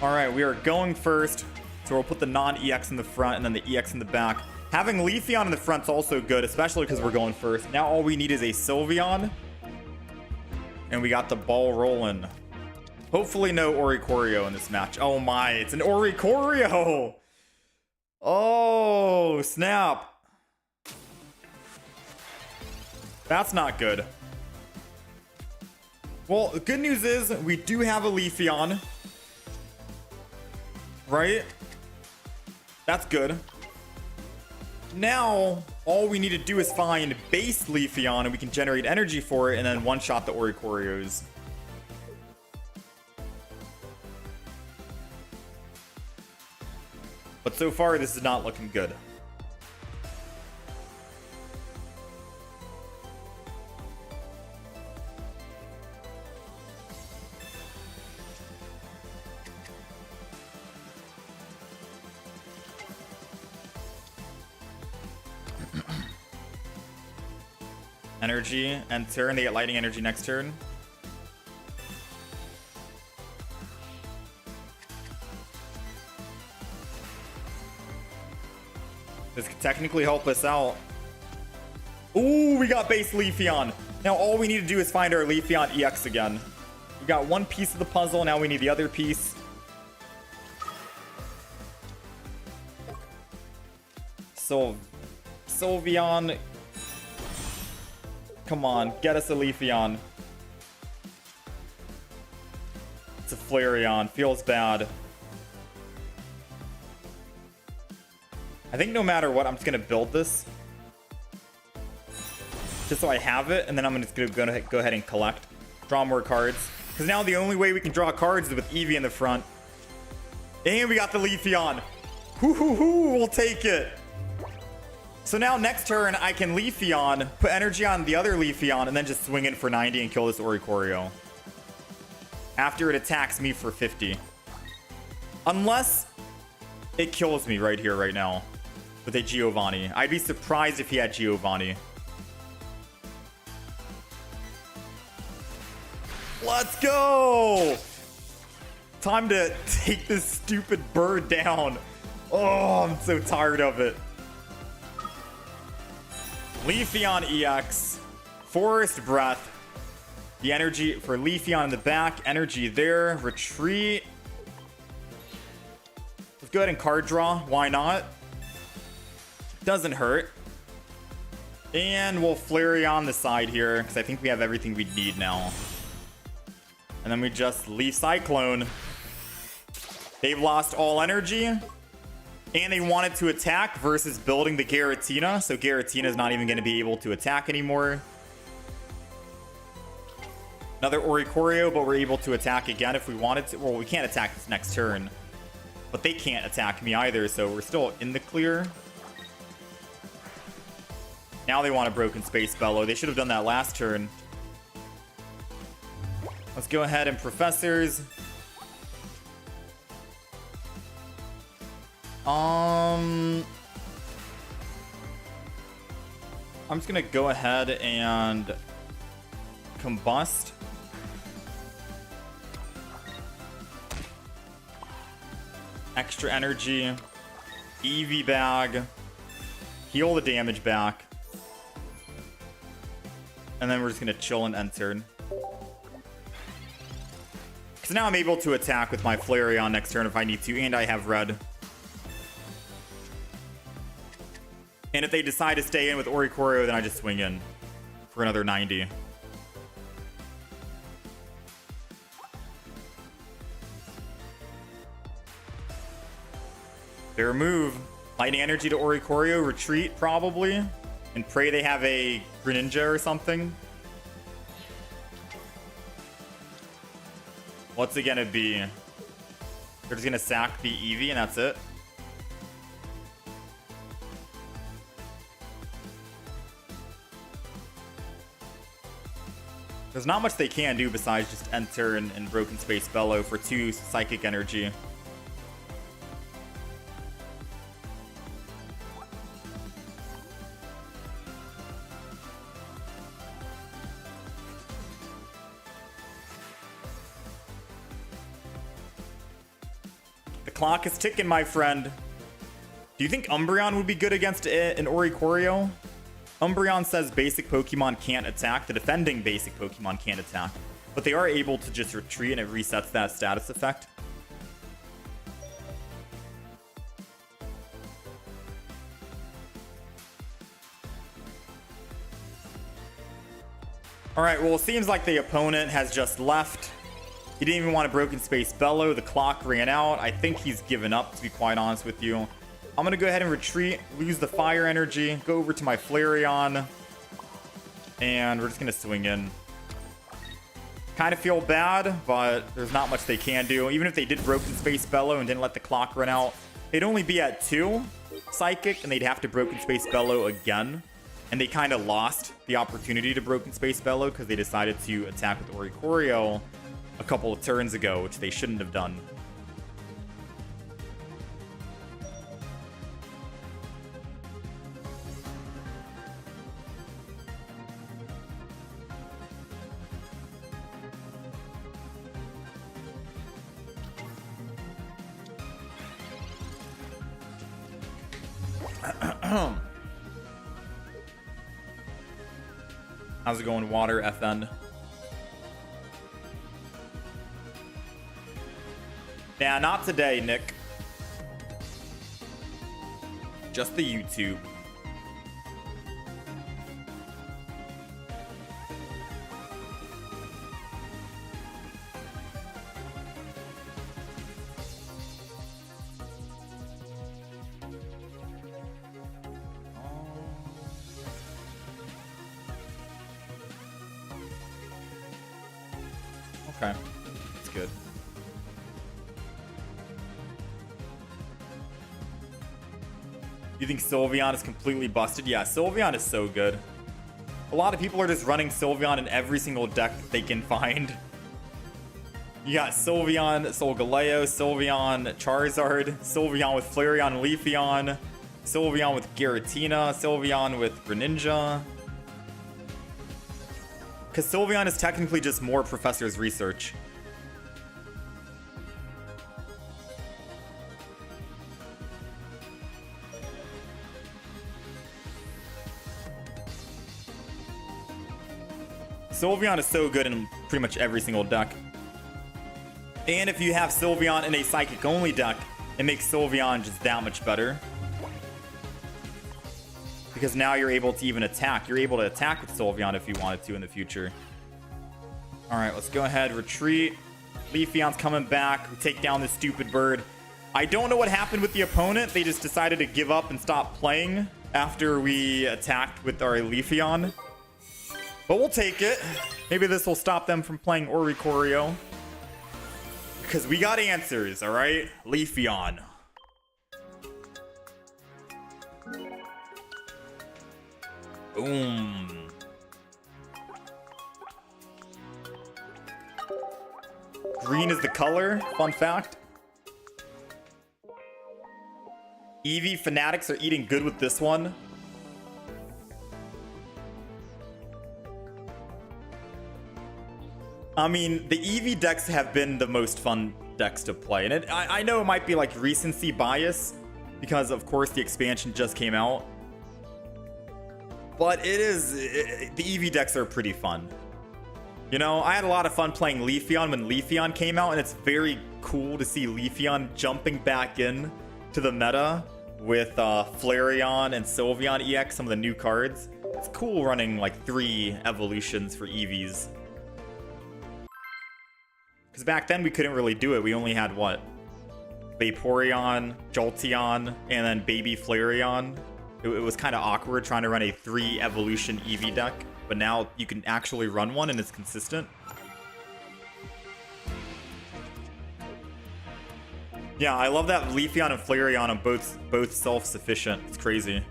Alright, we are going first. So we'll put the non-EX in the front and then the EX in the back. Having Leafeon in the front's also good, especially because we're going first. Now all we need is a Sylveon. And we got the ball rolling. Hopefully no Oricorio in this match. Oh my, it's an Oricorio! Oh, snap. That's not good. Well, the good news is we do have a Leafeon. Right? That's good. Now, all we need to do is find base Leafeon and we can generate energy for it and then one-shot the Oricorios. But so far, this is not looking good. Energy, and turn. They get lightning energy next turn. This could technically help us out. Ooh, we got base Leafeon. Now all we need to do is find our Leafeon EX again. We got one piece of the puzzle. Now we need the other piece. So, Sylveon. Come on, get us a Leafeon. It's a Flareon. Feels bad. I think no matter what, I'm just going to build this. Just so I have it, and then I'm just going to go ahead and collect. Draw more cards. Because now the only way we can draw cards is with Eevee in the front. And we got the Leafeon. Hoo-hoo-hoo, we'll take it. So now next turn, I can Leafeon, put energy on the other Leafeon, and then just swing in for 90 and kill this Oricorio. After it attacks me for 50. Unless it kills me right here, right now. With a Giovanni. I'd be surprised if he had Giovanni. Let's go! Time to take this stupid bird down. Oh, I'm so tired of it. Leafeon EX. Forest Breath. The energy for Leafeon in the back. Energy there. Retreat. Let's go ahead and card draw. Why not? Doesn't hurt. And we'll Flareon the side here, because I think we have everything we need now. And then we just Leaf Cyclone. They've lost all energy. And they wanted to attack versus building the Gretinion. So Gretinion is not even going to be able to attack anymore. Another Oricorio, but we're able to attack again if we wanted to. Well, we can't attack this next turn. But they can't attack me either, so we're still in the clear. Now they want a Broken Space Bellow. They should have done that last turn. Let's go ahead and Professors. I'm just gonna go ahead and Combust. Extra energy. Eevee bag. Heal the damage back. And then we're just gonna chill and end turn. Because now I'm able to attack with my Flareon next turn if I need to, and I have red. And if they decide to stay in with Oricorio, then I just swing in for another 90. Their move. Lightning energy to Oricorio, retreat probably. And pray they have a Greninja or something. What's it gonna be? They're just gonna sack the Eevee and that's it. There's not much they can do besides just enter and Broken Space Bellow for 2 psychic energy. clock is ticking, my friend. Do you think Umbreon would be good against an Oricorio? Umbreon says basic Pokemon can't attack. The defending basic Pokemon can't attack. But they are able to just retreat and it resets that status effect. Alright, well, it seems like the opponent has just left. He didn't even want a Broken Space Bellow. The clock ran out. I think he's given up, to be quite honest with you. I'm going to go ahead and retreat, lose the fire energy, go over to my Flareon, and we're just going to swing in. Kind of feel bad, but there's not much they can do. Even if they did Broken Space Bellow and didn't let the clock run out, they'd only be at 2 Psychic, and they'd have to Broken Space Bellow again. And they kind of lost the opportunity to Broken Space Bellow because they decided to attack with Oricorio a couple of turns ago, which they shouldn't have done. How's it going, Water FN? Yeah, not today, Nick. Just the YouTube. Okay, that's good. You think Sylveon is completely busted? Yeah, Sylveon is so good. A lot of people are just running Sylveon in every single deck that they can find. You got Sylveon, Solgaleo, Sylveon, Charizard, Sylveon with Flareon, Leafeon, Sylveon with Giratina, Sylveon with Greninja. Because Sylveon is technically just more Professor's Research. Sylveon is so good in pretty much every single deck. And if you have Sylveon in a Psychic-only deck, it makes Sylveon just that much better. Because now you're able to even attack. You're able to attack with Sylveon if you wanted to in the future. Alright, let's go ahead, retreat. Leafeon's coming back. We take down this stupid bird. I don't know what happened with the opponent. They just decided to give up and stop playing after we attacked with our Leafeon. But we'll take it. Maybe this will stop them from playing Oricorio. Because we got answers, alright? Leafeon. Boom. Green is the color. Fun fact. Eevee fanatics are eating good with this one. I mean, the Eevee decks have been the most fun decks to play. And I know it might be like recency bias because, of course, the expansion just came out. But the Eevee decks are pretty fun. You know, I had a lot of fun playing Leafeon when Leafeon came out, and it's very cool to see Leafeon jumping back in to the meta with Flareon and Sylveon EX, some of the new cards. It's cool running like 3 evolutions for Eevees. Because back then we couldn't really do it. We only had what? Vaporeon, Jolteon, and then Baby Flareon. It was kind of awkward trying to run a 3 evolution Eevee deck, but now you can actually run one and it's consistent. Yeah, I love that Leafeon and Flareon are both self-sufficient. It's crazy.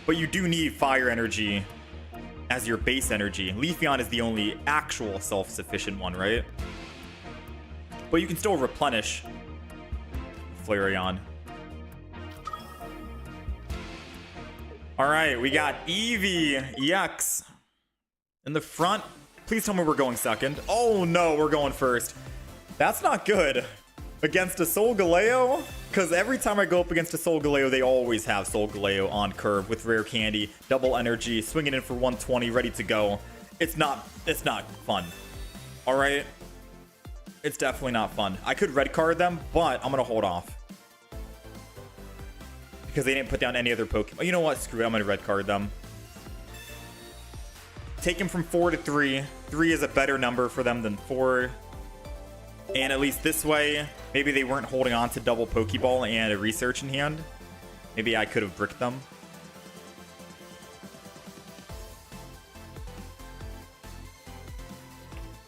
But you do need fire energy as your base energy. Leafeon is the only actual self-sufficient one, right? But you can still replenish Flareon. Alright, we got Eevee EX in the front. Please tell me we're going second. Oh no, we're going first. That's not good. against a Solgaleo, because every time I go up against a Solgaleo, they always have Solgaleo on curve with rare candy, double energy, swinging in for 120, ready to go. It's not fun. All right, it's definitely not fun. I could red card them, but I'm gonna hold off because they didn't put down any other Pokemon. You know what? Screw it. I'm gonna red card them. Take him from 4 to 3. 3 is a better number for them than 4. And at least this way, maybe they weren't holding on to double Pokeball and a research in hand. Maybe I could have bricked them.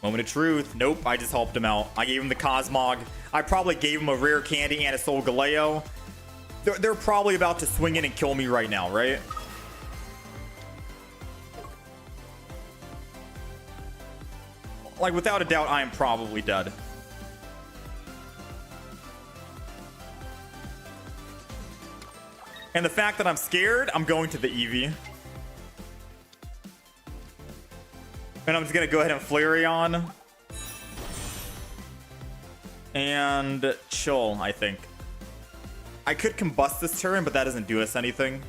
Moment of truth. Nope, I just helped him out. I gave him the Cosmog. I probably gave him a rare candy and a Solgaleo. They're probably about to swing in and kill me right now, right? Like, without a doubt, I am probably dead. And the fact that I'm scared, I'm going to the Eevee. And I'm just going to go ahead and Flareon. And chill, I think. I could combust this turn, but that doesn't do us anything.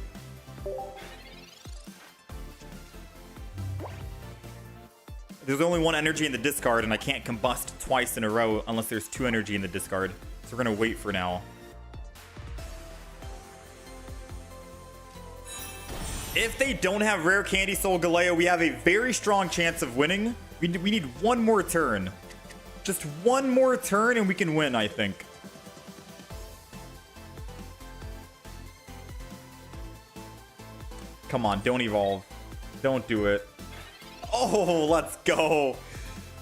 There's only 1 energy in the discard, and I can't combust twice in a row unless there's 2 energy in the discard. So we're going to wait for now. If they don't have Rare Candy Solgaleo, we have a very strong chance of winning. We need 1 more turn. Just 1 more turn and we can win, I think. Come on, don't evolve. Don't do it. Oh, let's go.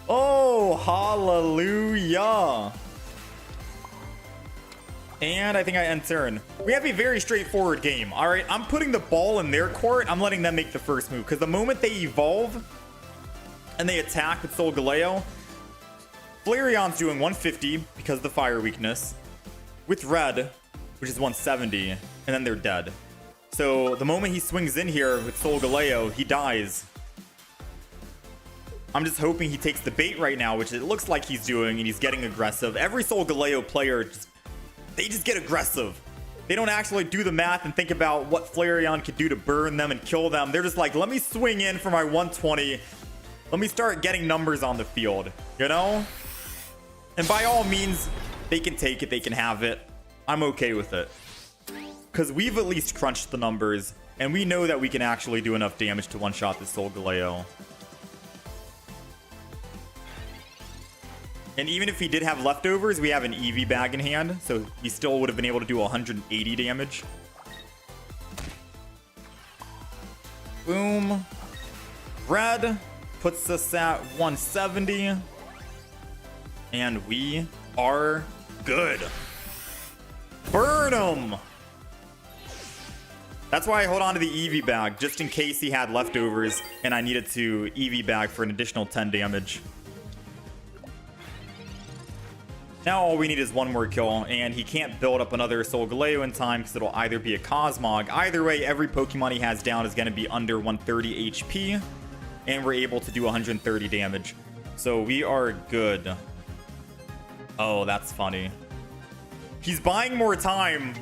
Oh, hallelujah. And I think I end turn. We have a very straightforward game. All right, I'm putting the ball in their court. I'm letting them make the first move because the moment they evolve and they attack with Solgaleo, Flareon's doing 150 because of the fire weakness with red, which is 170, and then they're dead. So the moment he swings in here with Solgaleo, he dies. I'm just hoping he takes the bait right now, which it looks like he's doing, and he's getting aggressive. Every Solgaleo player, they just get aggressive. They don't actually do the math and think about what Flareon could do to burn them and kill them. They're just like, let me swing in for my 120. Let me start getting numbers on the field, you know? And by all means, they can take it, they can have it. I'm okay with it. Because we've at least crunched the numbers, and we know that we can actually do enough damage to one-shot this Solgaleo. And even if he did have leftovers, we have an Eevee bag in hand, so he still would have been able to do 180 damage. Boom. Red puts us at 170. And we are good. Burn him! That's why I hold on to the Eevee bag, just in case he had leftovers and I needed to Eevee bag for an additional 10 damage. Now all we need is 1 more kill, and he can't build up another Solgaleo in time because it'll either be a Cosmog. Either way, every Pokemon he has down is going to be under 130 HP, and we're able to do 130 damage. So we are good. Oh, that's funny. He's buying more time,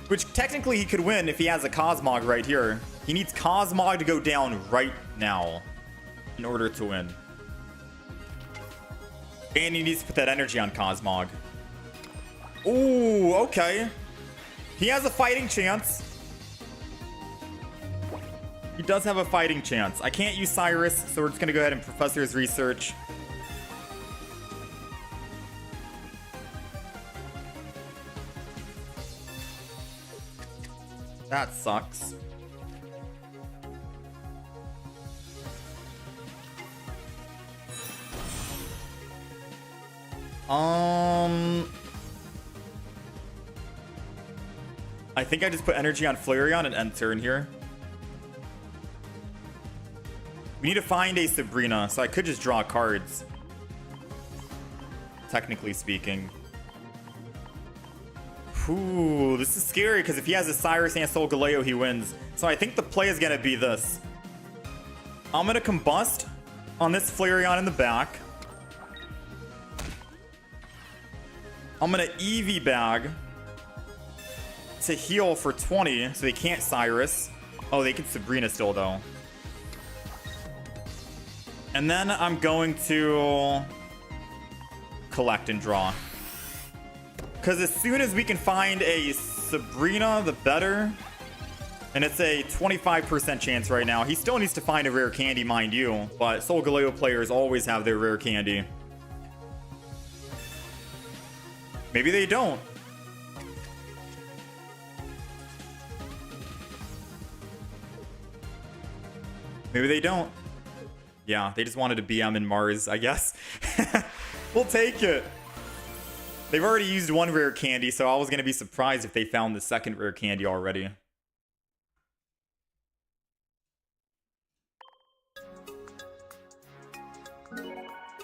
which technically he could win if he has a Cosmog right here. He needs Cosmog to go down right now in order to win. And he needs to put that energy on Cosmog. Ooh, okay. He has a fighting chance. He does have a fighting chance. I can't use Cyrus, so we're just going to go ahead and Professor's Research. That sucks. I think I just put energy on Flareon and end turn here. We need to find a Sabrina, so I could just draw cards. Technically speaking. Ooh, this is scary because if he has a Cyrus and a Solgaleo, he wins. So I think the play is going to be this. I'm going to combust on this Flareon in the back. I'm gonna Eevee bag to heal for 20, so they can't Cyrus. Oh, they can Sabrina still, though. And then I'm going to collect and draw. Because as soon as we can find a Sabrina, the better. And it's a 25% chance right now. He still needs to find a rare candy, mind you. But Solgaleo players always have their rare candy. Maybe they don't. Maybe they don't. Yeah, they just wanted a BM in Mars, I guess. We'll take it. They've already used one rare candy, so I was going to be surprised if they found the second rare candy already.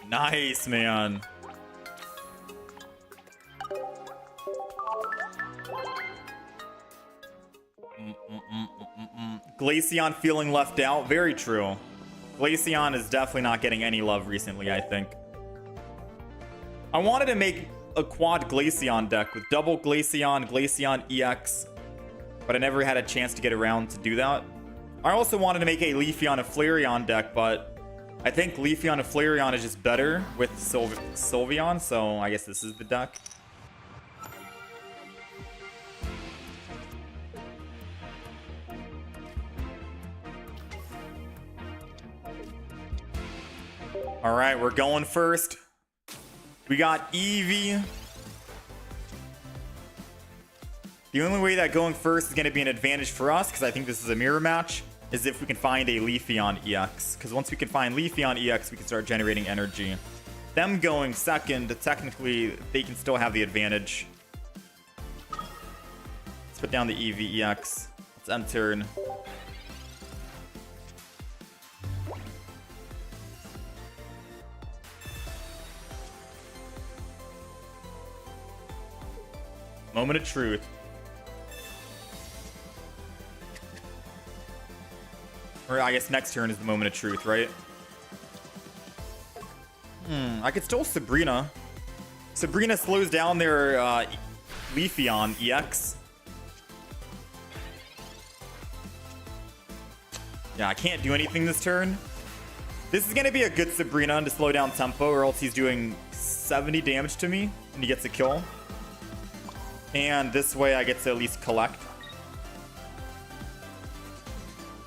Nice, man. Glaceon feeling left out. Very true. Glaceon is definitely not getting any love recently, I think. I wanted to make a quad Glaceon deck with double Glaceon, Glaceon EX, but I never had a chance to get around to do that. I also wanted to make a Leafeon-Flareon deck, but I think Leafeon-Flareon is just better with Sylveon, so I guess this is the deck. All right, we're going first. We got Eevee. The only way that going first is going to be an advantage for us, because I think this is a mirror match, is if we can find a Leafeon EX. Because once we can find Leafeon EX, we can start generating energy. Them going second, technically, they can still have the advantage. Let's put down the Eevee EX. Let's end turn. Moment of truth. Or I guess next turn is the moment of truth, right? I could still Sabrina. Sabrina slows down their Leafeon EX. Yeah, I can't do anything this turn. This is going to be a good Sabrina to slow down tempo, or else he's doing 70 damage to me and he gets a kill. And this way I get to at least collect,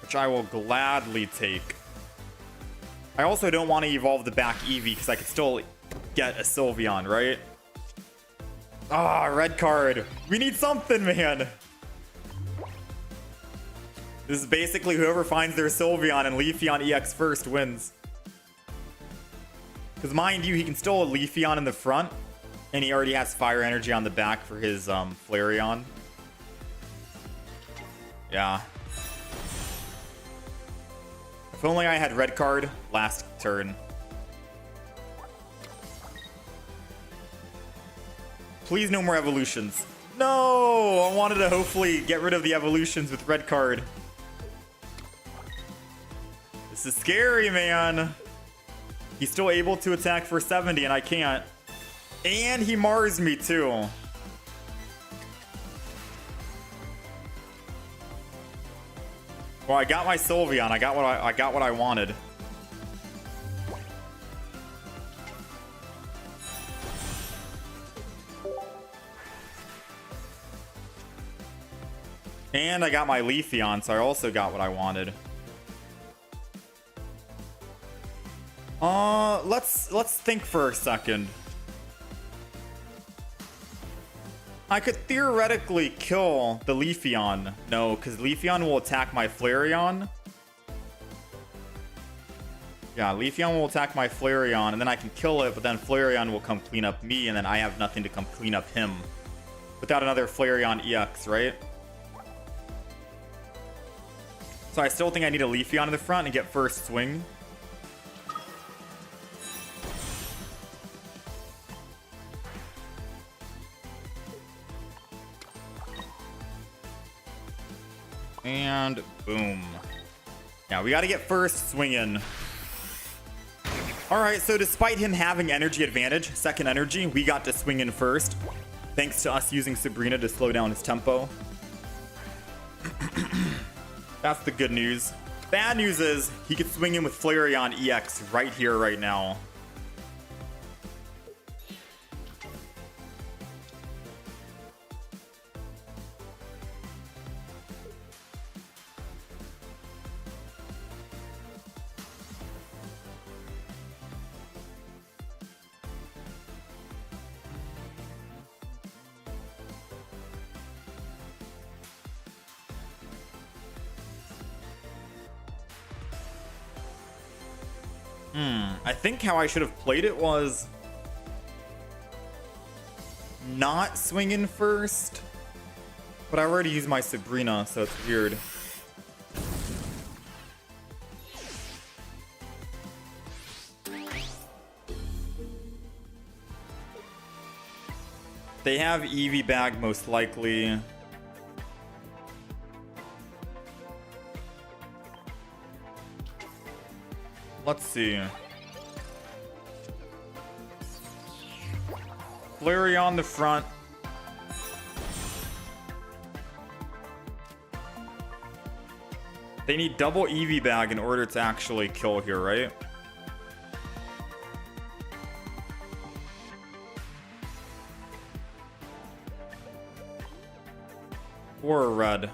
which I will gladly take. I also don't want to evolve the back Eevee because I could still get a Sylveon, right? Ah, red card. We need something, man. This is basically whoever finds their Sylveon and Leafeon EX first wins. Because mind you, he can still Leafeon in the front. And he already has fire energy on the back for his Flareon. Yeah. If only I had red card last turn. Please no more evolutions. No! I wanted to hopefully get rid of the evolutions with red card. This is scary, man. He's still able to attack for 70 and I can't. And he Mars me too. Well, I got my Sylveon. I got what I wanted. And I got my Leafeon, so I also got what I wanted. Let's think for a second. I could theoretically kill the Leafeon. No, because Leafeon will attack my Flareon. Yeah, Leafeon will attack my Flareon, and then I can kill it, but then Flareon will come clean up me, and then I have nothing to come clean up him. Without another Flareon EX, right? So I still think I need a Leafeon in the front and get first swing. And boom. Yeah, we got to get first swing in. All right, so despite him having energy advantage, second energy, we got to swing in first. Thanks to us using Sabrina to slow down his tempo. That's the good news. Bad news is he could swing in with Flareon EX right here, right now. I think how I should have played it was not swinging first, but I already used my Sabrina, so it's weird. They have Eevee bag most likely. Let's see. Flareon the front. They need double Eevee bag in order to actually kill here, right? Or a red.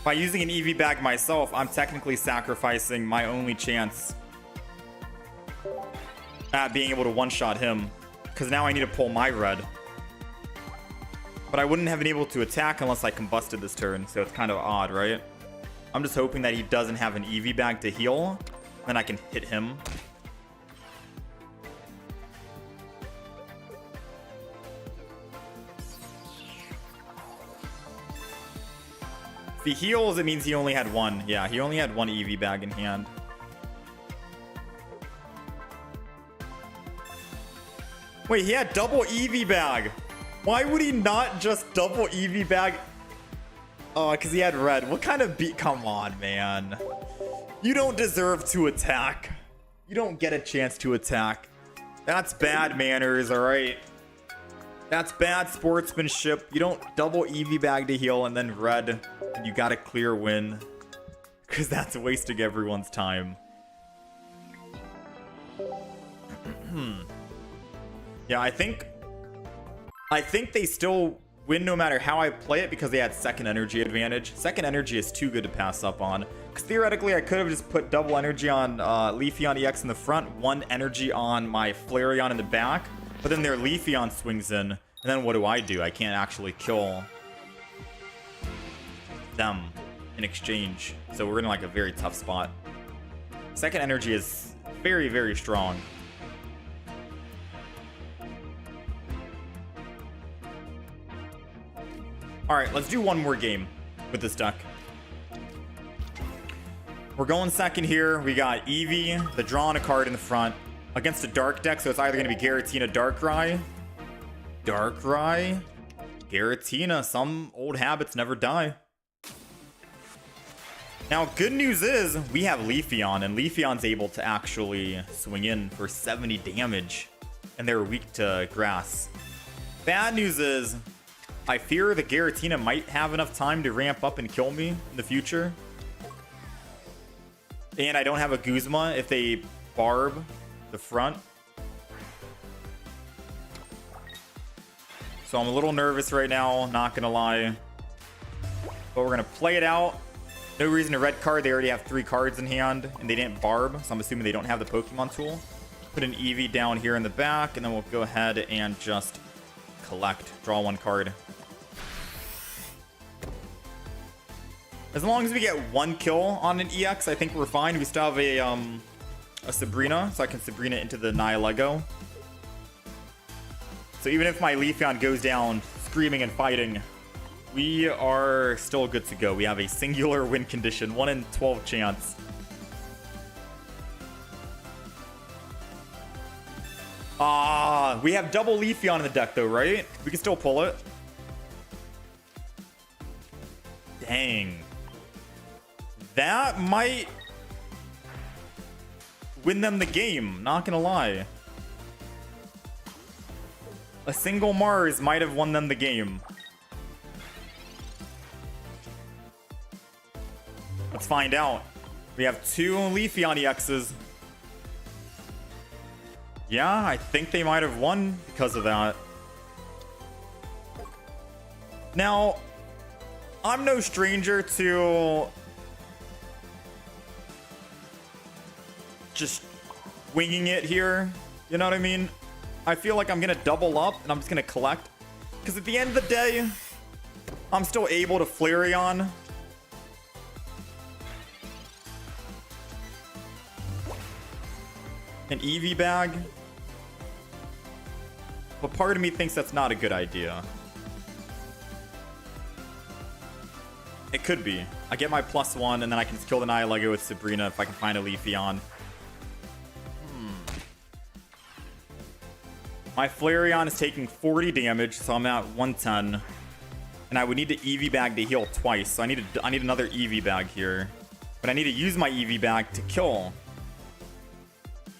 By using an Eevee bag myself, I'm technically sacrificing my only chance at being able to one-shot him, because now I need to pull my red. But I wouldn't have been able to attack unless I combusted this turn, so it's kind of odd, right? I'm just hoping that he doesn't have an Eevee bag to heal, then I can hit him. If he heals, it means he only had one. Yeah, he only had one Eevee bag in hand. Wait, he had double Eevee bag. Why would he not just double Eevee bag? Oh, because he had red. What kind of beat? Come on, man. You don't deserve to attack. You don't get a chance to attack. That's bad manners, all right? That's bad sportsmanship. You don't double Eevee bag to heal and then red. And you got a clear win. Because that's wasting everyone's time. Yeah, I think they still win no matter how I play it because they had second energy advantage. Second energy is too good to pass up on. Because theoretically, I could have just put double energy on Leafeon EX in the front, one energy on my Flareon in the back. But then their Leafeon swings in. And then what do? I can't actually kill them in exchange. So we're in like a very tough spot. Second energy is very, very strong. Alright, let's do one more game with this deck. We're going second here. We got Eevee, the drawing a card in the front, against a dark deck, so it's either going to be Gretinion, Darkrai. Darkrai? Gretinion, some old habits never die. Now, good news is we have Leafeon, and Leafeon's able to actually swing in for 70 damage, and they're weak to grass. Bad news is I fear the Gretinion might have enough time to ramp up and kill me in the future. And I don't have a Guzma if they barb the front. So I'm a little nervous right now, not gonna lie. But we're gonna play it out. No reason to red card. They already have 3 cards in hand, and they didn't barb, so I'm assuming they don't have the Pokemon tool. Put an Eevee down here in the back, and then we'll go ahead and just collect. Draw 1 card. As long as we get 1 kill on an EX, I think we're fine. We still have a Sabrina, so I can Sabrina into the Nihilego. So even if my Leafeon goes down screaming and fighting, we are still good to go. We have a singular win condition, 1 in 12 chance. We have double Leafeon in the deck though, right? We can still pull it. Dang. That might win them the game, not gonna lie. A single Mars might have won them the game. Let's find out. We have 2 Leafeon EXs. Yeah, I think they might have won because of that. Now, I'm no stranger to just winging it here. You know what I mean? I feel like I'm going to double up and I'm just going to collect. Because at the end of the day, I'm still able to Flareon. An Eevee bag. But part of me thinks that's not a good idea. It could be. I get my +1 and then I can kill the Nihilego with Sabrina if I can find a Leafeon. My Flareon is taking 40 damage, so I'm at 110. And I would need to Eevee bag to heal twice, so I need another Eevee bag here. But I need to use my Eevee bag to kill.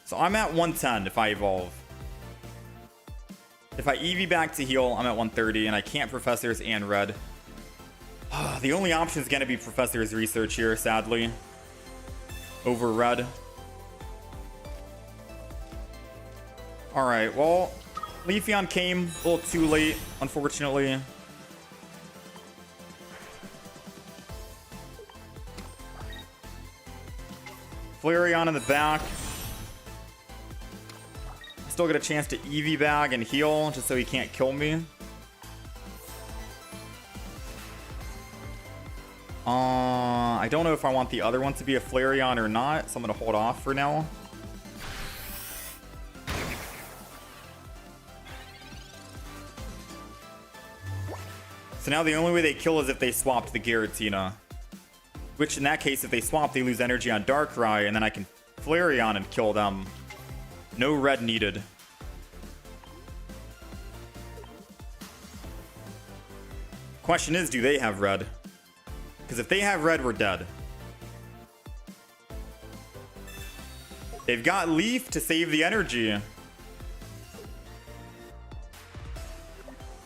So I'm at 110 if I evolve. If I Eevee bag to heal, I'm at 130, and I can't Professor's and Red. The only option is going to be Professor's Research here, sadly. Over Red. Alright, well, Leafeon came a little too late, unfortunately. Flareon in the back. Still get a chance to Eevee bag and heal, just so he can't kill me. I don't know if I want the other one to be a Flareon or not, so I'm going to hold off for now. So now the only way they kill is if they swapped the Giratina. Which in that case, if they swap, they lose energy on Darkrai, and then I can Flareon and kill them. No red needed. Question is, do they have red? Because if they have red, we're dead. They've got Leaf to save the energy.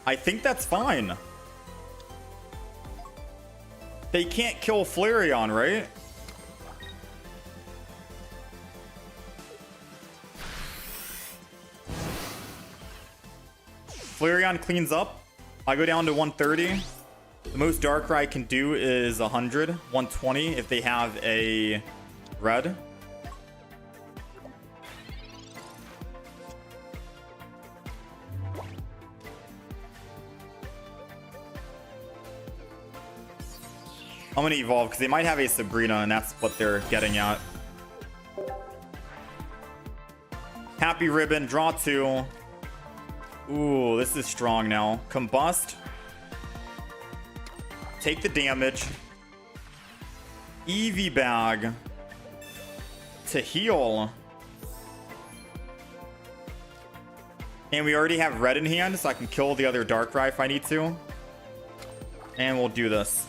I think that's fine. They can't kill Flareon, right? Flareon cleans up. I go down to 130. The most Darkrai can do is 100, 120 if they have a red. I'm going to evolve because they might have a Sabrina, and that's what they're getting at. Happy Ribbon, draw 2. Ooh, this is strong now. Combust. Take the damage. Eevee bag. To heal. And we already have red in hand, so I can kill the other Darkrai if I need to. And we'll do this.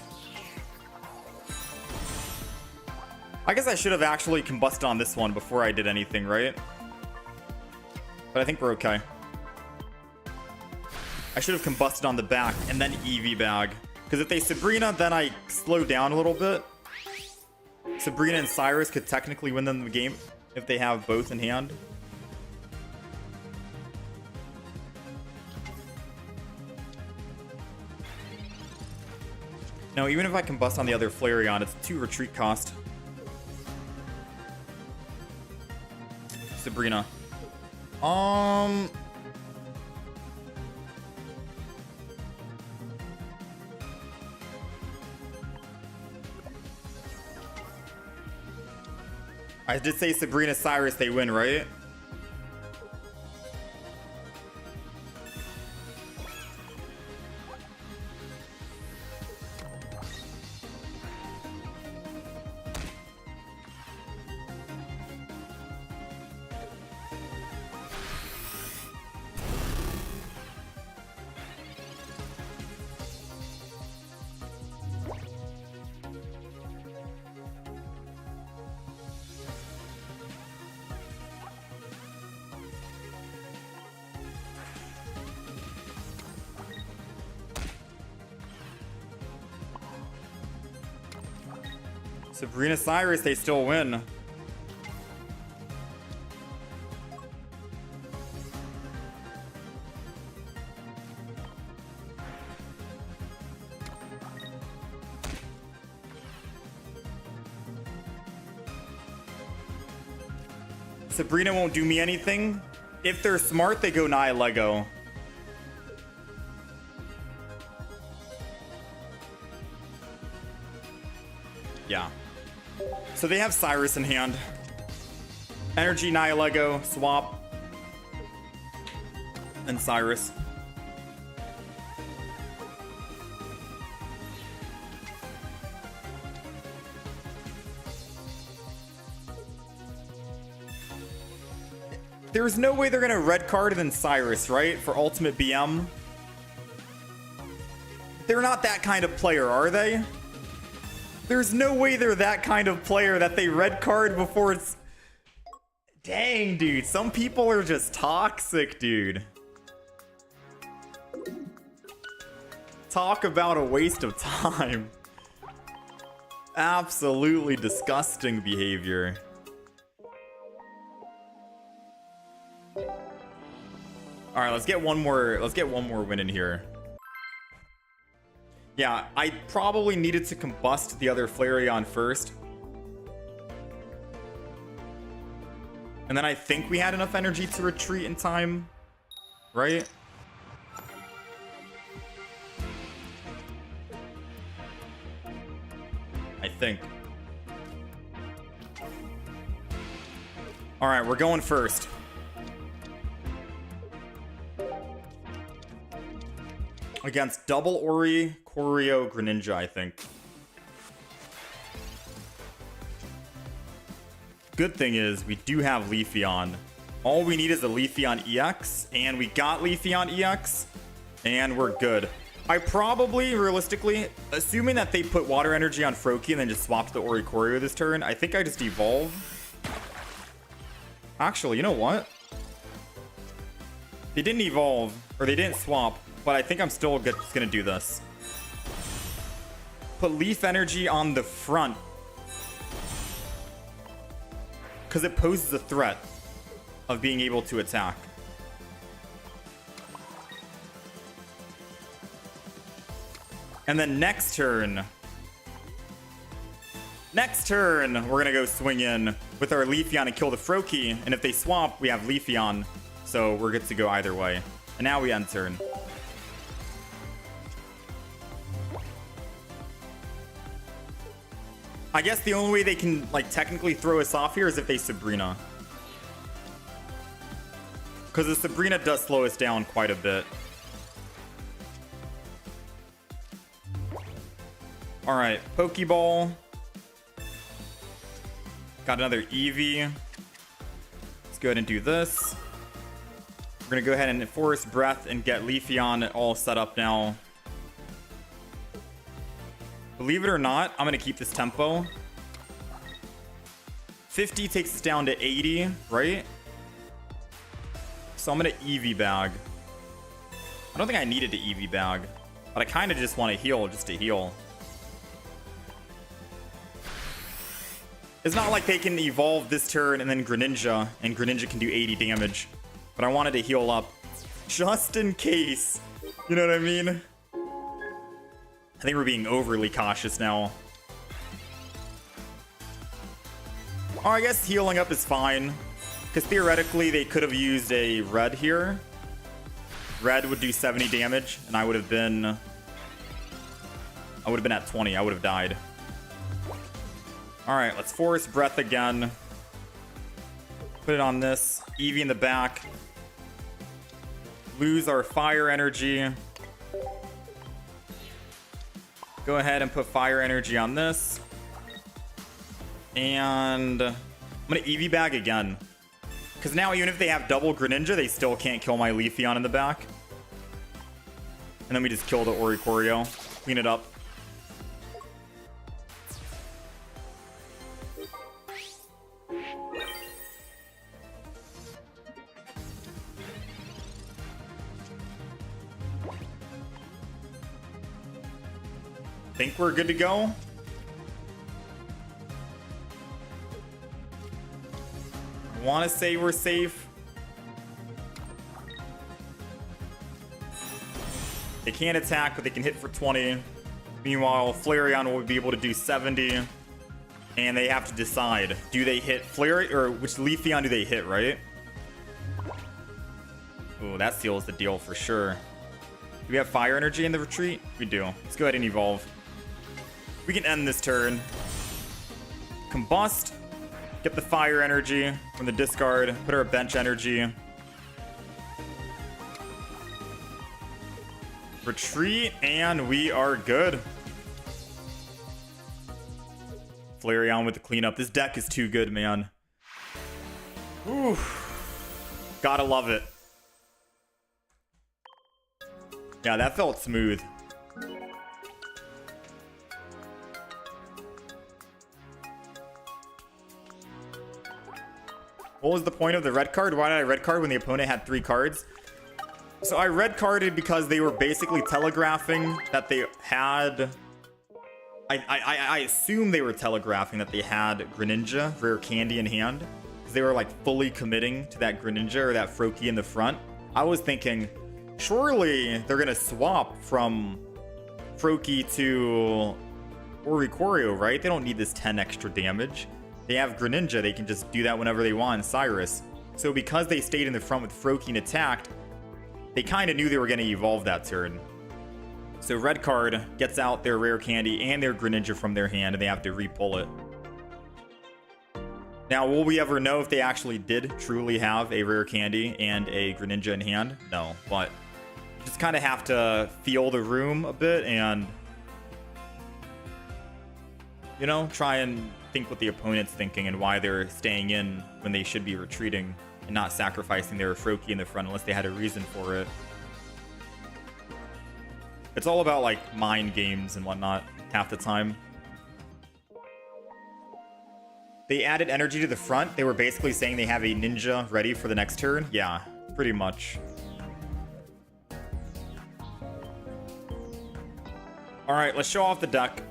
I guess I should have actually combusted on this one before I did anything, right? But I think we're okay. I should have combusted on the back and then Eevee bag. Because if they Sabrina, then I slow down a little bit. Sabrina and Cyrus could technically win them the game if they have both in hand. No, even if I combust on the other Flareon, it's 2 retreat cost. Sabrina. I did say Sabrina, Cyrus, they win, right? Sabrina Cyrus, they still win. Sabrina won't do me anything. If they're smart, they go Nihilego. Yeah. So they have Cyrus in hand. Energy, Nihilego, swap. And Cyrus. There's no way they're gonna red card and then Cyrus, right? For ultimate BM. They're not that kind of player, are they? There's no way they're that kind of player that they red card before it's... Dang, dude. Some people are just toxic, dude. Talk about a waste of time. Absolutely disgusting behavior. All right, let's get one more win in here. Yeah, I probably needed to combust the other Flareon first. And then I think we had enough energy to retreat in time, right? I think. All right, we're going first. Against double Ori, Choreo, Greninja, I think. Good thing is, we do have Leafeon. All we need is a Leafeon EX, and we got Leafeon EX, and we're good. I probably, realistically, assuming that they put Water Energy on Froakie and then just swapped the Ori Choreo this turn, I think I just evolve. Actually, you know what? They didn't evolve, or they didn't swap. But I think I'm still just gonna do this. Put Leaf Energy on the front. Because it poses a threat of being able to attack. And then next turn, we're gonna go swing in with our Leafeon and kill the Froakie. And if they swap, we have Leafeon. So we're good to go either way. And now we end turn. I guess the only way they can, like, technically throw us off here is if they Sabrina. Because the Sabrina does slow us down quite a bit. Alright, Pokeball. Got another Eevee. Let's go ahead and do this. We're going to go ahead and Forest Breath and get Leafeon all set up now. Believe it or not, I'm going to keep this tempo. 50 takes us down to 80, right? So I'm going to Eevee bag. I don't think I needed to Eevee bag, but I kind of just want to heal just to heal. It's not like they can evolve this turn and then Greninja, and Greninja can do 80 damage. But I wanted to heal up just in case. You know what I mean? I think we're being overly cautious now. Oh, I guess healing up is fine. Because theoretically, they could have used a red here. Red would do 70 damage, and I would have been at 20. I would have died. Alright, let's Forest Breath again. Put it on this. Eevee in the back. Lose our Fire Energy. Go ahead and put Fire Energy on this. And I'm going to Eevee bag again. Because now even if they have double Greninja, they still can't kill my Leafeon in the back. And then we just kill the Ori Choreo. Clean it up. Think we're good to go. want to say we're safe. They can't attack, but they can hit for 20. Meanwhile, Flareon will be able to do 70. And they have to decide, do they hit Flareon, or which Leafeon do they hit, right? Ooh, that seals the deal for sure. Do we have Fire Energy in the retreat? We do. Let's go ahead and evolve. We can end this turn. Combust. Get the Fire Energy from the discard. Put our bench energy. Retreat, and we are good. Flareon with the cleanup. This deck is too good, man. Ooh. Gotta love it. Yeah, that felt smooth. What was the point of the red card? Why did I red card when the opponent had 3 cards? So I red carded because they were basically telegraphing that they had... I assume they were telegraphing that they had Greninja, Rare Candy in hand. Because they were like fully committing to that Greninja or that Froakie in the front. I was thinking, surely they're going to swap from Froakie to Oricorio, right? They don't need this 10 extra damage. They have Greninja, they can just do that whenever they want in Cyrus. So because they stayed in the front with Froakie and attacked, they kind of knew they were going to evolve that turn. So red card gets out their Rare Candy and their Greninja from their hand, and they have to re-pull it. Now, will we ever know if they actually did truly have a Rare Candy and a Greninja in hand? No, but just kind of have to feel the room a bit and, you know, try and think what the opponent's thinking and why they're staying in when they should be retreating and not sacrificing their Froakie in the front unless they had a reason for it. It's all about, like, mind games and whatnot half the time. They added energy to the front. They were basically saying they have a ninja ready for the next turn. Yeah, pretty much. All right, let's show off the deck.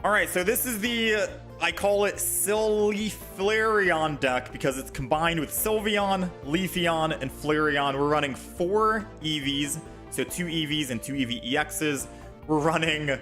All right, so this is the, I call it Silly Flareon deck because it's combined with Sylveon, Leafeon, and Flareon. We're running 4 Eevees, so 2 Eevees and 2 Eevee EXs. We're running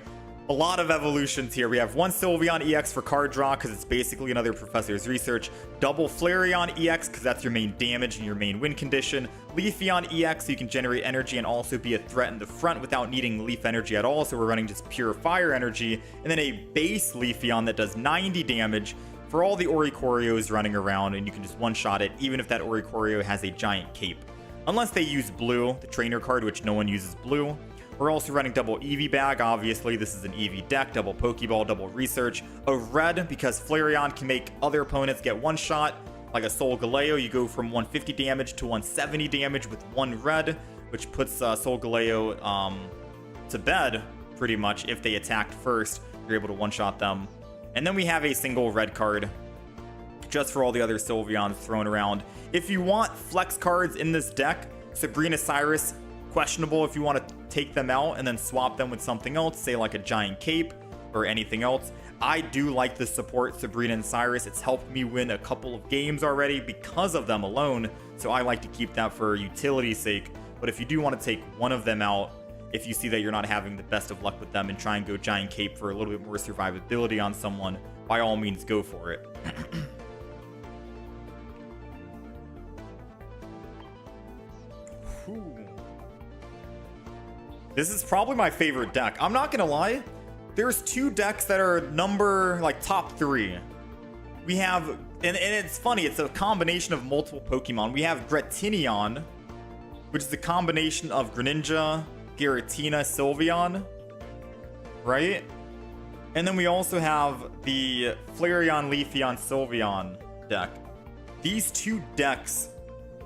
a lot of evolutions here. We have 1 Sylveon EX for card draw because it's basically another Professor's Research. Double Flareon EX because that's your main damage and your main win condition. Leafeon EX so you can generate energy and also be a threat in the front without needing Leaf Energy at all. So we're running just pure Fire Energy. And then a base Leafeon that does 90 damage for all the Oricorios running around, and you can just one-shot it even if that Oricorio has a giant cape. Unless they use blue, the trainer card, which no one uses blue. We're also running double Eevee bag. Obviously, this is an Eevee deck. Double Pokeball, double Research. A red, because Flareon can make other opponents get one shot. Like a Solgaleo, you go from 150 damage to 170 damage with 1 red, which puts Solgaleo to bed, pretty much. If they attacked first, you're able to one-shot them. And then we have a single red card, just for all the other Sylveons thrown around. If you want flex cards in this deck, Sabrina Cyrus, questionable if you want to take them out and then swap them with something else, say like a giant cape or anything else. I do like the support Sabrina and Cyrus. It's helped me win a couple of games already because of them alone, so I like to keep that for utility's sake. But if you do want to take one of them out, if you see that you're not having the best of luck with them and try and go giant cape for a little bit more survivability on someone, by all means go for it. This is probably my favorite deck. I'm not gonna lie. There's 2 decks that are number, like, top 3. We have, and it's funny, it's a combination of multiple Pokemon. We have Gretinion, which is a combination of Greninja, Giratina, Sylveon, right? And then we also have the Flareon, Leafeon-Sylveon deck. These 2 decks,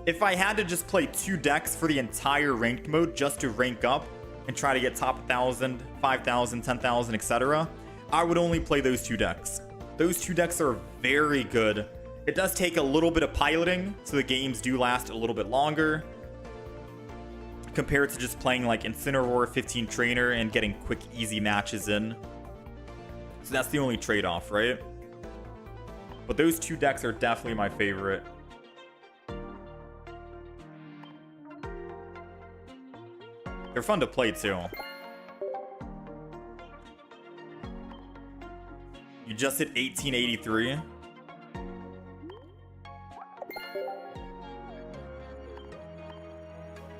if I had to just play 2 decks for the entire ranked mode just to rank up and try to get top 1,000, 5,000, 10,000, etc., I would only play those 2 decks. Those 2 decks are very good. It does take a little bit of piloting, so the games do last a little bit longer compared to just playing like Incineroar, 15 Trainer, and getting quick, easy matches in. So that's the only trade-off, right? But those two decks are definitely my favorite. They're fun to play too. You just hit 1883.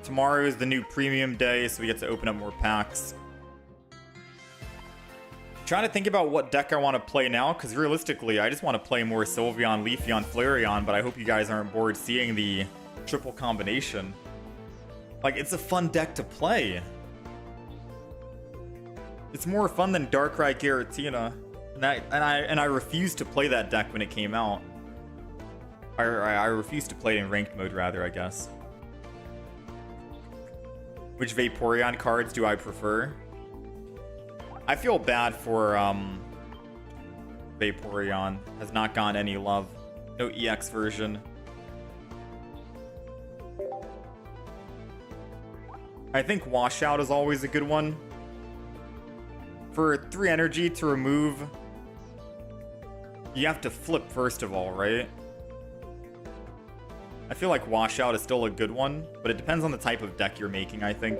Tomorrow is the new premium day, so we get to open up more packs. Trying to think about what deck I want to play now, because realistically, I just want to play more Sylveon, Leafeon-Flareon, but I hope you guys aren't bored seeing the triple combination. Like, it's a fun deck to play. It's more fun than Darkrai Giratina. And I refused to play that deck when it came out. I refused to play it in ranked mode, rather, I guess. Which Vaporeon cards do I prefer? I feel bad for Vaporeon. Has not gotten any love. No EX version. I think Washout is always a good one. For 3 energy to remove, you have to flip first of all, right? I feel like Washout is still a good one, but it depends on the type of deck you're making, I think.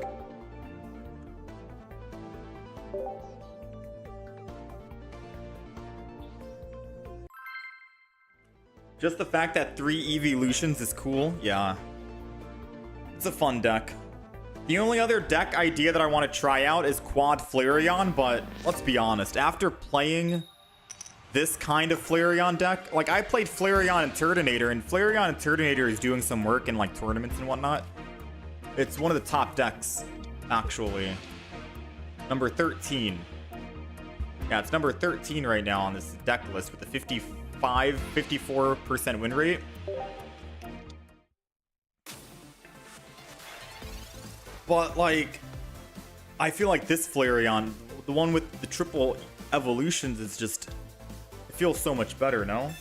Just the fact that 3 evolutions is cool, yeah. It's a fun deck. The only other deck idea that I want to try out is Quad Flareon, but let's be honest, after playing this kind of Flareon deck, like I played Flareon and Turtonator, and Flareon and Turtonator is doing some work in like tournaments and whatnot. It's one of the top decks, actually. Number 13. Yeah, it's number 13 right now on this deck list with a 54% win rate. But, like, I feel like this Flareon, the one with the triple evolutions, is just... It feels so much better, no?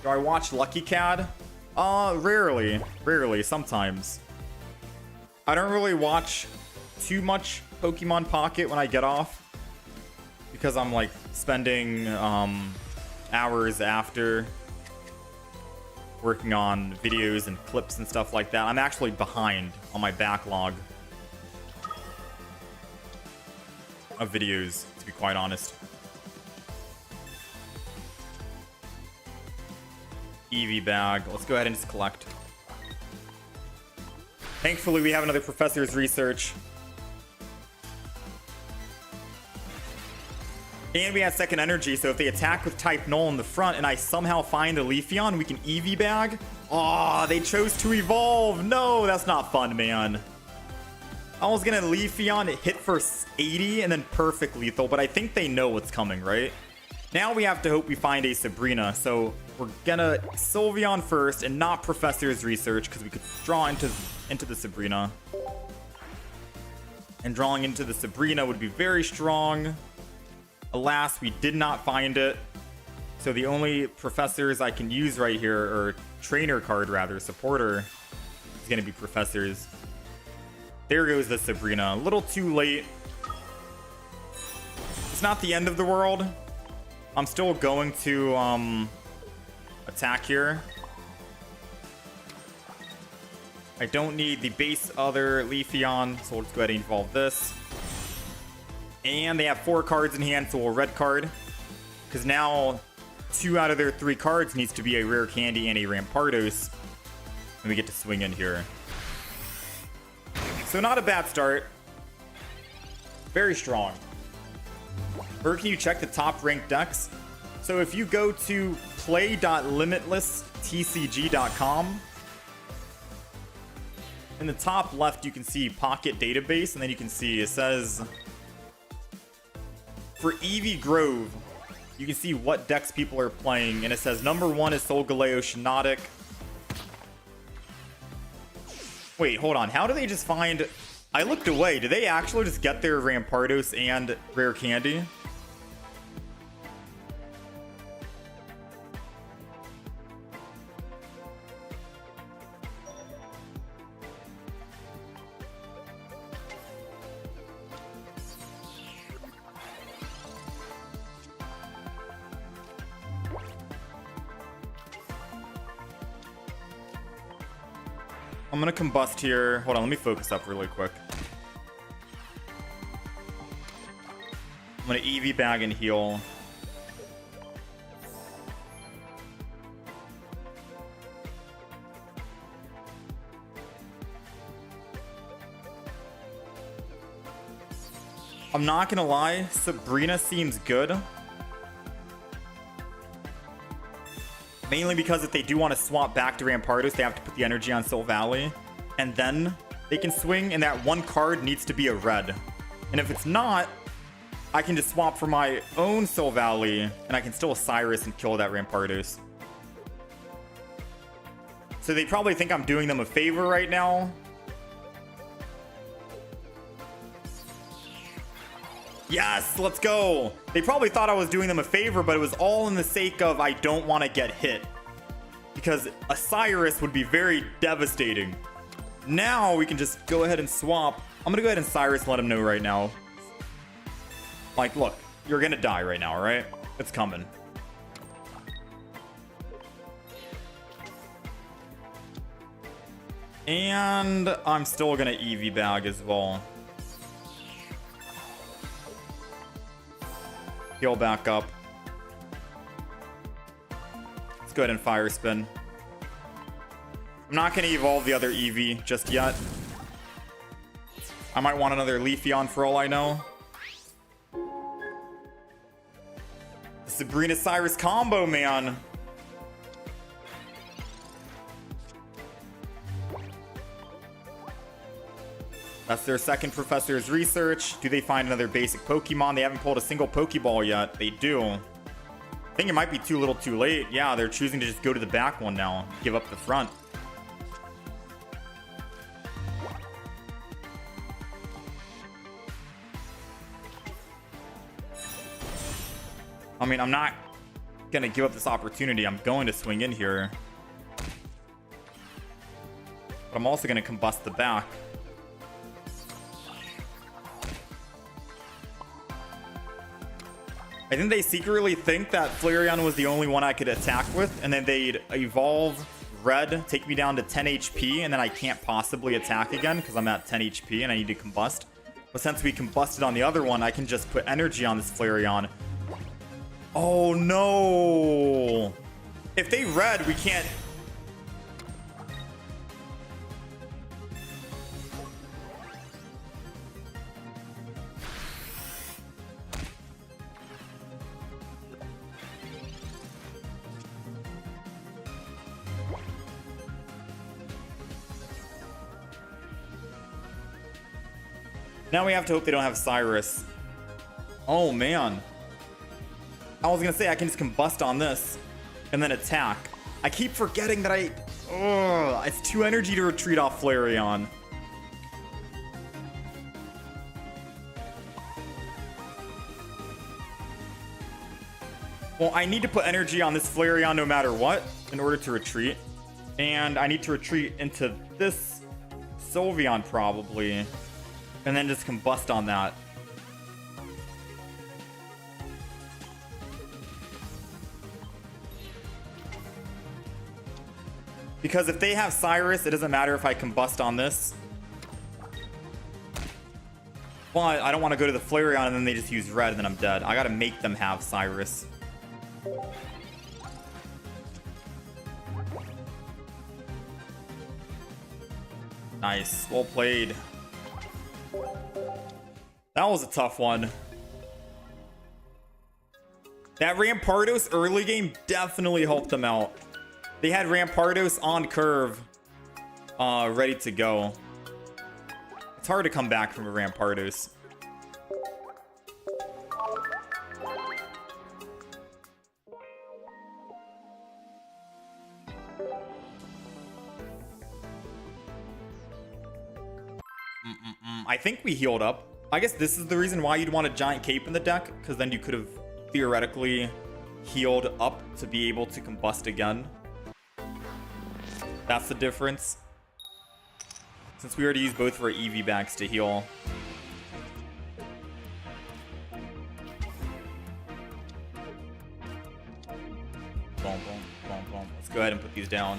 Do I watch Lucky Cad? Rarely. Rarely, sometimes. I don't really watch too much Pokemon Pocket when I get off. Because I'm, like, spending, hours after... working on videos and clips and stuff like that. I'm actually behind on my backlog of videos, to be quite honest. Eevee bag. Let's go ahead and just collect. Thankfully, we have another Professor's Research. And we have second energy, so if they attack with type null in the front and I somehow find a Leafeon, we can Eevee bag. Aw, they chose to evolve. No, that's not fun, man. I was gonna Leafeon hit for 80 and then perfect lethal, but I think they know what's coming, right? Now we have to hope we find a Sabrina, so we're gonna Sylveon first and not Professor's Research because we could draw into the Sabrina. And drawing into the Sabrina would be very strong. Alas, we did not find it. So the only professors I can use right here, or trainer card rather, supporter, is going to be Professors. There goes the Sabrina. A little too late. It's not the end of the world. I'm still going to attack here. I don't need the base other Leafeon, so let's go ahead and evolve this. And they have 4 cards in hand, so we'll red card. Because now 2 out of their 3 cards needs to be a rare candy and a Rampardos. And we get to swing in here. So not a bad start. Very strong. Where can you check the top ranked decks? So if you go to play.limitlesstcg.com, in the top left you can see Pocket Database, and then you can see it says... For Eevee Grove, you can see what decks people are playing, and it says number 1 is Solgaleo Shiinotic. Wait, hold on. How do they just find... I looked away. Did they actually just get their Rampardos and Rare Candy? I'm gonna combust here. Hold on, let me focus up really quick. I'm gonna Eevee bag and heal. I'm not gonna lie, Sabrina seems good. Mainly because if they do want to swap back to Rampardos, they have to put the energy on Silvally. And then they can swing, and that one card needs to be a red. And if it's not, I can just swap for my own Silvally, and I can still Cyrus and kill that Rampardos. So they probably think I'm doing them a favor right now. Yes, let's go. They probably thought I was doing them a favor, but it was all in the sake of I don't want to get hit. Because a Cyrus would be very devastating. Now we can just go ahead and swap. I'm going to go ahead and Cyrus and let him know right now. Like, look, you're going to die right now, right? It's coming. And I'm still going to Eevee bag as well. Heal back up. Let's go ahead and fire spin. I'm not going to evolve the other Eevee just yet. I might want another Leafeon for all I know. The Sabrina Cyrus combo, man. That's their second professor's research. Do they find another basic Pokemon? They haven't pulled a single Pokeball yet. They do. I think it might be too little too late. Yeah, they're choosing to just go to the back one now. Give up the front. I mean, I'm not going to give up this opportunity. I'm going to swing in here. But I'm also going to combust the back. I think they secretly think that Flareon was the only one I could attack with, and then they'd evolve Red, take me down to 10 HP, and then I can't possibly attack again because I'm at 10 HP and I need to combust. But since we combusted on the other one, I can just put energy on this Flareon. Oh no! If they Red, we can't... Now we have to hope they don't have Cyrus. Oh, man. I was going to say I can just combust on this and then attack. I keep forgetting that it's too energy to retreat off Flareon. Well, I need to put energy on this Flareon no matter what in order to retreat. And I need to retreat into this Sylveon probably. And then just combust on that. Because if they have Cyrus, it doesn't matter if I combust on this. But I don't want to go to the Flareon and then they just use red and then I'm dead. I gotta make them have Cyrus. Nice. Well played. That was a tough one. That Rampardos early game definitely helped them out. They had Rampardos on curve, ready to go. It's hard to come back from a Rampardos. I think we healed up. I guess this is the reason why you'd want a giant cape in the deck, because then you could have theoretically healed up to be able to combust again. That's the difference. Since we already used both of our Eevee bags to heal. Boom, boom, boom, boom. Let's go ahead and put these down.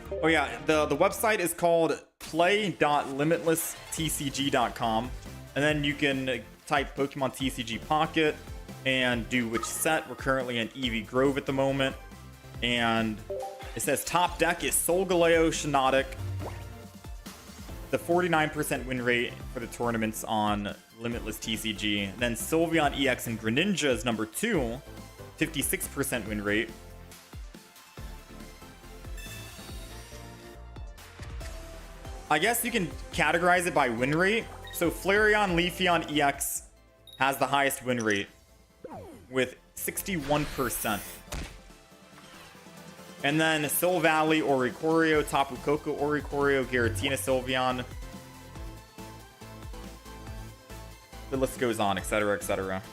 Oh yeah, the website is called play.limitlesstcg.com, and then you can type Pokemon TCG Pocket and do which set. We're currently in Eevee Grove at the moment, and it says top deck is Solgaleo Shiinotic. The 49% win rate for the tournaments on Limitless TCG. Then Sylveon EX and Greninja is number 2, 56% win rate. I guess you can categorize it by win rate. So Flareon Leafeon EX has the highest win rate with 61%. And then Silvally, Oricorio, Tapu Koko, Oricorio, Giratina, Sylveon. The list goes on, etc., etc.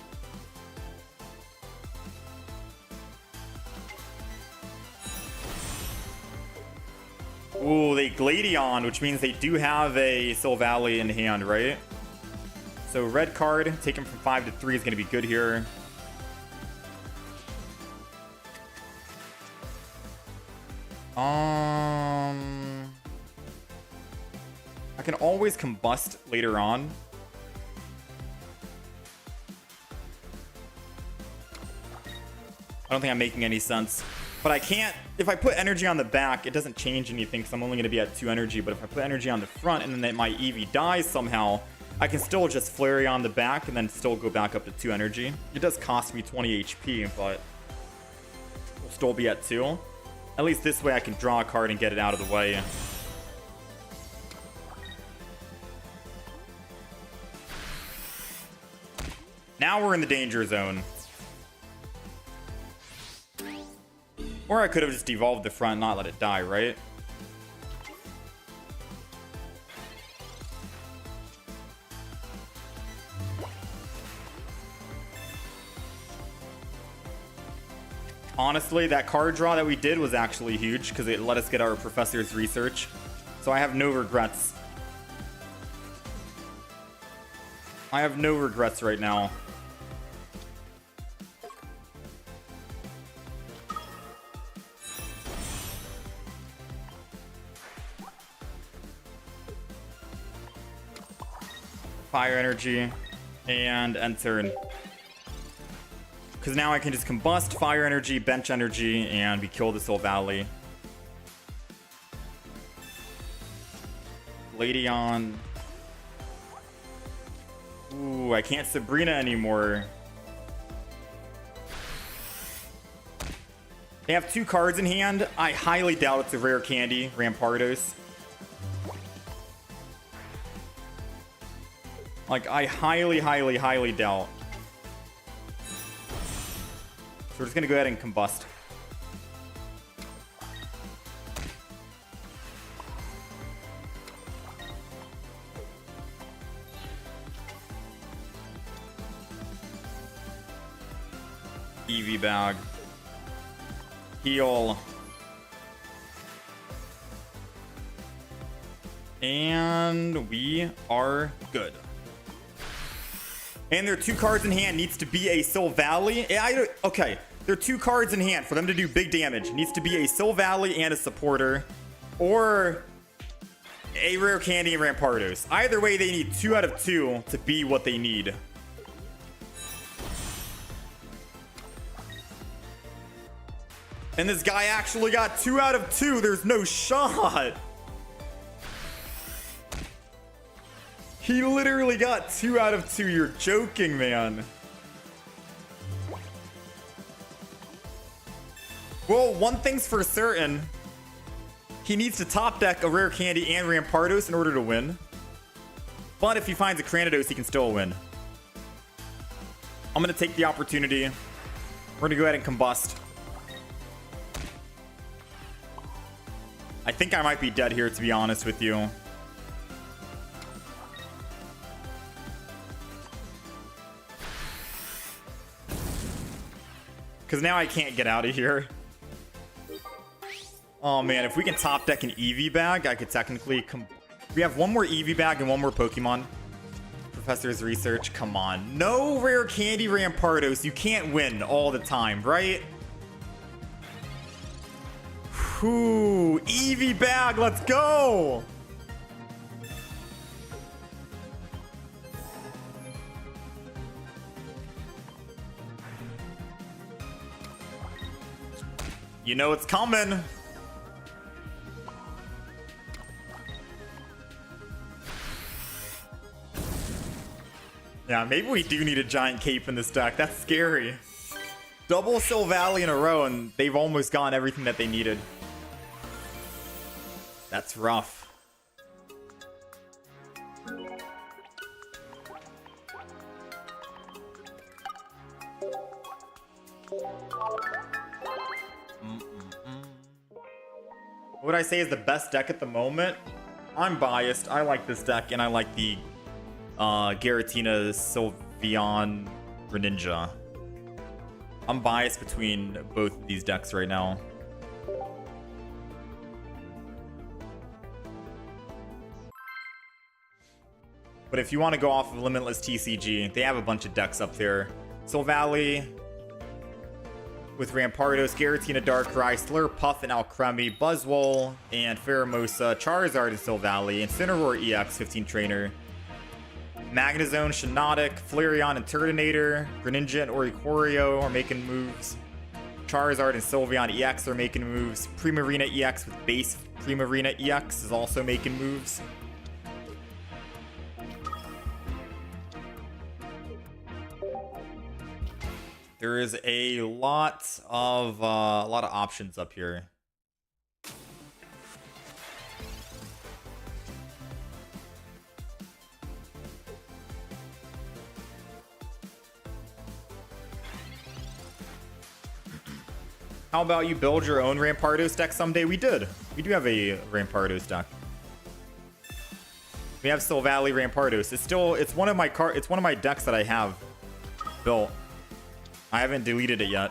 Ooh, they Gladion, which means they do have a Silvally in hand, right? So red card, take him from 5 to 3 is going to be good here. I can always combust later on. I don't think I'm making any sense. But I can't, if I put energy on the back, it doesn't change anything because I'm only going to be at 2 energy. But if I put energy on the front and then my Eevee dies somehow, I can still just Flareon the back and then still go back up to 2 energy. It does cost me 20 HP, but we'll still be at 2. At least this way I can draw a card and get it out of the way. Now we're in the danger zone. Or I could have just devolved the front and not let it die, right? Honestly, that card draw that we did was actually huge because it let us get our professor's research. So I have no regrets. I have no regrets right now. Fire energy and end turn. Because now I can just combust, fire energy, bench energy, and we kill the Silvally. Gladion. Ooh, I can't Sabrina anymore. They have 2 cards in hand. I highly doubt it's a rare candy, Rampardos. Like, I highly doubt. So we're just gonna go ahead and combust. Eevee bag. Heal. And we are good. And their 2 cards in hand needs to be a Silvally. Okay, there are 2 cards in hand for them to do big damage. Needs to be a Silvally and a supporter. Or a rare candy and Rampardos. Either way, they need 2 out of 2 to be what they need. And this guy actually got 2 out of 2. There's no shot. He literally got 2 out of 2. You're joking, man. Well, one thing's for certain. He needs to top deck a rare candy and Rampardos in order to win. But if he finds a Cranidos, he can still win. I'm going to take the opportunity. We're going to go ahead and combust. I think I might be dead here, to be honest with you. Because now I can't get out of here. Oh man, if we can top deck an Eevee bag, I could technically we have 1 more Eevee bag and 1 more Pokemon. Professor's research, come on. No rare candy Rampardos. You can't win all the time, right? Ooh, Eevee bag, let's go! You know it's coming. Yeah, maybe we do need a giant cape in this deck. That's scary. Double Sylveon in a row, and they've almost gotten everything that they needed. That's rough. What would I say is the best deck at the moment? I'm biased. I like this deck, and I like the Gretinion-Sylveon Greninja. I'm biased between both of these decks right now. But if you want to go off of Limitless TCG, they have a bunch of decks up there. Sylveon with Rampardos, Giratina, Darkrai, Slurpuff, and Alcremie, Buzzwole, and Pheromosa, Charizard and Sylveon, Incineroar EX, 15 Trainer, Magnezone, Shiinotic, Flareon, and Turtonator, Greninja and Oricorio are making moves. Charizard and Sylveon EX are making moves. Primarina EX with base Primarina EX is also making moves. There is a lot of options up here. How about you build your own Rampardos deck someday? We did. We do have a Rampardos deck. We have Sylveon Rampardos. It's one of my decks that I have built. I haven't deleted it yet.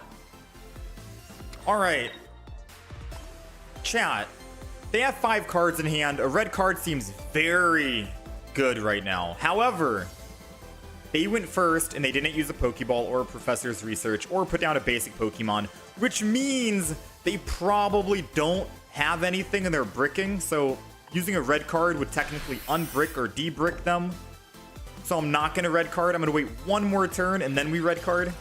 All right. Chat. They have 5 cards in hand. A red card seems very good right now. However, they went first and they didn't use a Pokeball or a Professor's Research or put down a basic Pokemon, which means they probably don't have anything and they're bricking. So using a red card would technically unbrick or debrick them. So I'm not going to red card. I'm going to wait one more turn and then we red card.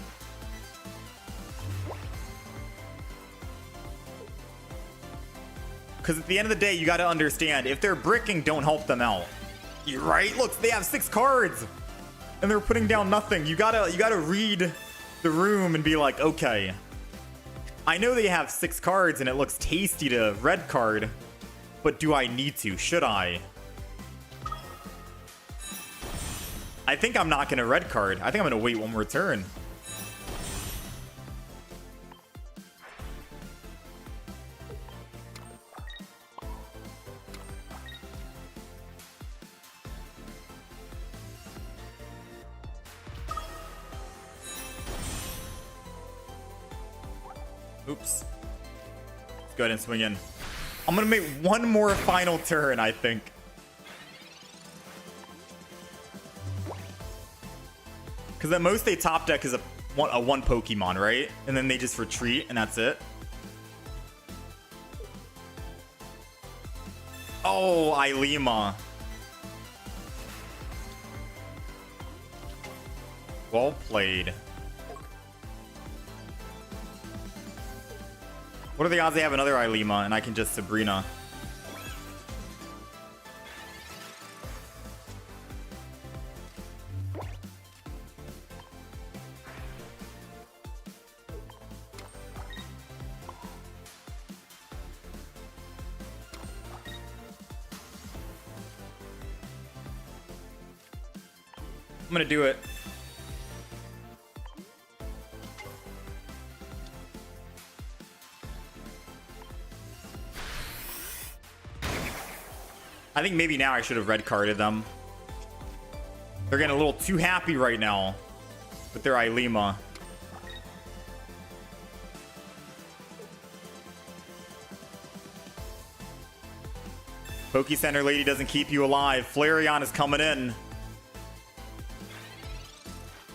Because at the end of the day, you got to understand, if they're bricking, don't help them out. You're right? Look, they have 6 cards. And they're putting down nothing. You gotta read the room and be like, okay. I know they have 6 cards and it looks tasty to red card. But do I need to? Should I? I think I'm not going to red card. I think I'm going to wait one more turn. Oops. Let's go ahead and swing in. I'm going to make one more final turn, I think. Because at most they top deck is a one Pokemon, right? And then they just retreat and that's it. Oh, Ilima. Well played. What are the odds they have another Ilima and I can just Sabrina? I'm gonna do it. I think maybe now I should have red carded them. They're getting a little too happy right now with their Ilima. Poke Center lady doesn't keep you alive. Flareon is coming in.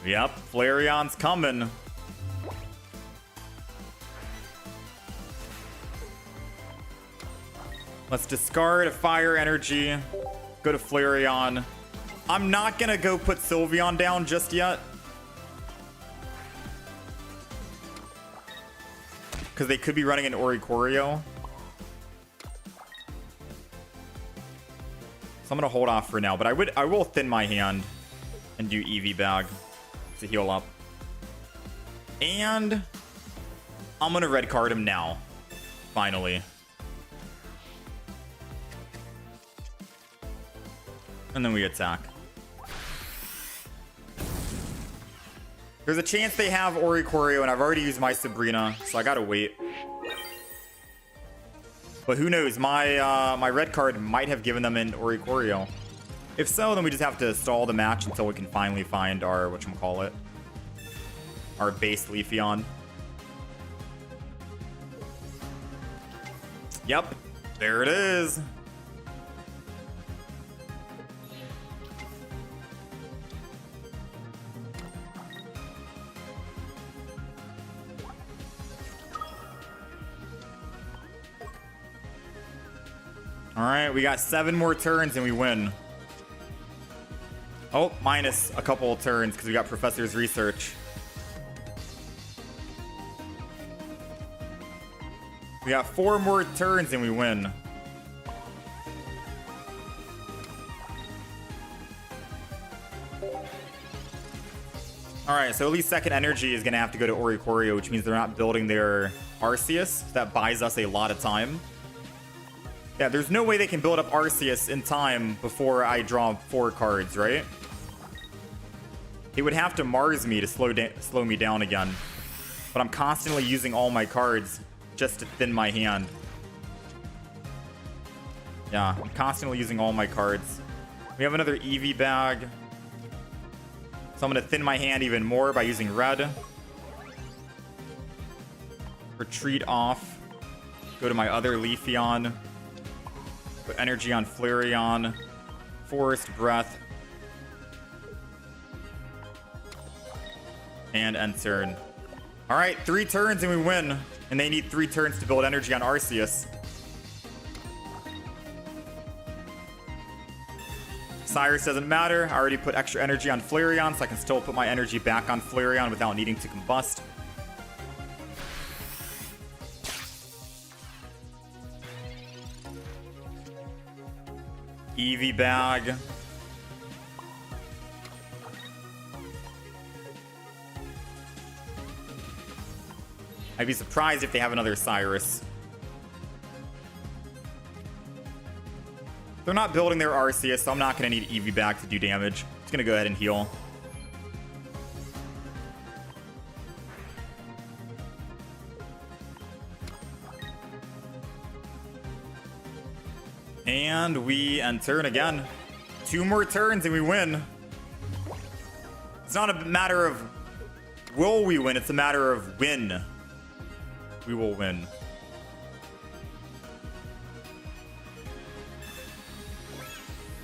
Yep, Flareon's coming. Let's discard a fire energy. Go to Flareon. I'm not gonna go put Sylveon down just yet. Because they could be running an Oricorio. So I'm gonna hold off for now, but I will thin my hand and do Eevee Bag to heal up. And I'm gonna red card him now. Finally. And then we attack. There's a chance they have Oricorio, and I've already used my Sabrina, so I gotta wait. But who knows? My red card might have given them an Oricorio. If so, then we just have to stall the match until we can finally find our whatchamacallit, our base Leafeon. Yep, there it is. All right, we got 7 more turns and we win. Oh, minus a couple of turns because we got Professor's Research. We got 4 more turns and we win. All right, so at least second energy is going to have to go to Oricorio, which means they're not building their Arceus. That buys us a lot of time. Yeah, there's no way they can build up Arceus in time before I draw 4 cards, right? It would have to Mars me to slow me down again. But I'm constantly using all my cards just to thin my hand. Yeah, I'm constantly using all my cards. We have another Eevee Bag. So I'm going to thin my hand even more by using red. Retreat off. Go to my other Leafeon. Put energy on Flareon. Forest Breath. And end turn. Alright, 3 turns and we win. And they need 3 turns to build energy on Arceus. Cyrus doesn't matter. I already put extra energy on Flareon, so I can still put my energy back on Flareon without needing to combust. Eevee Bag. I'd be surprised if they have another Cyrus. They're not building their Arceus, so I'm not going to need Eevee Bag to do damage. Just going to go ahead and heal. And we end turn again. 2 more turns and we win. It's not a matter of will we win, it's a matter of when we will win.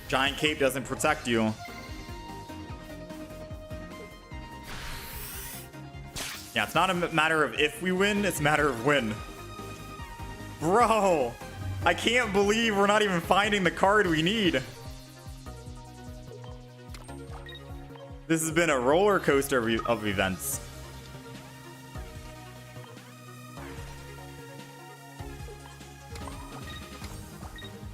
Giant Cape doesn't protect you. Yeah, it's not a matter of if we win, it's a matter of when. Bro! I can't believe we're not even finding the card we need. This has been a roller coaster of events.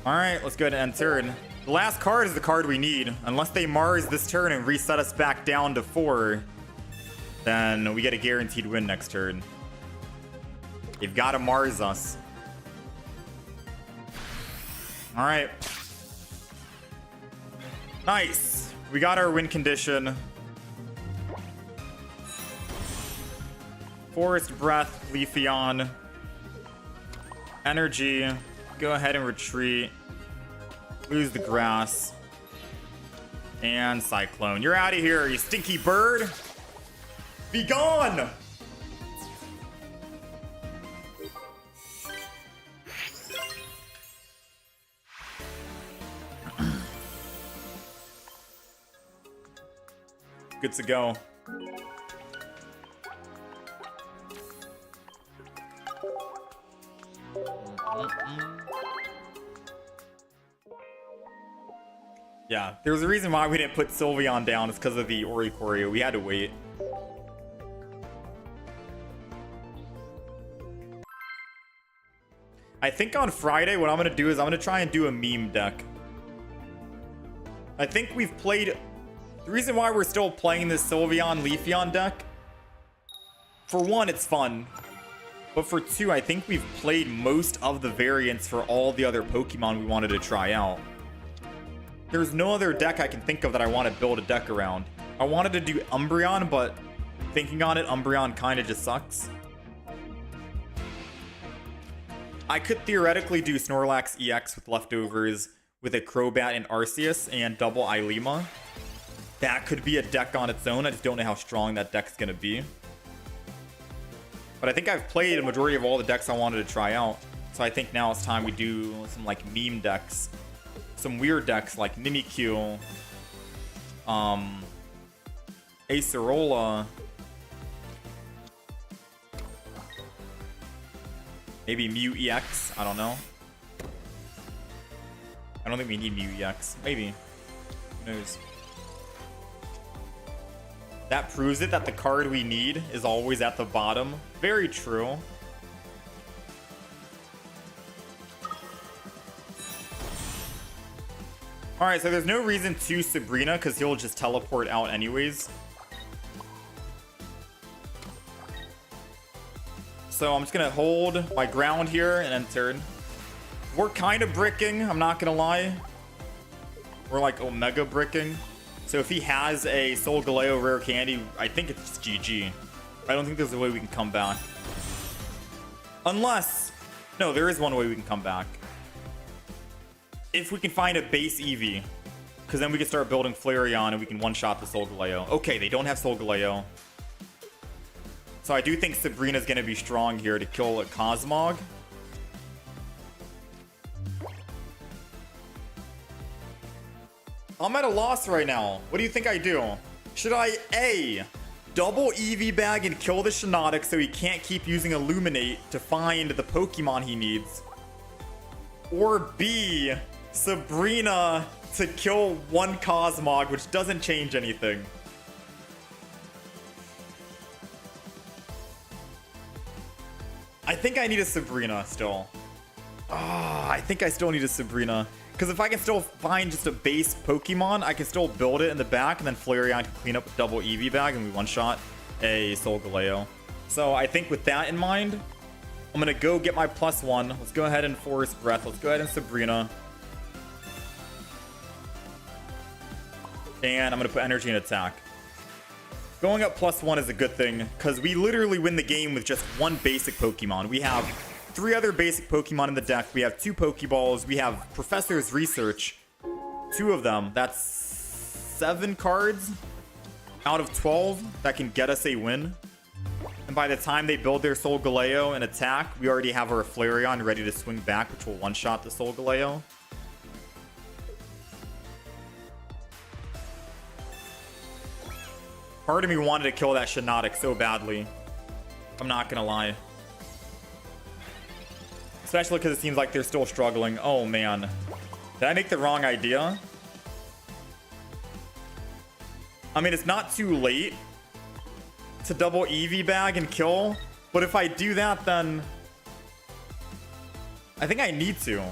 Alright, let's go ahead and end turn. The last card is the card we need. Unless they Mars this turn and reset us back down to 4, then we get a guaranteed win next turn. They've got to Mars us. Alright. Nice. We got our win condition. Forest Breath, Leafeon. Energy. Go ahead and retreat. Lose the grass. And Cyclone. You're out of here, you stinky bird. Be gone! Good to go. Yeah, there's a reason why we didn't put Sylveon down. It's because of the Oricorio. We had to wait. I think on Friday, what I'm going to do is I'm going to try and do a meme deck. I think we've played... The reason why we're still playing this Sylveon Leafeon deck, for one, it's fun. But for two, I think we've played most of the variants for all the other Pokemon we wanted to try out. There's no other deck I can think of that I want to build a deck around. I wanted to do Umbreon, but thinking on it, Umbreon kind of just sucks. I could theoretically do Snorlax EX with leftovers with a Crobat and Arceus and double Ilima. That could be a deck on its own. I just don't know how strong that deck's going to be. But I think I've played a majority of all the decks I wanted to try out. So I think now it's time we do some like meme decks. Some weird decks like Mimikyu, Acerola, maybe Mew EX, I don't know. I don't think we need Mew EX, maybe, who knows. That proves it that the card we need is always at the bottom. Very true. Alright, so there's no reason to Sabrina because he'll just teleport out anyways. So I'm just going to hold my ground here and enter. We're kind of bricking, I'm not going to lie. We're like Omega bricking. So if he has a Solgaleo rare candy, I think it's just GG. I don't think there's a way we can come back. Unless... No, there is one way we can come back. If we can find a base Eevee. Because then we can start building Flareon and we can one-shot the Solgaleo. Okay, they don't have Solgaleo. So I do think Sabrina's going to be strong here to kill a Cosmog. I'm at a loss right now. What do you think I do? Should I A, double Eevee bag and kill the Shiinotic so he can't keep using Illuminate to find the Pokemon he needs? Or B, Sabrina to kill one Cosmog, which doesn't change anything? I think I need a Sabrina still. I think I still need a Sabrina. Because if I can still find just a base Pokemon, I can still build it in the back, and then Flareon can clean up a double Eevee bag, and we one-shot a Solgaleo. So I think with that in mind, I'm going to go get my +1. Let's go ahead and Forest Breath. Let's go ahead and Sabrina. And I'm going to put Energy in Attack. Going up +1 is a good thing, because we literally win the game with just one basic Pokemon. We have 3 other basic Pokemon in the deck. We have 2 Pokeballs. We have Professor's Research. 2 of them. That's 7 cards out of 12 that can get us a win. And by the time they build their Solgaleo and attack, we already have our Flareon ready to swing back, which will one-shot the Solgaleo. Part of me wanted to kill that Shiinotic so badly. I'm not gonna lie. Especially because it seems like they're still struggling. Oh, man. Did I make the wrong idea? I mean, it's not too late to double Eevee bag and kill. But if I do that, then... I think I need to.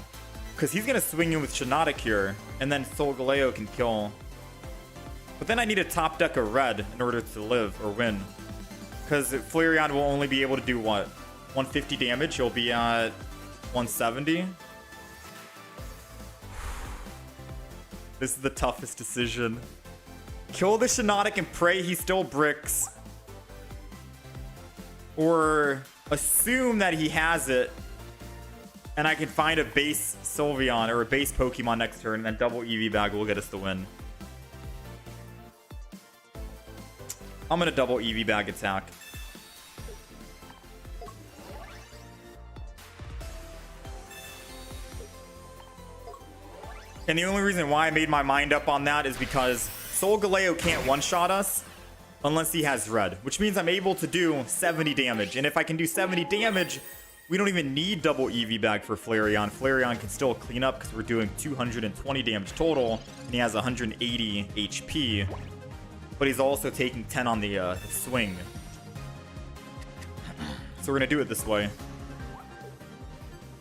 Because he's going to swing in with Shiinotic here. And then Solgaleo can kill. But then I need a top deck of red in order to live or win. Because Flareon will only be able to do what? 150 damage? He'll be at 170. This is the toughest decision. Kill the Shiinotic and pray he still bricks. Or assume that he has it. And I can find a base Sylveon or a base Pokemon next turn. And then double Eevee bag will get us the win. I'm going to double Eevee bag attack. And the only reason why I made my mind up on that is because Solgaleo can't one-shot us unless he has red, which means I'm able to do 70 damage. And if I can do 70 damage We don't even need double Eevee bag for Flareon. Flareon can still clean up because we're doing 220 damage total, and he has 180 HP. But he's also taking 10 on the swing. So we're going to do it this way.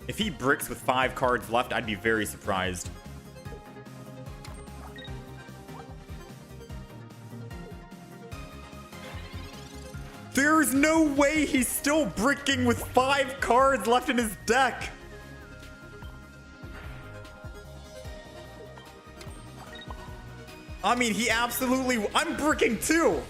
If he bricks with 5 cards left, I'd be very surprised. There's no way he's still bricking with 5 cards left in his deck. I mean, he absolutely... I'm bricking too.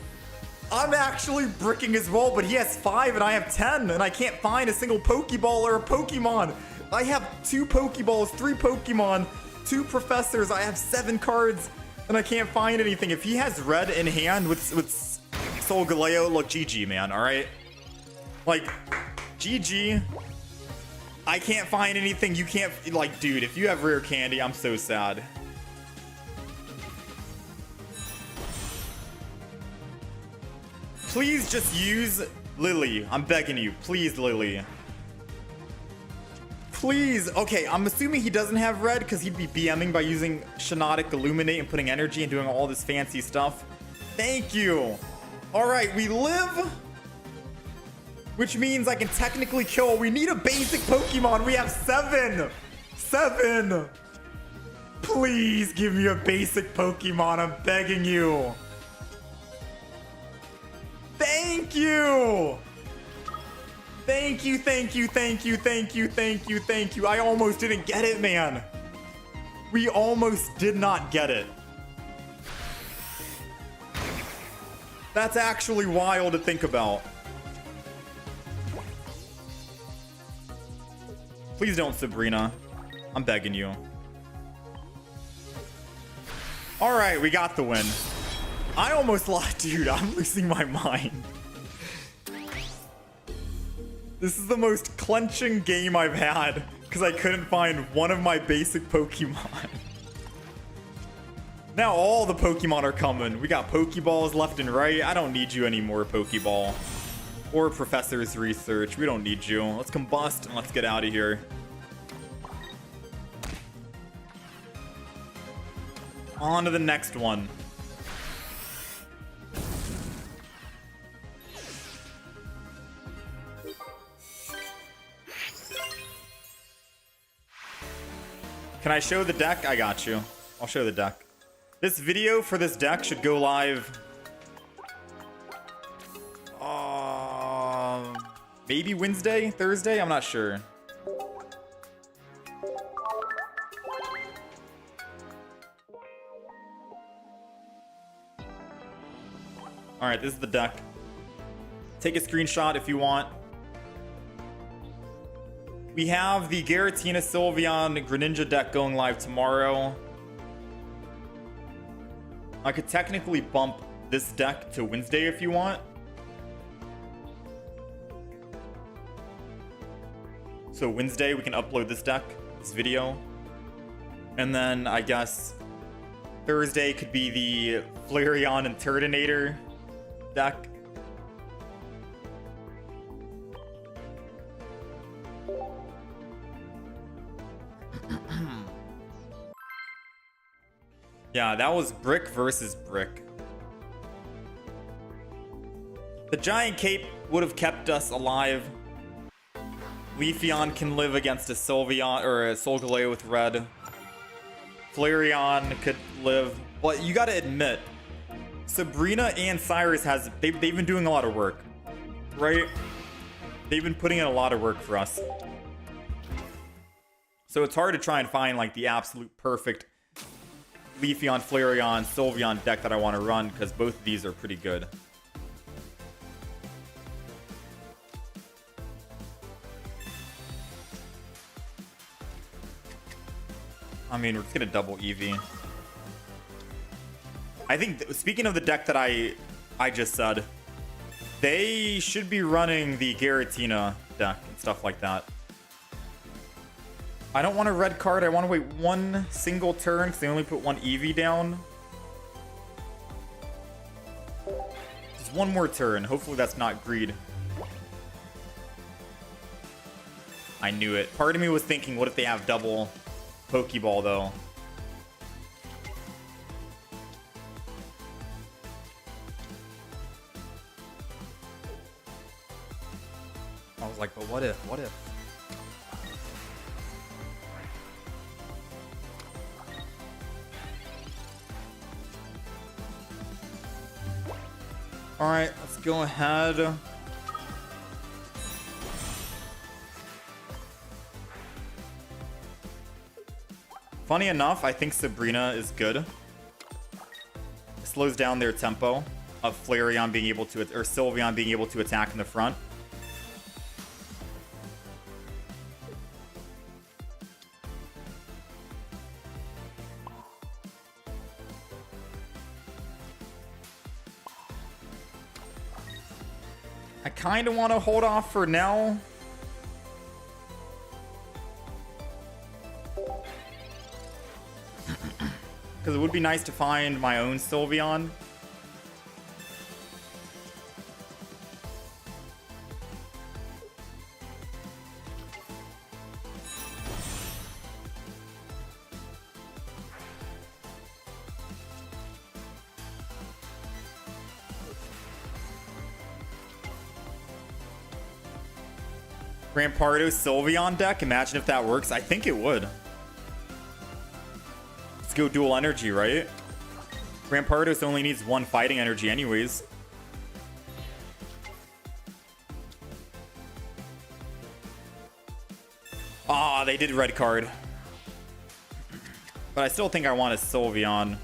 I'm actually bricking as well, but he has 5 and I have 10, and I can't find a single Pokeball or a Pokemon. I have 2 Pokeballs, 3 Pokemon, 2 Professors. I have 7 cards, and I can't find anything. If he has red in hand with Solgaleo, look, GG, man, all right? Like, GG. I can't find anything. You can't, like, dude, if you have rare candy, I'm so sad. Please just use Lily. I'm begging you. Please, Lily. Please. Okay, I'm assuming he doesn't have red because he'd be BMing by using Shinotic Illuminate and putting energy and doing all this fancy stuff. Thank you. All right, we live, which means I can technically kill. We need a basic Pokemon. We have 7. 7. Please give me a basic Pokemon. I'm begging you. Thank you. Thank you, thank you, thank you, thank you, thank you, thank you. I almost didn't get it, man. We almost did not get it. That's actually wild to think about. Please don't, Sabrina. I'm begging you. All right, we got the win. I almost lost, dude. I'm losing my mind. This is the most clenching game I've had because I couldn't find one of my basic Pokemon. Now all the Pokemon are coming. We got Pokeballs left and right. I don't need you anymore, Pokeball. Or Professor's Research. We don't need you. Let's combust and let's get out of here. On to the next one. Can I show the deck? I got you. I'll show the deck. This video for this deck should go live maybe Wednesday, Thursday? I'm not sure. Alright, this is the deck. Take a screenshot if you want. We have the Gretinion-Sylveon Greninja deck going live tomorrow. I could technically bump this deck to Wednesday if you want. So Wednesday we can upload this deck, this video. And then I guess Thursday could be the Flareon and Turtonator deck. Yeah, that was brick versus brick. The giant cape would have kept us alive. Leafeon can live against a Sylveon or a Solgaleo with red. Flareon could live, but you gotta admit, Sabrina and Cyrus they've been doing a lot of work, right? They've been putting in a lot of work for us. So it's hard to try and find like the absolute perfect Leafeon-Flareon-Sylveon deck that I want to run because both of these are pretty good. I mean, we're just gonna double Eevee. I think, speaking of the deck that I just said, they should be running the Giratina deck and stuff like that. I don't want a red card. I want to wait one single turn because they only put one Eevee down. Just one more turn. Hopefully that's not greed. I knew it. Part of me was thinking, what if they have double Pokeball, though? I was like, but what if? What if? All right, let's go ahead. Funny enough, I think Sabrina is good. It slows down their tempo of Flareon being able to, or Sylveon being able to attack in the front. I kind of want to hold off for now. Because it would be nice to find my own Sylveon. Rampardo Sylveon deck. Imagine if that works. I think it would. Let's go dual energy, right? Rampardos only needs one fighting energy anyways. Ah, they did red card. But I still think I want a Sylveon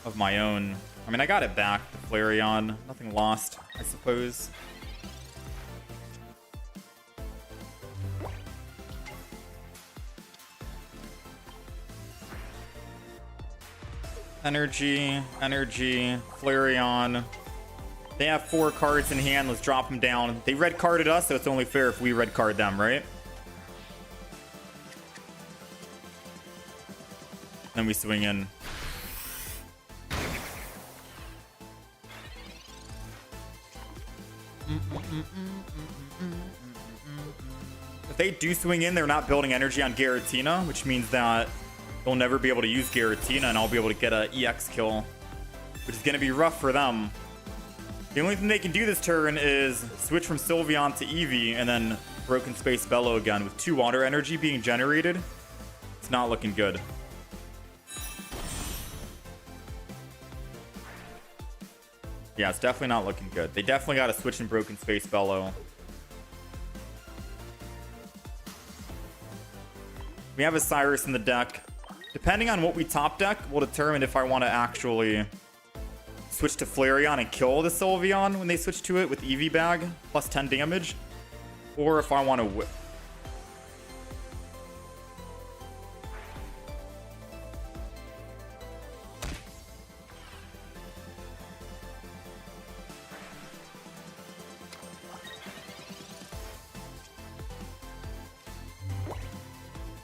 of my own. I mean, I got it back, the Flareon. Nothing lost, I suppose. Energy, Flareon. They have 4 cards in hand. Let's drop them down. They red carded us, so it's only fair if we red card them, right? Then we swing in. If they do swing in, they're not building energy on Giratina, which means that they'll never be able to use Giratina, and I'll be able to get a EX kill, which is going to be rough for them. The only thing they can do this turn is switch from Sylveon to Eevee, and then Broken Space Bellow again. With 2 water energy being generated, it's not looking good. Yeah, it's definitely not looking good. They definitely got to switch in Broken Space Bellow. We have a Cyrus in the deck. Depending on what we top deck will determine if I want to actually switch to Flareon and kill the Sylveon when they switch to it with Eevee Bag plus 10 damage, or if I want to whip.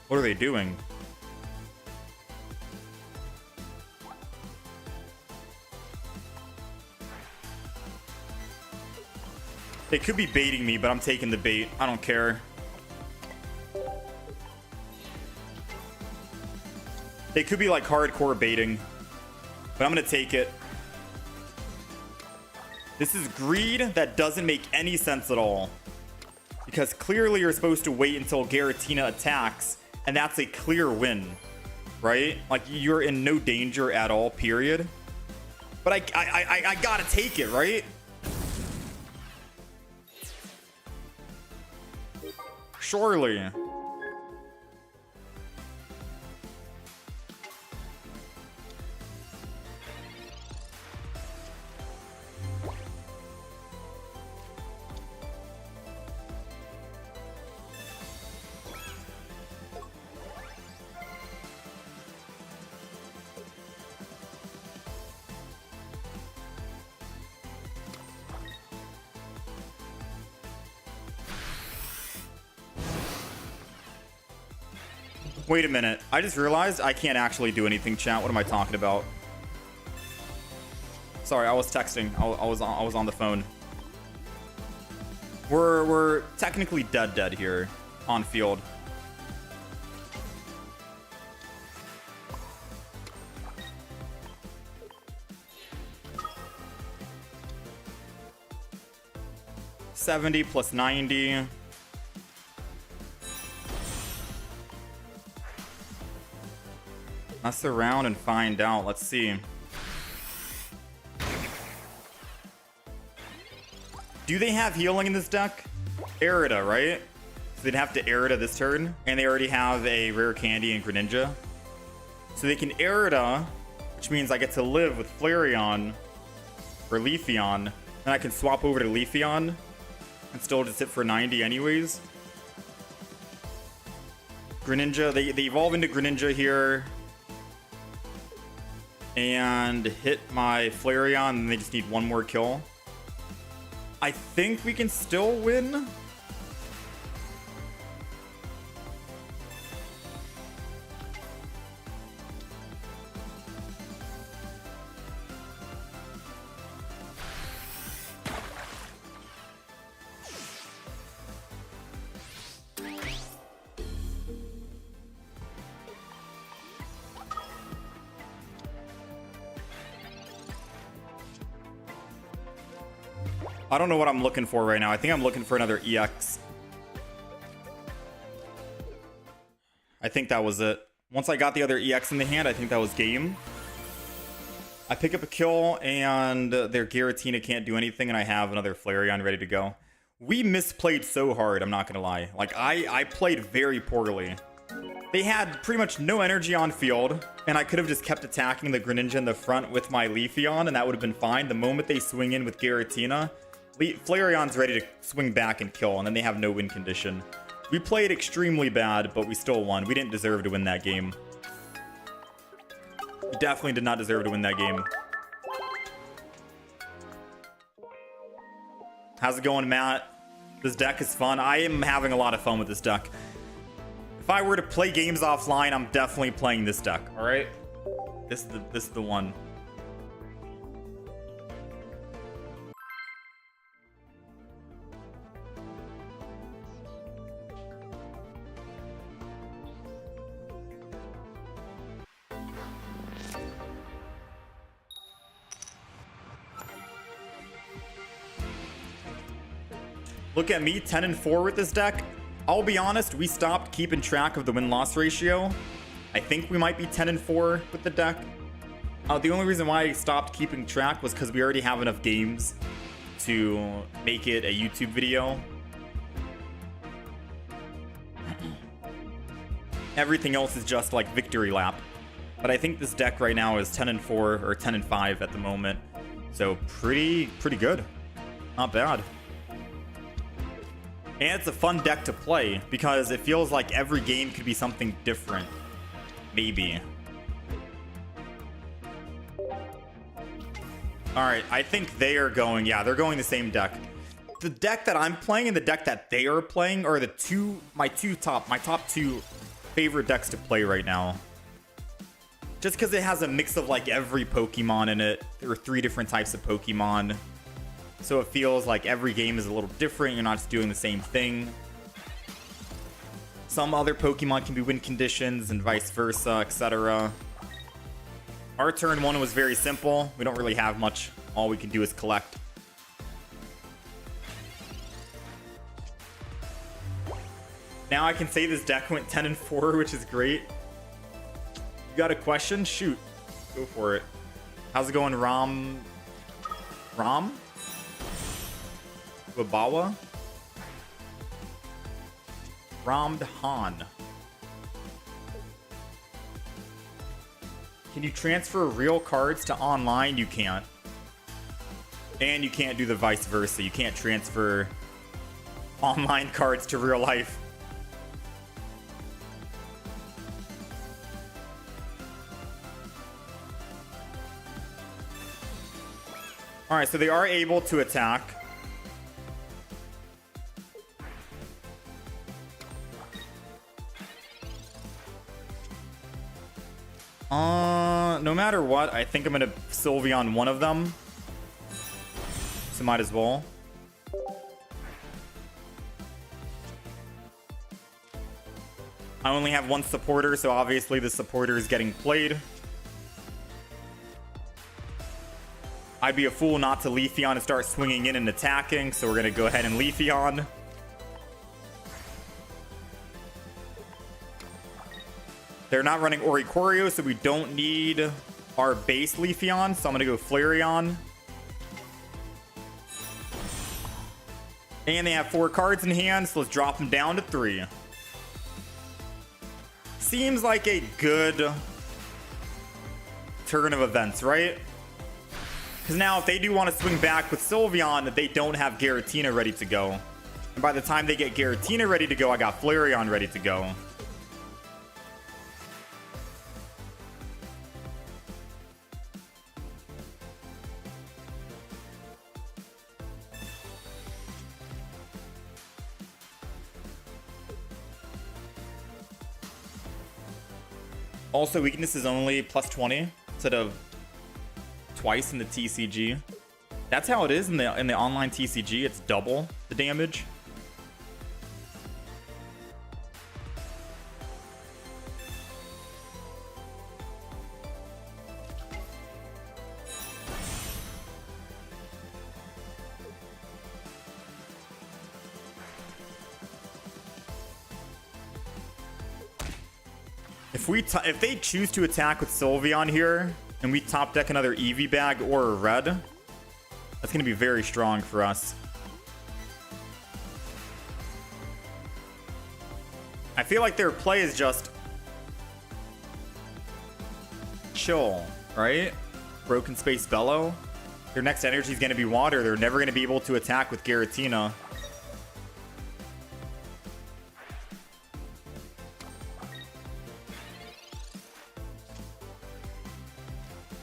What are they doing? They could be baiting me, but I'm taking the bait. I don't care. They could be like hardcore baiting, but I'm gonna take it. This is greed that doesn't make any sense at all, because clearly you're supposed to wait until Giratina attacks, and that's a clear win, right? Like, you're in no danger at all, period. But I gotta take it, right? Surely. Wait a minute. I just realized I can't actually do anything, chat. What am I talking about? Sorry, I was texting. I was on the phone. We're technically dead here. on field. $70 plus $90. Mess around and find out. Let's see. Do they have healing in this deck? Arida, right? So they'd have to Arida this turn. And they already have a rare candy in Greninja. So they can Arida, which means I get to live with Flareon or Leafeon. And I can swap over to Leafeon and still just hit for 90 anyways. Greninja, they evolve into Greninja here. And hit my Flareon, and they just need one more kill. I think we can still win. I don't know what I'm looking for right now. I think I'm looking for another EX. I think that was it. Once I got the other EX in the hand, I think that was game. I pick up a kill, and their Giratina can't do anything, and I have another Flareon ready to go. We misplayed so hard, I'm not gonna lie. Like, I played very poorly. They had pretty much no energy on field, and I could have just kept attacking the Greninja in the front with my Leafeon, and that would have been fine. The moment they swing in with Giratina, Flareon's ready to swing back and kill, and then they have no win condition. We played extremely bad, but we still won. We didn't deserve to win that game. We definitely did not deserve to win that game. How's it going, Matt? This deck is fun. I am having a lot of fun with this deck. If I were to play games offline, I'm definitely playing this deck, all right? This is the one. Look at me, 10-4 with this deck. I'll be honest, we stopped keeping track of the win-loss ratio. I think we might be 10-4 with the deck. The only reason why I stopped keeping track was because we already have enough games to make it a YouTube video. Everything else is just like victory lap. But I think this deck right now is 10-4 or 10-5 at the moment. So pretty good. Not bad. And it's a fun deck to play because it feels like every game could be something different. Maybe. Alright, I think they are going... Yeah, they're going the same deck. The deck that I'm playing and the deck that they are playing are the my top two favorite decks to play right now. Just because it has a mix of like every Pokemon in it. There are 3 different types of Pokemon. So it feels like every game is a little different. You're not just doing the same thing. Some other Pokemon can be win conditions and vice versa, etc. Our turn 1 was very simple. We don't really have much. All we can do is collect. Now I can say this deck went 10-4, which is great. You got a question? Shoot. Go for it. How's it going, Ram? Wabawa? Ramdhan. Can you transfer real cards to online? You can't. And you can't do the vice versa. You can't transfer online cards to real life. Alright, so they are able to attack. No matter what, I think I'm gonna Sylveon one of them. So might as well. I only have one supporter, so obviously the supporter is getting played. I'd be a fool not to Leafeon and start swinging in and attacking, so we're going to go ahead and Leafeon. They're not running Oricorio, so we don't need our base Leafeon, so I'm going to go Flareon. And they have 4 cards in hand, so let's drop them down to 3. Seems like a good turn of events, right? Because now if they do want to swing back with Sylveon, they don't have Gretinion ready to go. And by the time they get Gretinion ready to go, I got Flareon ready to go. Also, weakness is only plus 20 instead of twice in the TCG. That's how it is in the online TCG. It's double the damage. If they choose to attack with Sylveon here, and we top deck another Eevee bag or a red, that's going to be very strong for us. I feel like their play is just chill, right? Broken Space Bellow. Their next energy is going to be water. They're never going to be able to attack with Giratina.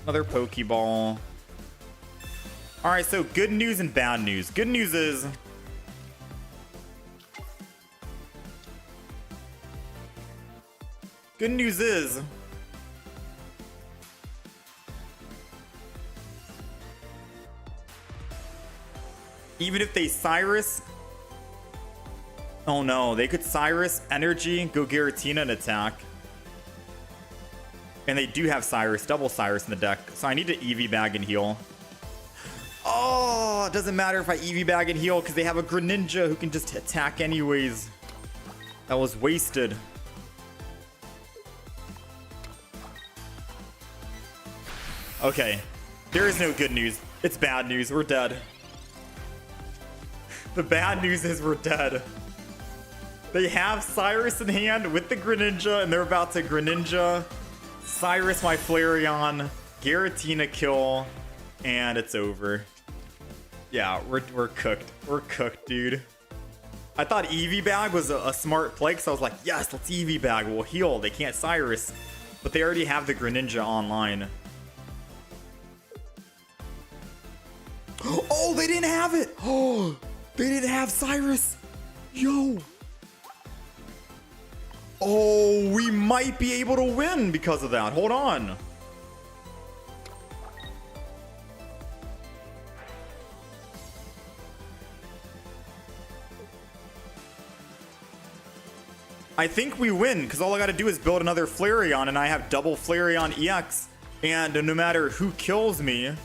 Another Pokeball. Alright, so good news and bad news. Good news is even if they Cyrus, oh no, they could Cyrus, Energy, go Giratina and attack. And they do have Cyrus, double Cyrus in the deck. So I need to Eevee bag and heal. Oh, it doesn't matter if I Eevee bag and heal because they have a Greninja who can just attack anyways. That was wasted. Okay. There is no good news. It's bad news. We're dead. The bad news is we're dead. They have Cyrus in hand with the Greninja, and they're about to Greninja Cyrus my Flareon, Giratina kill, and it's over. Yeah, we're cooked. We're cooked, dude. I thought Eevee bag was a smart play, because I was like, yes, let's Eevee bag. We'll heal. They can't Cyrus. But they already have the Greninja online. Oh, they didn't have it. Oh, they didn't have Cyrus. Yo. Oh, we might be able to win because of that. Hold on. I think we win because all I got to do is build another Flareon and I have double Flareon EX. And no matter who kills me,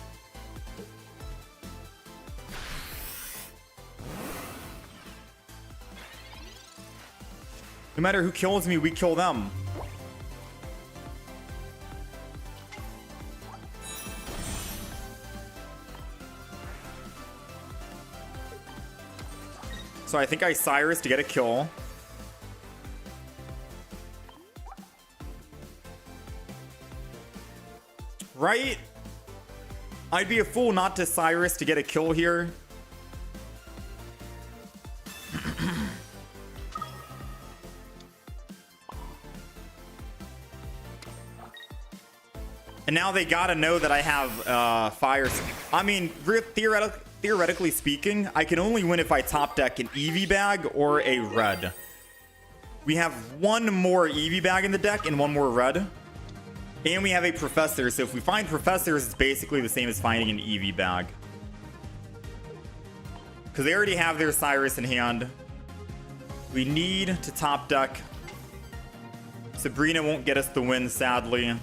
we kill them. So I think I Cyrus to get a kill. Right? I'd be a fool not to Cyrus to get a kill here. And now they gotta know that I have fire. I mean, theoretically speaking, I can only win if I top deck an Eevee bag or a red. We have one more Eevee bag in the deck and one more red. And we have a Professor, so if we find Professors, it's basically the same as finding an Eevee bag. Because they already have their Cyrus in hand. We need to top deck Sabrina won't get us the win, sadly.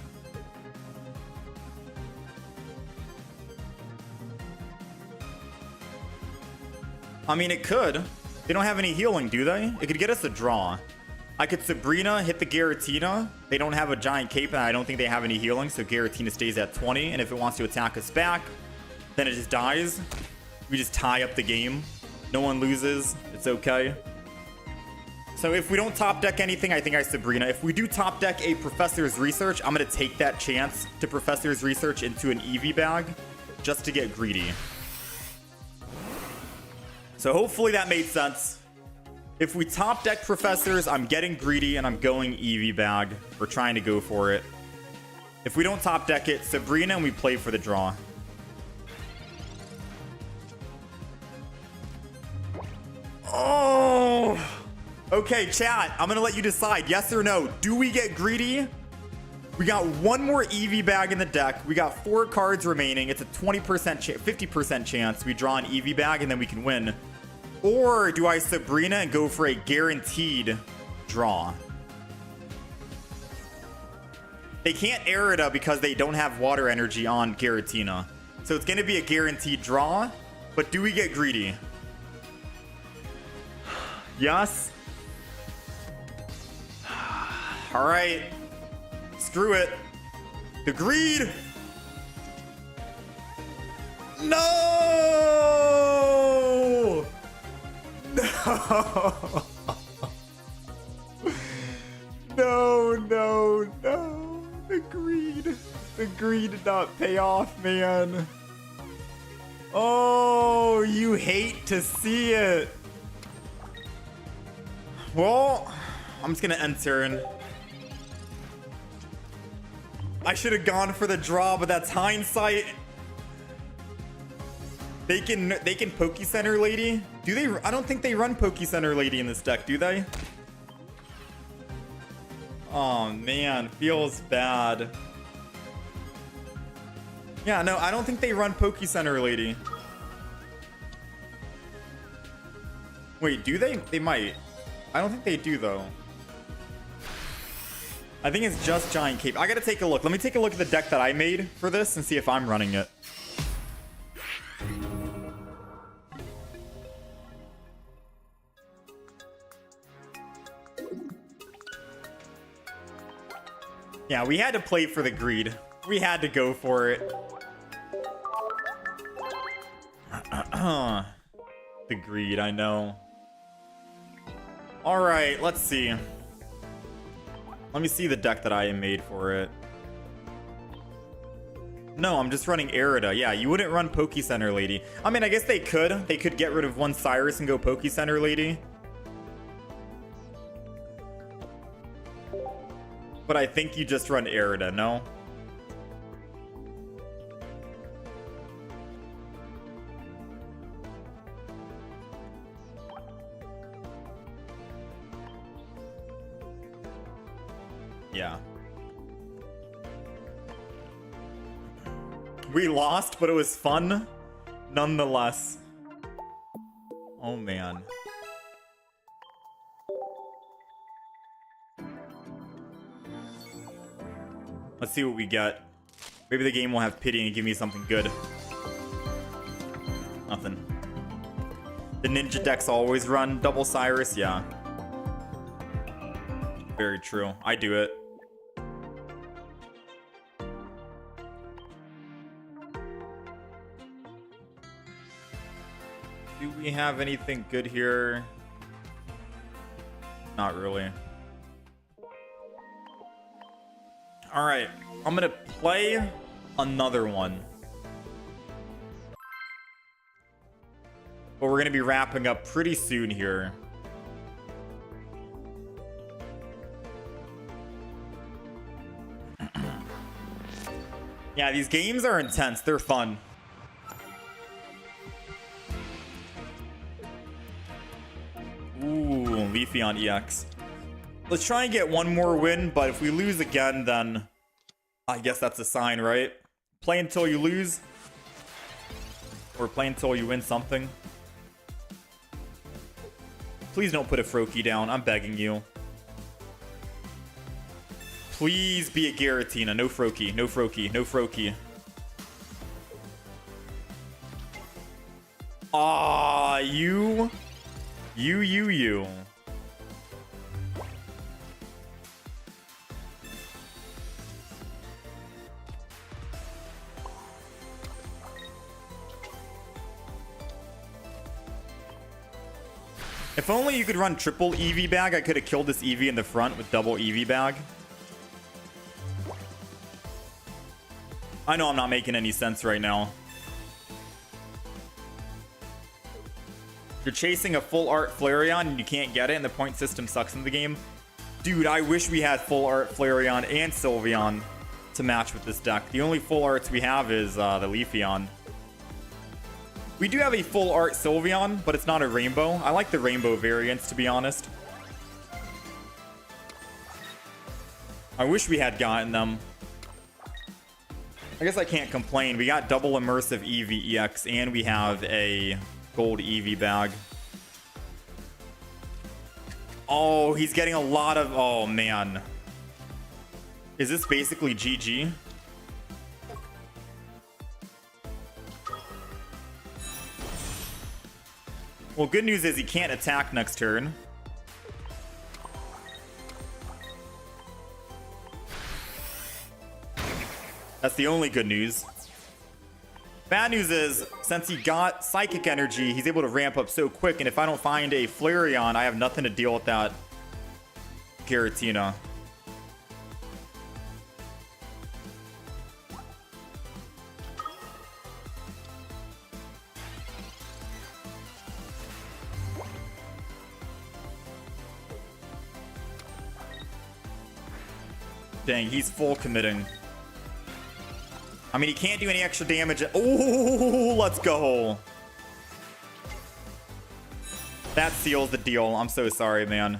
I mean, it could. They don't have any healing, do they? It could get us a draw. I could Sabrina, hit the Giratina. They don't have a giant cape, and I don't think they have any healing, so Giratina stays at 20. And if it wants to attack us back, then it just dies. We just tie up the game. No one loses. It's okay. So if we don't top deck anything, I think I Sabrina. If we do top deck a Professor's Research, I'm going to take that chance to Professor's Research into an Eevee bag just to get greedy. So hopefully that made sense. If we top deck Professors, I'm getting greedy and I'm going Eevee bag. We're trying to go for it. If we don't top deck it, Sabrina, and we play for the draw. Oh! Okay, chat, I'm gonna let you decide, yes or no. Do we get greedy? We got one more Eevee bag in the deck. We got 4 cards remaining. It's a 20%, 50% chance we draw an Eevee bag and then we can win. Or do I Sabrina and go for a guaranteed draw? They can't Arida because they don't have water energy on Giratina. So it's gonna be a guaranteed draw, but do we get greedy? Yes. All right. Screw it. The greed. No. No. No, no, no. The greed. The greed did not pay off, man. Oh, you hate to see it. Well, I'm just gonna end turn. I should have gone for the draw, but that's hindsight. They can Poke Center Lady. Do they? I don't think they run Poke Center Lady in this deck, do they? Oh man, feels bad. Yeah, no, I don't think they run Poke Center Lady. Wait, do they? They might. I don't think they do though. I think it's just Giant Cape. I gotta take a look. Let me take a look at the deck that I made for this and see if I'm running it. Yeah, we had to play for the greed. We had to go for it. The greed, I know. All right, let's see. Let me see the deck that I made for it. No, I'm just running Arida. Yeah, you wouldn't run Poke Center Lady. I mean, I guess they could. They could get rid of one Cyrus and go Poke Center Lady. But I think you just run Arida, no? Yeah. We lost, but it was fun nonetheless. Oh man. Let's see what we get. Maybe the game will have pity and give me something good. Nothing. The ninja decks always run double Cyrus, yeah. Very true. I do it. Do we have anything good here? Not really. All right, I'm gonna play another one. But we're gonna be wrapping up pretty soon here. Yeah, these games are intense. They're fun. Ooh, Leafeon EX. Let's try and get one more win, but if we lose again, then I guess that's a sign, right? Play until you lose. Or play until you win something. Please don't put a Froakie down. I'm begging you. Please be a Giratina. No Froakie. No Froakie. No Froakie. Ah, you. If only you could run triple Eevee bag, I could have killed this Eevee in the front with double Eevee bag. I know I'm not making any sense right now. You're chasing a full art Flareon and you can't get it and the point system sucks in the game. Dude, I wish we had full art Flareon and Sylveon to match with this deck. The only full arts we have is the Leafeon. We do have a full art Sylveon, but it's not a rainbow. I like the rainbow variants, to be honest. I wish we had gotten them. I guess I can't complain. We got double immersive Eevee EX, and we have a gold Eevee bag. Oh, he's getting a lot of... Oh, man. Is this basically GG? Well, good news is he can't attack next turn. That's the only good news. Bad news is, since he got Psychic Energy, he's able to ramp up so quick, and if I don't find a Flareon, I have nothing to deal with that Giratina. Dang, he's full committing. I mean, he can't do any extra damage. Oh, let's go. That seals the deal. I'm so sorry, man.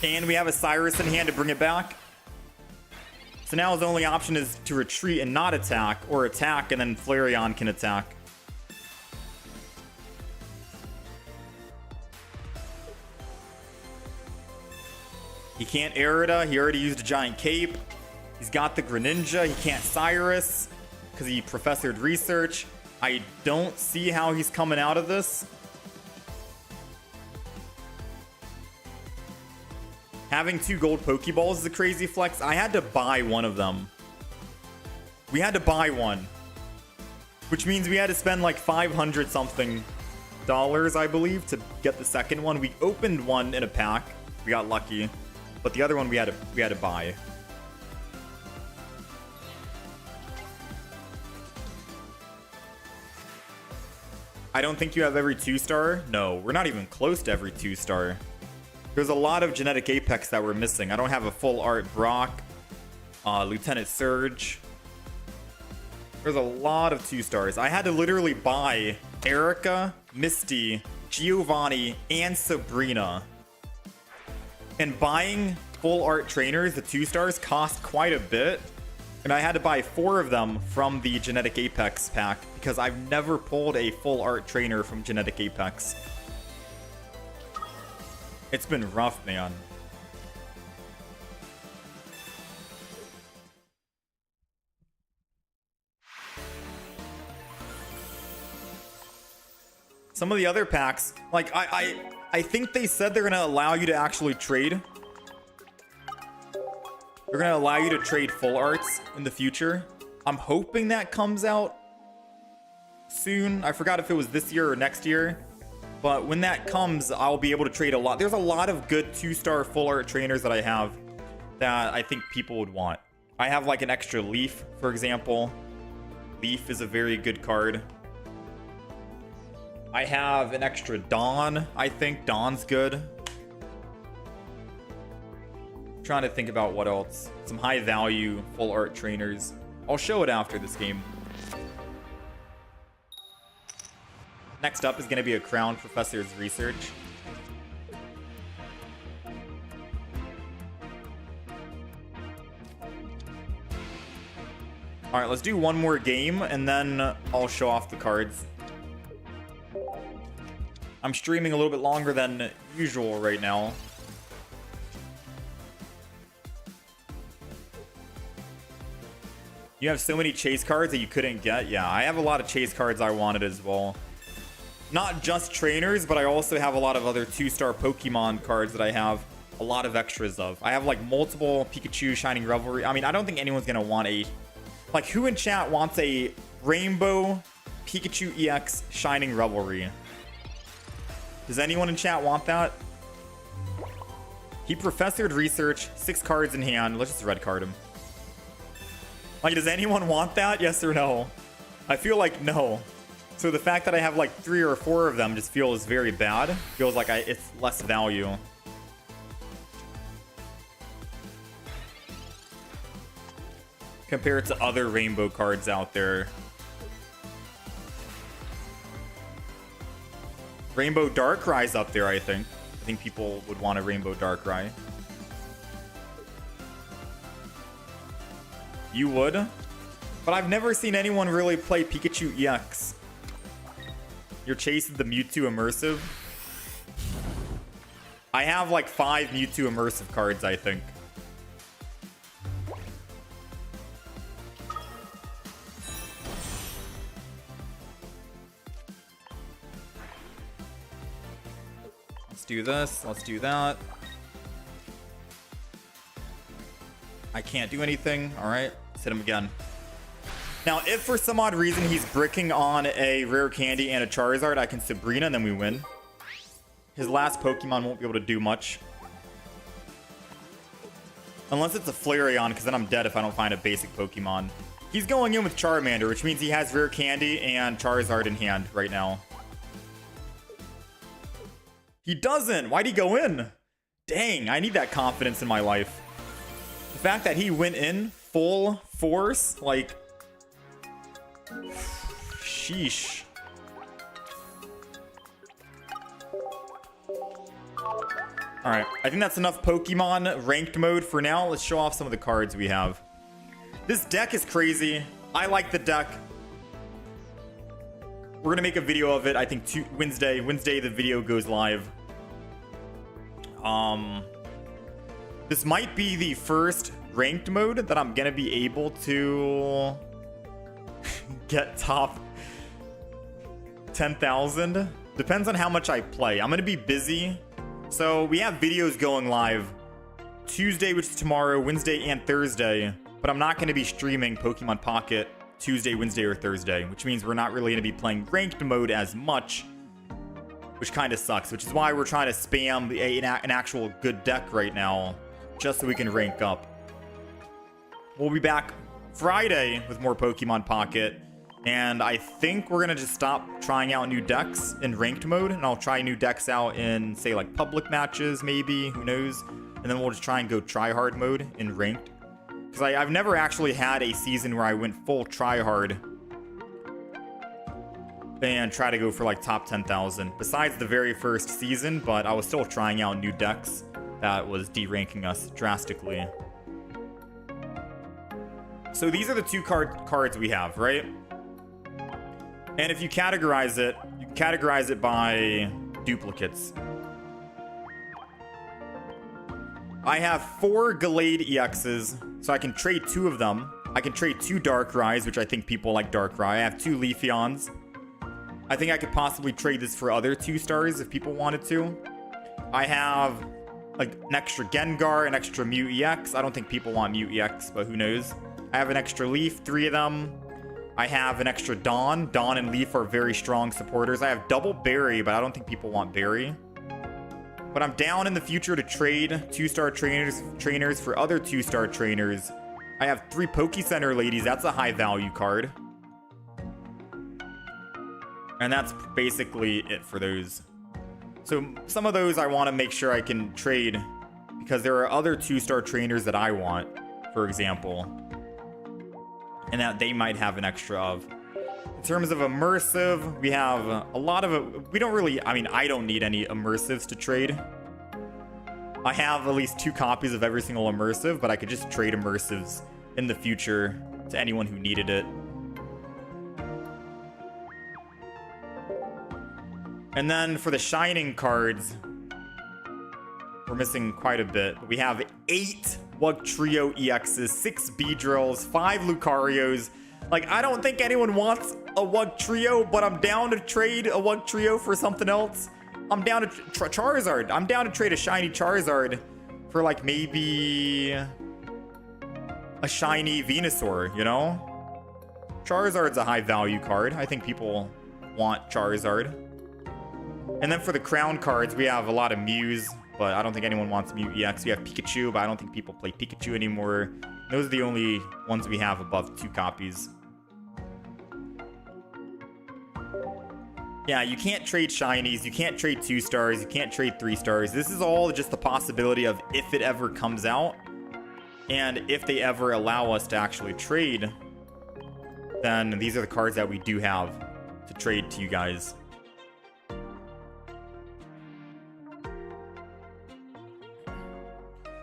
And we have a Cyrus in hand to bring it back. So now his only option is to retreat and not attack, or attack and then Flareon can attack. He can't Aerida. He already used a giant cape. He's got the Greninja. He can't Cyrus because he professored research. I don't see how he's coming out of this. Having 2 gold Pokeballs is a crazy flex. I had to buy one of them. We had to buy one. Which means we had to spend like 500 something dollars, I believe, to get the second one. We opened one in a pack. We got lucky. But the other one we had to buy. I don't think you have every 2-star. No, we're not even close to every 2-star. There's a lot of genetic Apex that we're missing. I don't have a full art Brock, Lieutenant Surge. There's a lot of 2-stars. I had to literally buy Erica, Misty, Giovanni, and Sabrina. And buying full art trainers, the 2-stars, cost quite a bit. And I had to buy 4 of them from the Genetic Apex pack because I've never pulled a full art trainer from Genetic Apex. It's been rough, man. Some of the other packs, like I think they said they're gonna allow you to actually trade. They're gonna allow you to trade full arts in the future. I'm hoping that comes out soon. I forgot if it was this year or next year. But when that comes, I'll be able to trade a lot. There's a lot of good 2-star full art trainers that I have that I think people would want. I have like an extra Leaf, for example. Leaf is a very good card. I have an extra Dawn. I think Dawn's good. I'm trying to think about what else. Some high value full art trainers. I'll show it after this game. Next up is going to be a Crown Professor's Research. All right, let's do one more game, and then I'll show off the cards. I'm streaming a little bit longer than usual right now. You have so many chase cards that you couldn't get? Yeah, I have a lot of chase cards I wanted as well. Not just trainers, but I also have a lot of other 2-star Pokemon cards that I have a lot of extras of. I have like multiple Pikachu Shining Revelry. I mean, I don't think anyone's gonna want a... Like, who in chat wants a Rainbow Pikachu EX Shining Revelry? Does anyone in chat want that? He professored research, 6 cards in hand. Let's just red card him. Like, does anyone want that? Yes or no? I feel like no. So the fact that I have like 3 or 4 of them just feels very bad. Feels like it's less value. Compared to other rainbow cards out there. Rainbow Darkrai's up there, I think. I think people would want a Rainbow Darkrai. You would? But I've never seen anyone really play Pikachu EX. You're chasing the Mewtwo Immersive? I have like 5 Mewtwo Immersive cards, I think. Let's do this. Let's do that. I can't do anything. All right. Let's hit him again. Now, if for some odd reason he's bricking on a Rare Candy and a Charizard, I can Sabrina and then we win. His last Pokemon won't be able to do much. Unless it's a Flareon, because then I'm dead if I don't find a basic Pokemon. He's going in with Charmander, which means he has Rare Candy and Charizard in hand right now. He doesn't! Why'd he go in? Dang, I need that confidence in my life. The fact that he went in full force, like... Sheesh. Alright, I think that's enough Pokemon ranked mode for now. Let's show off some of the cards we have. This deck is crazy. I like the deck. We're gonna make a video of it, I think Wednesday. Wednesday the video goes live. This might be the first ranked mode that I'm gonna be able to get top 10,000. Depends on how much I play. I'm gonna be busy. So we have videos going live Tuesday, which is tomorrow, Wednesday, and Thursday. But I'm not gonna be streaming Pokemon Pocket Tuesday, Wednesday, or Thursday, which means we're not really gonna be playing ranked mode as much, which kind of sucks, which is why we're trying to spam an actual good deck right now, just so we can rank up. We'll be back Friday with more Pokemon Pocket, and I think we're gonna just stop trying out new decks in ranked mode, and I'll try new decks out in, say, like public matches, maybe, who knows, and then we'll just try and go try-hard mode in ranked, because I've never actually had a season where I went full try-hard and try to go for like top 10,000, besides the very first season, but I was still trying out new decks that was deranking us drastically. So these are the 2 cards we have, right? And if you categorize it, you categorize it by duplicates. I have 4 Gallade EXs, so I can trade 2 of them. I can trade 2 Darkrai's, which I think people like Darkrai. I have 2 Leafeons. I think I could possibly trade this for other 2 stars if people wanted to. I have like an extra Gengar, an extra Mew EX. I don't think people want Mew EX, but who knows. I have an extra Leaf, 3 of them. I have an extra Dawn. Dawn and Leaf are very strong supporters. I have double Berry, but I don't think people want Berry. But I'm down in the future to trade 2-star trainers for other 2-star trainers. I have 3 Poke Center ladies. That's a high value card. And that's basically it for those. So some of those I want to make sure I can trade because there are other 2-star trainers that I want, for example, and that they might have an extra of. In terms of immersive, we have a lot of, we don't really, I mean, I don't need any immersives to trade. I have at least 2 copies of every single immersive, but I could just trade immersives in the future to anyone who needed it. And then for the Shining cards, we're missing quite a bit. We have 8 Wugtrio EXs, 6 Beedrills, 5 Lucarios. Like, I don't think anyone wants a Wugtrio, but I'm down to trade a Wugtrio for something else. I'm down to Charizard. I'm down to trade a shiny Charizard for like maybe a shiny Venusaur, you know? Charizard's a high value card. I think people want Charizard. And then for the crown cards, we have a lot of Mews, but I don't think anyone wants Mew EX. We have Pikachu, but I don't think people play Pikachu anymore. Those are the only ones we have above 2 copies. Yeah, you can't trade shinies, you can't trade 2 stars, you can't trade 3 stars. This is all just the possibility of if it ever comes out, and if they ever allow us to actually trade, then these are the cards that we do have to trade to you guys.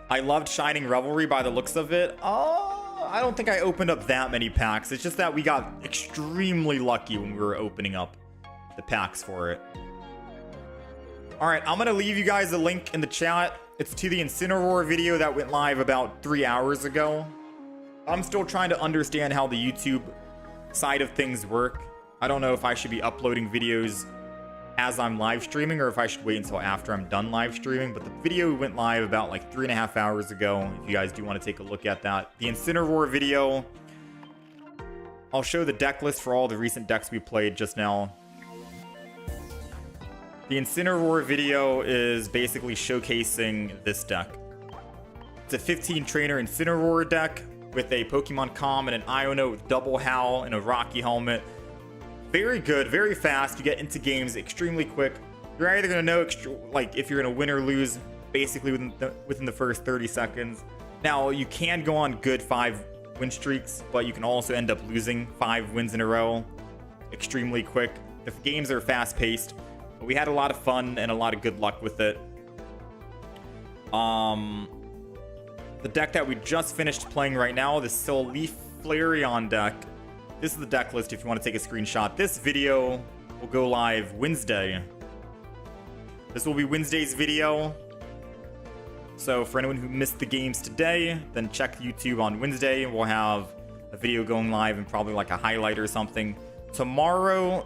I loved Shining Revelry by the looks of it. I don't think I opened up that many packs. It's just that we got extremely lucky when we were opening up the packs for it. Alright, I'm gonna leave you guys a link in the chat. It's to the Incineroar video that went live about 3 hours ago. I'm still trying to understand how the YouTube side of things work. I don't know if I should be uploading videos as I'm live streaming or if I should wait until after I'm done live streaming, but the video went live about like 3.5 hours ago. If you guys do want to take a look at that. The Incineroar video, I'll show the deck list for all the recent decks we played just now. The Incineroar video is basically showcasing this deck. It's a 15 trainer Incineroar deck with a Pokemon Com and an Iono with double Howl and a Rocky Helmet. Very good, very fast. You get into games extremely quick. You're either going to know like if you're going to win or lose basically within the first 30 seconds. Now, you can go on good 5 win streaks, but you can also end up losing 5 wins in a row extremely quick. The games are fast paced. But we had a lot of fun and a lot of good luck with it. The deck that we just finished playing right now, the Leafeon-Flareon deck. This is the deck list if you want to take a screenshot. This video will go live Wednesday. This will be Wednesday's video. So for anyone who missed the games today, then check YouTube on Wednesday. We'll have a video going live and probably like a highlight or something. Tomorrow,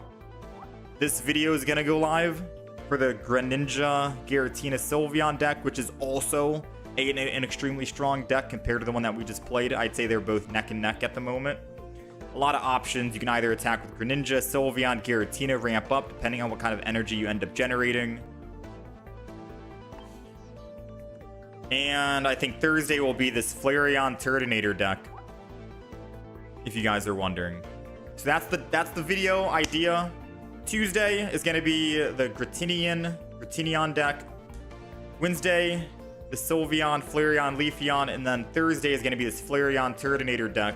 this video is going to go live for the Gretinion-Sylveon deck, which is also an extremely strong deck compared to the one that we just played. I'd say they're both neck and neck at the moment. A lot of options. You can either attack with Greninja, Sylveon, Giratina, ramp up, depending on what kind of energy you end up generating. And I think Thursday will be this Flareon Turtonator deck, if you guys are wondering. So that's the video idea. Tuesday is going to be the Gretinion deck. Wednesday, the Sylveon, Flareon, Leafeon, and then Thursday is going to be this Flareon Turtonator deck.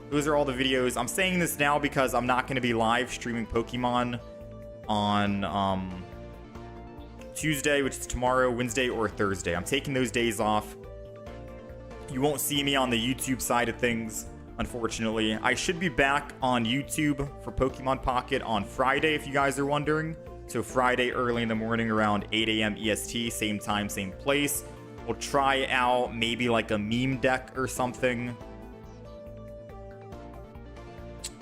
Those are all the videos. I'm saying this now because I'm not going to be live streaming Pokemon on Tuesday, which is tomorrow, Wednesday, or Thursday. I'm taking those days off. You won't see me on the YouTube side of things, unfortunately. I should be back on YouTube for Pokemon Pocket on Friday, if you guys are wondering. So Friday early in the morning around 8 a.m. EST, same time, same place. We'll try out maybe like a meme deck or something.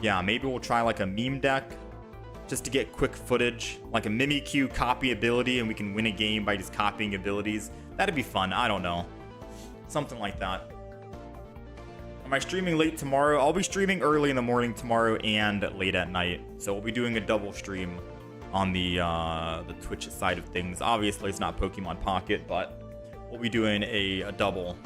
Yeah, maybe we'll try like a meme deck just to get quick footage, like a Mimikyu copy ability, and we can win a game by just copying abilities. That'd be fun. I don't know. Something like that. Am I streaming late tomorrow? I'll be streaming early in the morning tomorrow and late at night. So we'll be doing a double stream on the Twitch side of things. Obviously, it's not Pokemon Pocket, but we'll be doing a double.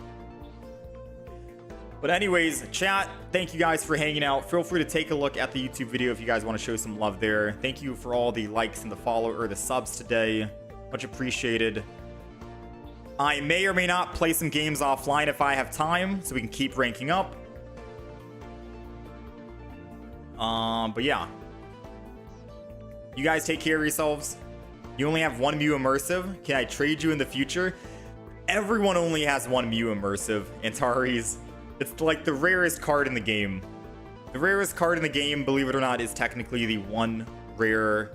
But anyways, chat, thank you guys for hanging out. Feel free to take a look at the YouTube video if you guys want to show some love there. Thank you for all the likes and the follow or the subs today. Much appreciated. I may or may not play some games offline if I have time, so we can keep ranking up. But yeah. You guys take care of yourselves. You only have one Mew Immersive. Can I trade you in the future? Everyone only has one Mew Immersive. Antares. It's like the rarest card in the game. The rarest card in the game, believe it or not, is technically the one rare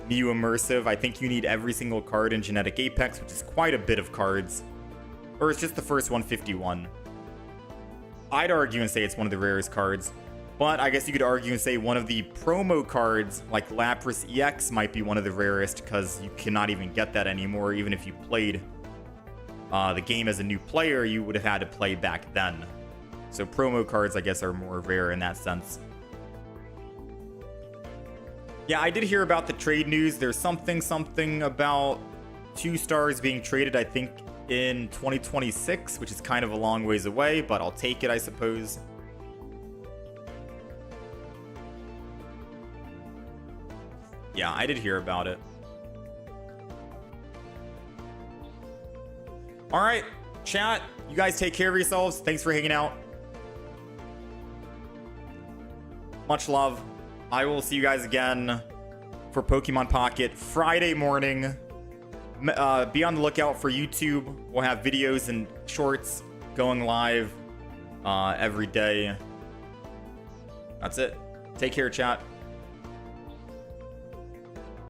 Mew Immersive. I think you need every single card in Genetic Apex, which is quite a bit of cards. Or it's just the first 151. I'd argue and say it's one of the rarest cards. But I guess you could argue and say one of the promo cards, like Lapras EX, might be one of the rarest, because you cannot even get that anymore. Even if you played the game as a new player, you would have had to play back then. So promo cards, I guess, are more rare in that sense. Yeah, I did hear about the trade news. There's something about 2 stars being traded, I think, in 2026, which is kind of a long ways away, but I'll take it, I suppose. Yeah, I did hear about it. All right, chat, you guys take care of yourselves. Thanks for hanging out. Much love. I will see you guys again for Pokemon Pocket Friday morning. Be on the lookout for YouTube. We'll have videos and shorts going live every day. That's it. Take care, chat.